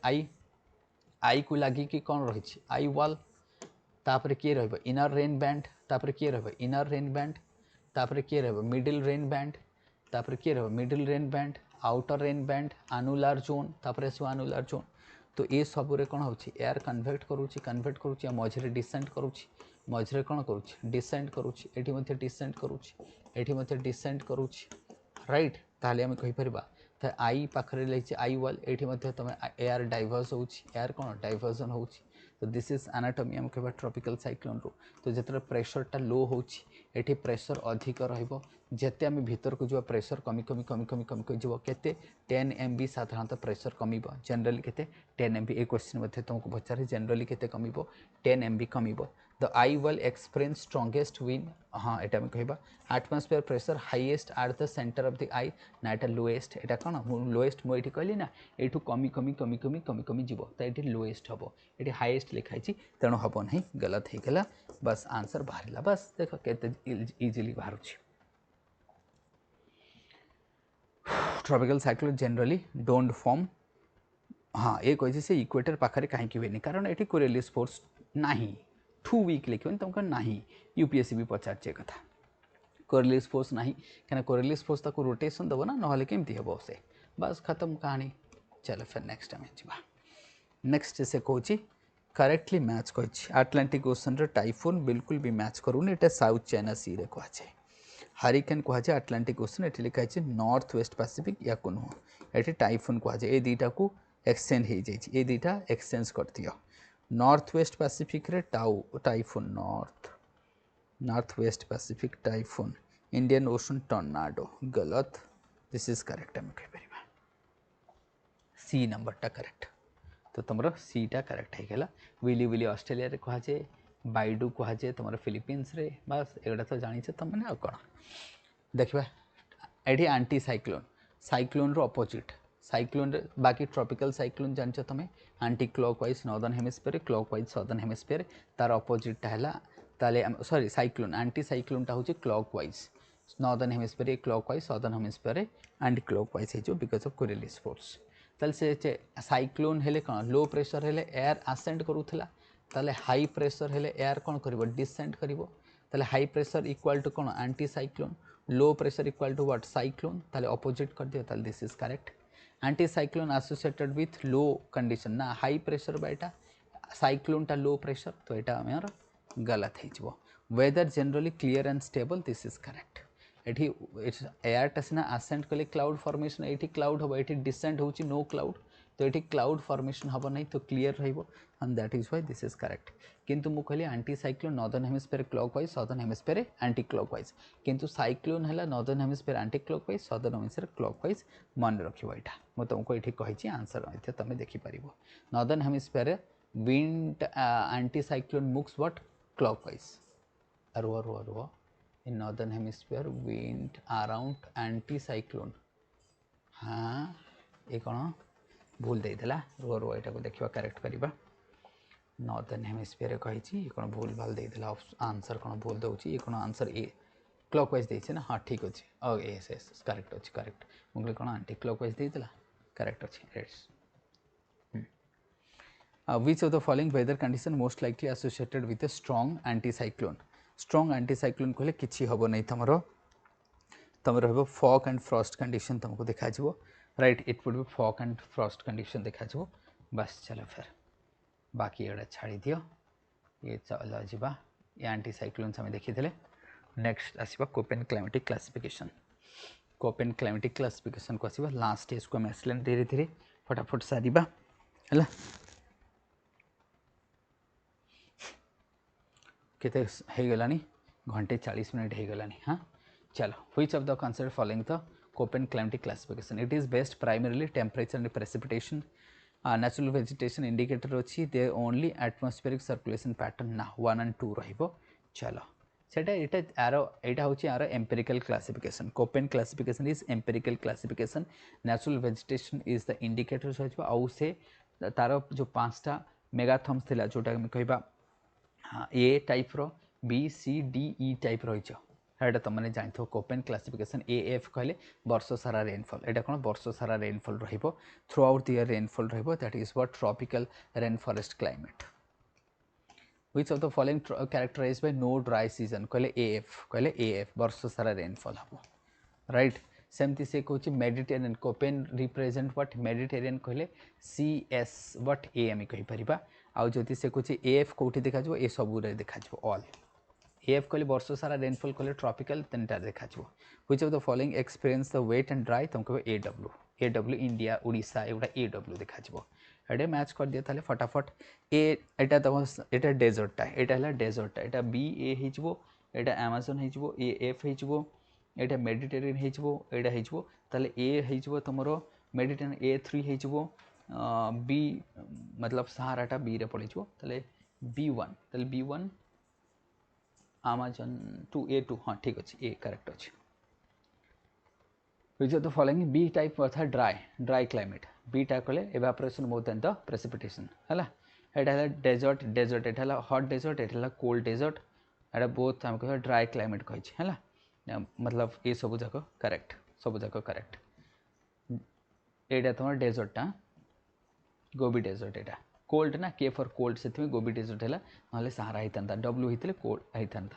आई को लगिकी कौन रही आई वाल तापर किए रहिबो इनर रेन बैंड तापर किए रहिबो इनर रेन बैंड तापर किए रहिबो मिडिल रेन बैंड तापर किए रहिबो middle rain band outer rain band annular zone तापर सो आनुलार जोन तो ये सब रे कौन होची एयर कन्वर्ट करूची मझे डिसेंट करूची मझे कौन करूची डिसेंट करूची एठी मध्ये डिसेंट करूची एठी मध्ये डिसेंट करूची राइट ताले आम कहि परिबा त आई पाखरे लेछि आई वाल एठी मध्ये तमे एयर डाइवर्स होची एयर कौन डाइवर्जन होची तो दिस इज एनाटोमी आम कहबा ट्रॉपिकल साइक्लोन रो तो जेतरे प्रेशरटा लो होची एठी प्रेशर अधिक रहिबो जेते आम भीतर को जो प्रेशर कमी कमी कमी कमी कमी कमी जीव केते 10 MB साधारणतः प्रेशर कमिबो जनरली केते 10 MB ए क्वेश्चन मध्ये तुमको पचारे जनरली केते कमिबो 10 MB कमिबो the eye will experience strongest wind हाँ एटा में कहबा atmosphere pressure highest at the centre of the eye ना एटा लोएस्ट एटा कौन लोएस्ट मु एठी कहली ना एठू कमी कमी कमी कमी कमी कमी जीव तो एठी लोएस्ट हबो एठी हाईएस्ट लिखाई तेणु हबो नहीं गलत हो गला बस आंसर बाहरला बस देख केते इजीली बाहरुची tropical cyclone generally don't form हाँ ये कही से इक्वेटर पाखे कहीं हुए कारण ये कोरियलिस फोर्स नहीं टू वीक लिखे तुमको नहीं यूपीएससी भी पचारे कथा कोरियलिस फोर्स नहीं क्या कोरियलिस फोर्स ताको रोटेशन दब ना ना केमती हम से बस खत्म कहानी चलो फिर नेक्स्ट टाइम जा नेक्स्ट से कौच करेक्टली मैच कही आटलांटिक ओशन टाइफोन बिल्कुल भी मैच करूनी ये साउथ चाइना सी रे कहुए हारिकेन कहुए आटलांटिक ओशन ये लिखाई नॉर्थ वेस्ट पैसिफिक या को नुह ये टाइफोन कहुए ये दुईटा को एक्सचेंज हो जाए ये दुईटा एक्सचेंज कर दियो नॉर्थ वेस्ट पैसिफिक रे typhoon north west Pacific typhoon Indian ocean tornado गलत दिस इज करेक्ट आम कहीपर सी नंबरटा करेक्ट तो तुम सीटा करेक्ट होगा विली विली ऑस्ट्रेलिया कहुए बाइडू कहुए तुम फिलिपीन्स रे बस एगुड़ा तो जाचे तुम मैंने कौन देखा ये आंटी साइक्लोन साइक्लोन रो अपोजिट साइक्लोन रे बाकी ट्रॉपिकल साइक्लोन जानच तुम aunty clockwise northern hemisphere clockwise southern hemisphere तार अपोजिटा है ताले सॉरी साइक्लोन आंटी साइक्लोनटा हूँ clockwise northern hemisphere clockwise southern hemisphere anti clockwise हो बिकज ऑफ कोरियलिस फोर्स ताले से साइक्लोन हेले कौन लो प्रेशर हेले एयर आसेंड करूला ताले हाई प्रेशर हेले एयर कौन कर डिसेंड कर ताले हाई प्रेशर इक्वाल टू कौन anti cyclone low pressure equal to what cyclone ताले अपोजिट कर दियो ताले this is correct anti cyclone associated with low condition ना हाई प्रेशर बाटा साइक्लोनटा लो प्रेशर तो यहाँ आम गलत हो weather generally clear and stable this is correct ये एयरटा सीना आसेंट कले क्लाउड फॉर्मेशन ये क्लाउड हम ये डिसेंट हो नो क्लाउड तो ये क्लाउड फॉर्मेशन हम नहीं तो क्लीयर रही that is why this is correct किंतु मु कहली anticyclone northern hemisphere clockwise southern hemisphere anticlockwise किंतु साइक्लोन है northern hemisphere anticlockwise southern hemisphere clockwise मन रखियो यहाँ मुझे तुमको ये कही आंसर तुम देखिपर northern hemisphere wind anticyclone moves what clockwise रुह रुह रुह in northern hemisphere wind around anticyclone हाँ ये कौन भूल देला रुह रुह यहाँ को देखा करेक्ट करवा नॉर्दर्न हेमिस्फीयर कही कौन भूल भाल देला आंसर कौन भूल दूसरी ये कौन आंसर ए क्लॉकवाइज देছে ना हाँ ठीक अच्छे एस एस करेक्ट अच्छे करेक्ट मुझे कौन आंटी क्लॉकवाइज देला करेक्ट अच्छे which of the following weather condition most likely associated with a strong anticyclone strong anticyclone कहले किछि हबो नै तमरो रहबो fog and frost condition तुमको देखा जिवो right it would B fog and frost condition देखा जिवो बस चलो फिर बाकी एड़ा छाड़ी दियो ये चलो जीवा ये एंटी साइक्लोन्स आम देखी नेक्स्ट आसवा Koppen climatic classification Koppen climatic classification को आसवा लास्ट स्टेज को आम आसले धीरे धीरे फटाफट सारिबा है केते गलानी घंटे 40 मिनट हो गलानी हाँ चलो which of the consider following the Koppen climatic classification it is based primarily temperature and precipitation natural vegetation indicator अच्छी दे ओनली एटमॉस्फेरिक सर्कुलेशन पैटर्न ना 1 and 2 रहिबो चलो सेटा एटा आरो एटा होची आरो empirical classification Koppen classification is empirical classification natural vegetation is the indicator होइबो आउ से तारो जो पांचटा मेगाथम्स थिला जोटा हम कहबा ए टाइप रो B C D E type रही है तुमने जान कोपेन क्लासिफिकेशन ए एफ कहले वर्ष सारा रेनफॉल एटा कौन वर्ष सारा रेनफॉल रहिबो throughout the year rainfall रहिबो that is what tropical rain forest climate which of the following characterised by no dry season कहले ए एफ वर्ष सारा रेनफॉल हबो राइट सेमती से कहूँ Mediterranean Koppen represent what Mediterranean कहले सी एस व्हाट ए आम कहीपर आउ जदि से कहूँ ए एफ कौटी देखा ए सबू देखा ऑल ए एफ कहले वर्ष सारा रेनफॉल कहले ट्रॉपिकल तीनटा देखा which of the following experience the wet and dry तुम कह ए डब्ल्यू इंडिया उड़ीसा एगुड़ा ए डब्ल्यू देखा एडे मैच कर दिया ताले फटाफट एटा तुम एटा डेजर्टा एटा डेजर्टा एटा बी ए हो आमाजन हो ए एफ हो एटा मेडिटेरियन हो ताले ए हो तुम मेडिटेरियन ए3 हो बी मतलब सहाराटा बी रे पड़े ताले B1 ताले B1 आमाजन टू A2 हाँ ठीक अच्छे ए करेक्ट अच्छे which of the following B type अर्थात ड्राई क्लाइमेट B टाइप कहले evaporation more than the precipitation है एटा है डेजर्ट एटा है हॉट डेजर्ट एटा है कोल्ड डेजर्ट एटा बोथ आम कह ड्राई क्लाइमेट कही है मतलब ये सब जाक करेक्ट सब जाक करेक्ट एटा तुम डेजर्टा गोबी डेजर्ट एटा कोल्ड ना के फॉर कोल्ड से गोबी डेजर्ट है ना सहारा होता डब्ल्यू होते कोल्ड होता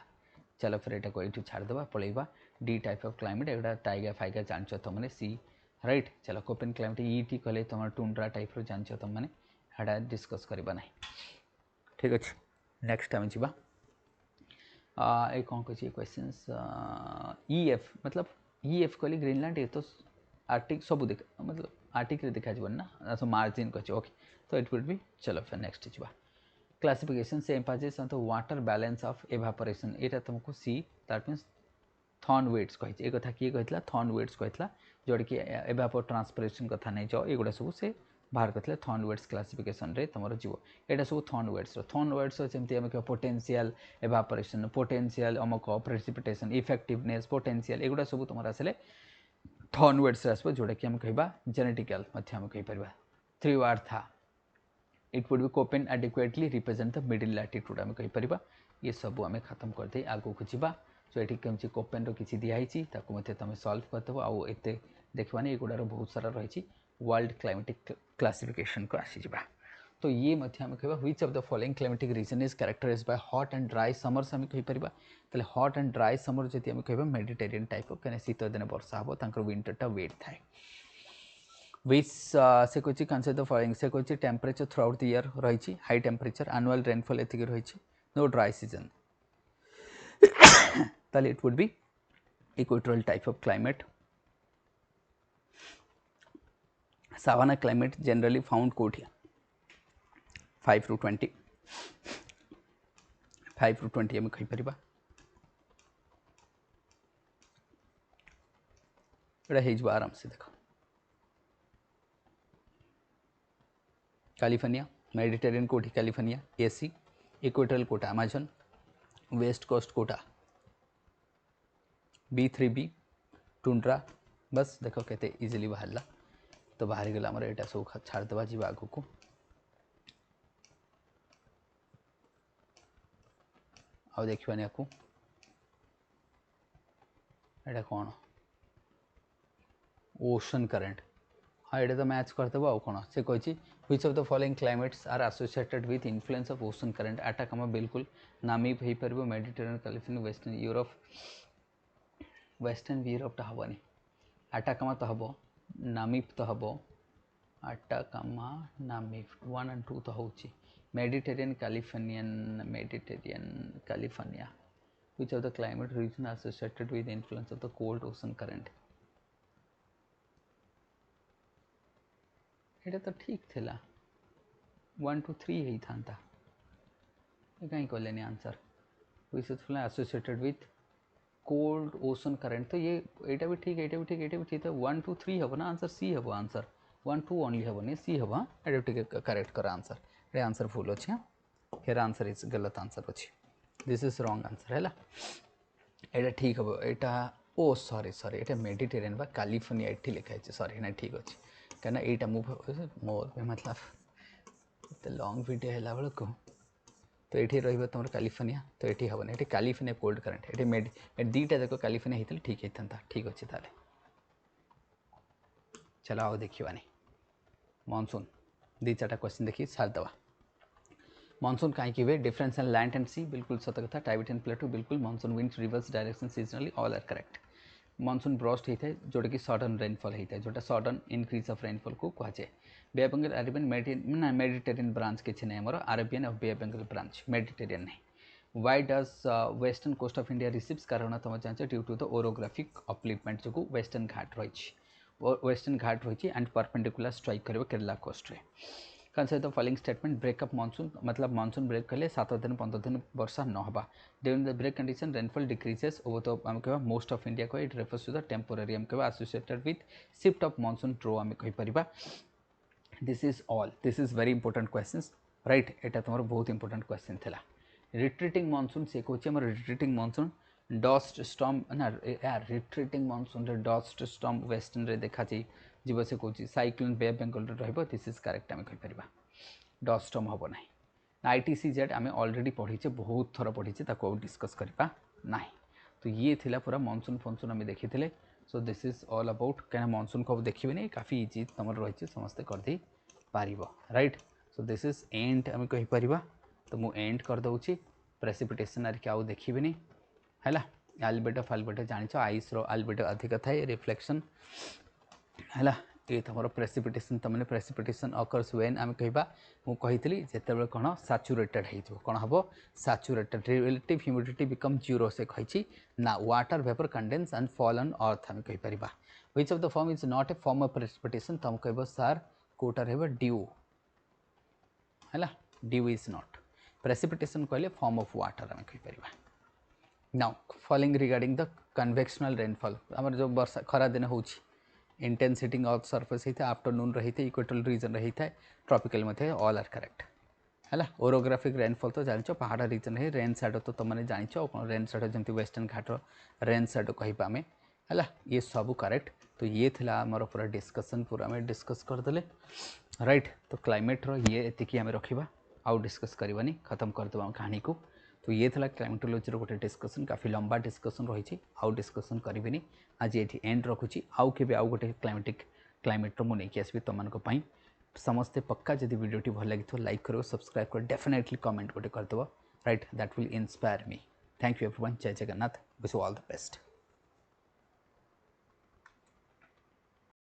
चलो फिर एटा को ये छाड़देवा पलैबा डी टाइप ऑफ क्लाइमेट एगुड़ा टाइगा फाइगा जान तुमने सी राइट चलो कोपेन क्लाइमेट ईटी कहले तुम टुंड्रा टाइप जान तुमने हेटा डिस्कस करवा ना ठीक अच्छे नेक्स्ट आम जा ये कौन कह क्वेश्चंस ई एफ मतलब ई एफ कहले ग्रीनलैंड ये तो आर्टिक सब देखा मतलब आर्टिक देखा ना सो मार्जिन कहे ओके तो इट विल बी चलो फिर नेक्स्ट जा क्लासिफिकेशन से Mphasis on the water balance of evaporation एटा तुमको सी दैट मीन्स थॉर्नवेट्स कही एक कथा किए कहला थॉर्नवेट्स कहला जोटा कि एवापोर ट्रांसपिरेशन कथा नहीं जाओ एगुड़ा सब से बाहर करते थॉर्नवेट्स क्लासिफिकेशन रे तुम जीव एटा सब थॉर्नवेट्स जमती आम कह पोटेंशियल एवापोरेशन पोटेंशियल अमक प्रेसिपिटेशन इफेक्टिवनेस पोटेंशियल एगुड़ा सब तुम आसले थॉर्नवेट्स आसो जोटा कि आम कह जेनेटिकल आम कहीपर Trewartha it would be Koppen adequately represent the middle latitude आम कहीपर ये सब आम खत्म करदे आगू को जा सो ये कमी कोपेन किसी दिखाई तुम सल्व करदेव आउ एत देखा युड़ार बहुत सारा रही वर्ल्ड क्लाइमेटिक क्लासिफिकेशन को आसीजा तो ये आम कह which of the following climatic region is characterized by hot and dry summers आम कहीपर ताले हॉट एंड ड्राई समर जब आम कह मेडिटेरियन टाइप कहीं शीत दिन वर्षा हम तर विंटरटा वेट थाए which से कह कंसिडर द फॉलोइंग से कह temperature through out the year रही हाई टेम्परेचर एनुअल रेनफॉल एतिक रही नो ड्राई सीजन ताले it would B equatorial type of climate savanna climate generally found कोठी 5 to 20 आम कहीपर एटा आराम से देख कैलिफोर्निया मेडिटेरियन कोठी कैलिफोर्निया एसी इक्वेटोरियल कोटा अमेजन वेस्ट कोस्ट कोटा B3B टुंड्रा बस देख के इजिली बाहर तो बाहर गला आमर यहाँ सब छाड़देवा जी आग को आ देखा को यहाँ कौन ओशन करेंट हाँ ये तो मैच करदेव आउ कौन से कही which of the following climates are associated with influence of ocean current Atacama बिल्कुल नामीब हो पार मेडिटेरियन कैलिफोर्निया वेस्टर्न यूरोपटा हेनी आटाकामा तो हम नामीब तो हम आटाकामा नामिब 1 and 2 तो होची Mediterranean California which of the climate region associated with the influence of the cold ocean current एटा तो ठीक थिला 1 to 3 ही था कहीं कहलेनी answer which is associated with cold ocean current तो ये एटा भी ठीक एटा भी ठीक एटा भी ठीक तो 1 2 3 हबो ना आंसर सी हबो आंसर 1 2 ओनली हबो सी हबो एटा ठीक करेक्ट कर आंसर ए आंसर फुल अछि हियर आंसर इज गलत आंसर अछि दिस इज रॉन्ग आंसर हैला एटा ठीक हबो एटा ओ सॉरी सॉरी एटा मेडिटेरियन बा कैलिफोर्निया एठी लिखा है सॉरी ना ठीक अछि कहना एटा मोर मतलब तो लॉन्ग वीडियो हैला बेल को तो ये रही तुम कैलिफोर्निया तो ये हम ये कैलिफोर्निया कोल्ड करंट ये मेड दीटा जाक कैलिफोर्निया होता ठीक होता ठीक अच्छे ताले चलो आओ देखा मॉनसून दी चार्टा क्वेश्चन देखिए सारदवा मॉनसून कहीं हुए difference in land and sea बिल्कुल सत कथा टाइबेटियन प्लेटू बिल्कुल monsoon winds reverse direction seasonally all are correct monsoon burst होता है जोटा कि सडन रेनफॉल होता है जोटा सडन इनक्रीज ऑफ रेनफॉल को कहुए Bay of Bengal Arabian Mediterranean branch किसी नहीं more Arabian of Bay of Bengal branch Mediterranean नहीं why does western coast of India receives कारण तुम जानते due to the orographic upliftment जो वेस्टर्न घाट रही एंड परपेंडिकुलर स्ट्राइक कर केरला कोस्ट रे consider the following statement breakup monsoon मतलब मॉनसून ब्रेक कले 7 दिन 15 दिन वर्षा न होगा during the break condition rainfall decreases over तो आम कह मोस्ट ऑफ इंडिया को it refers to the temporary आम कह associated with shift of monsoon trough आम कहीपर this is all this is very important questions right एटा तुम बहुत इंपोर्टेंट क्वेश्चन थिला रिट्रीटिंग मॉनसून से कहूँ आम रिट्रीटिंग मॉनसून डस्ट स्टॉर्म ना यार रिट्रीटिंग मॉनसून रे डस्ट स्टॉर्म वेस्टर्न रे देखा जीव से कहूँ साइक्लोन बे ऑफ बंगाल रहिबो दिस इज करेक्ट आम कहीपर डस्ट स्टॉर्म हम ना ITCZ आम ऑलरेडी पढ़ीचे बहुत थर पढ़ीचे ताको डिस्कस करवा ना तो ये थिला पूरा मॉनसून फनसून आम देखी so this is all about क्या मॉनसून को देखिए नहीं काफ़ी इजी तुम रही समस्ते करदे पार right so this is end आम कहीपर तो मुझे एंड करदे प्रेसिपिटेशन आरिक आउ देखिए है आल्बेटो फाल्बेटो जान आइस आल्बेटो अधिक थाए रिफ्लेक्शन है ये तुम प्रेसिपिटेशन तुमने प्रेसिपिटेशन अकर्स व्हेन आम कहवा मुझे जिते कौन सैचुरेटेड हो कौन हम saturated relative humidity become zero से कही ना water vapour condense and fall on earth um कहीपर which of the form is not a form of precipitation तुम कह सार कोटा रहा ड्यू है ड्यू इज नॉट प्रेसिपिटेशन कहले फॉर्म ऑफ वाटर आम कहीपर now following regarding the convectional rainfall um जो वर्षा खरा दिन हो इंटेंसिटी अर्थ सरफेस होता है आफ्टरनून रही है इक्वेटोरियल रीजन रही है ट्रॉपिकल में ऑल आर करेक्ट है ओरोग्राफिक रेनफॉल तो जान पहाड़ रीजन है रेन सैडो तो तुमने जान रेन सैडो जमी वेस्टर्न घाट रेन सैडो कह आम है ये सब करेक्ट तो ये थिला आमर पूरा डिस्कसन पूरा आम डिस्कस करदे राइट तो क्लाइमेट ये एतिकी आम रखा आउ डिस्कस करवानी खत्म करदे कहानी को तो ये था क्लाइमेटोलॉजी गोटे डिस्कसन काफ़ी लंबा डिस्कसन रही आउ डिस्कसन करी आज ये एंड रखुची आउ के आउ गोटे क्लाइमेट मुझे आसबि तुम समस्ते पक्का जब वीडियोटी भल लगी लाइक करो सब्सक्राइब कर डेफिनेटली कमेंट गोटे करदेव right that will inspire me thank you everyone जय Jagannath wish you all the best.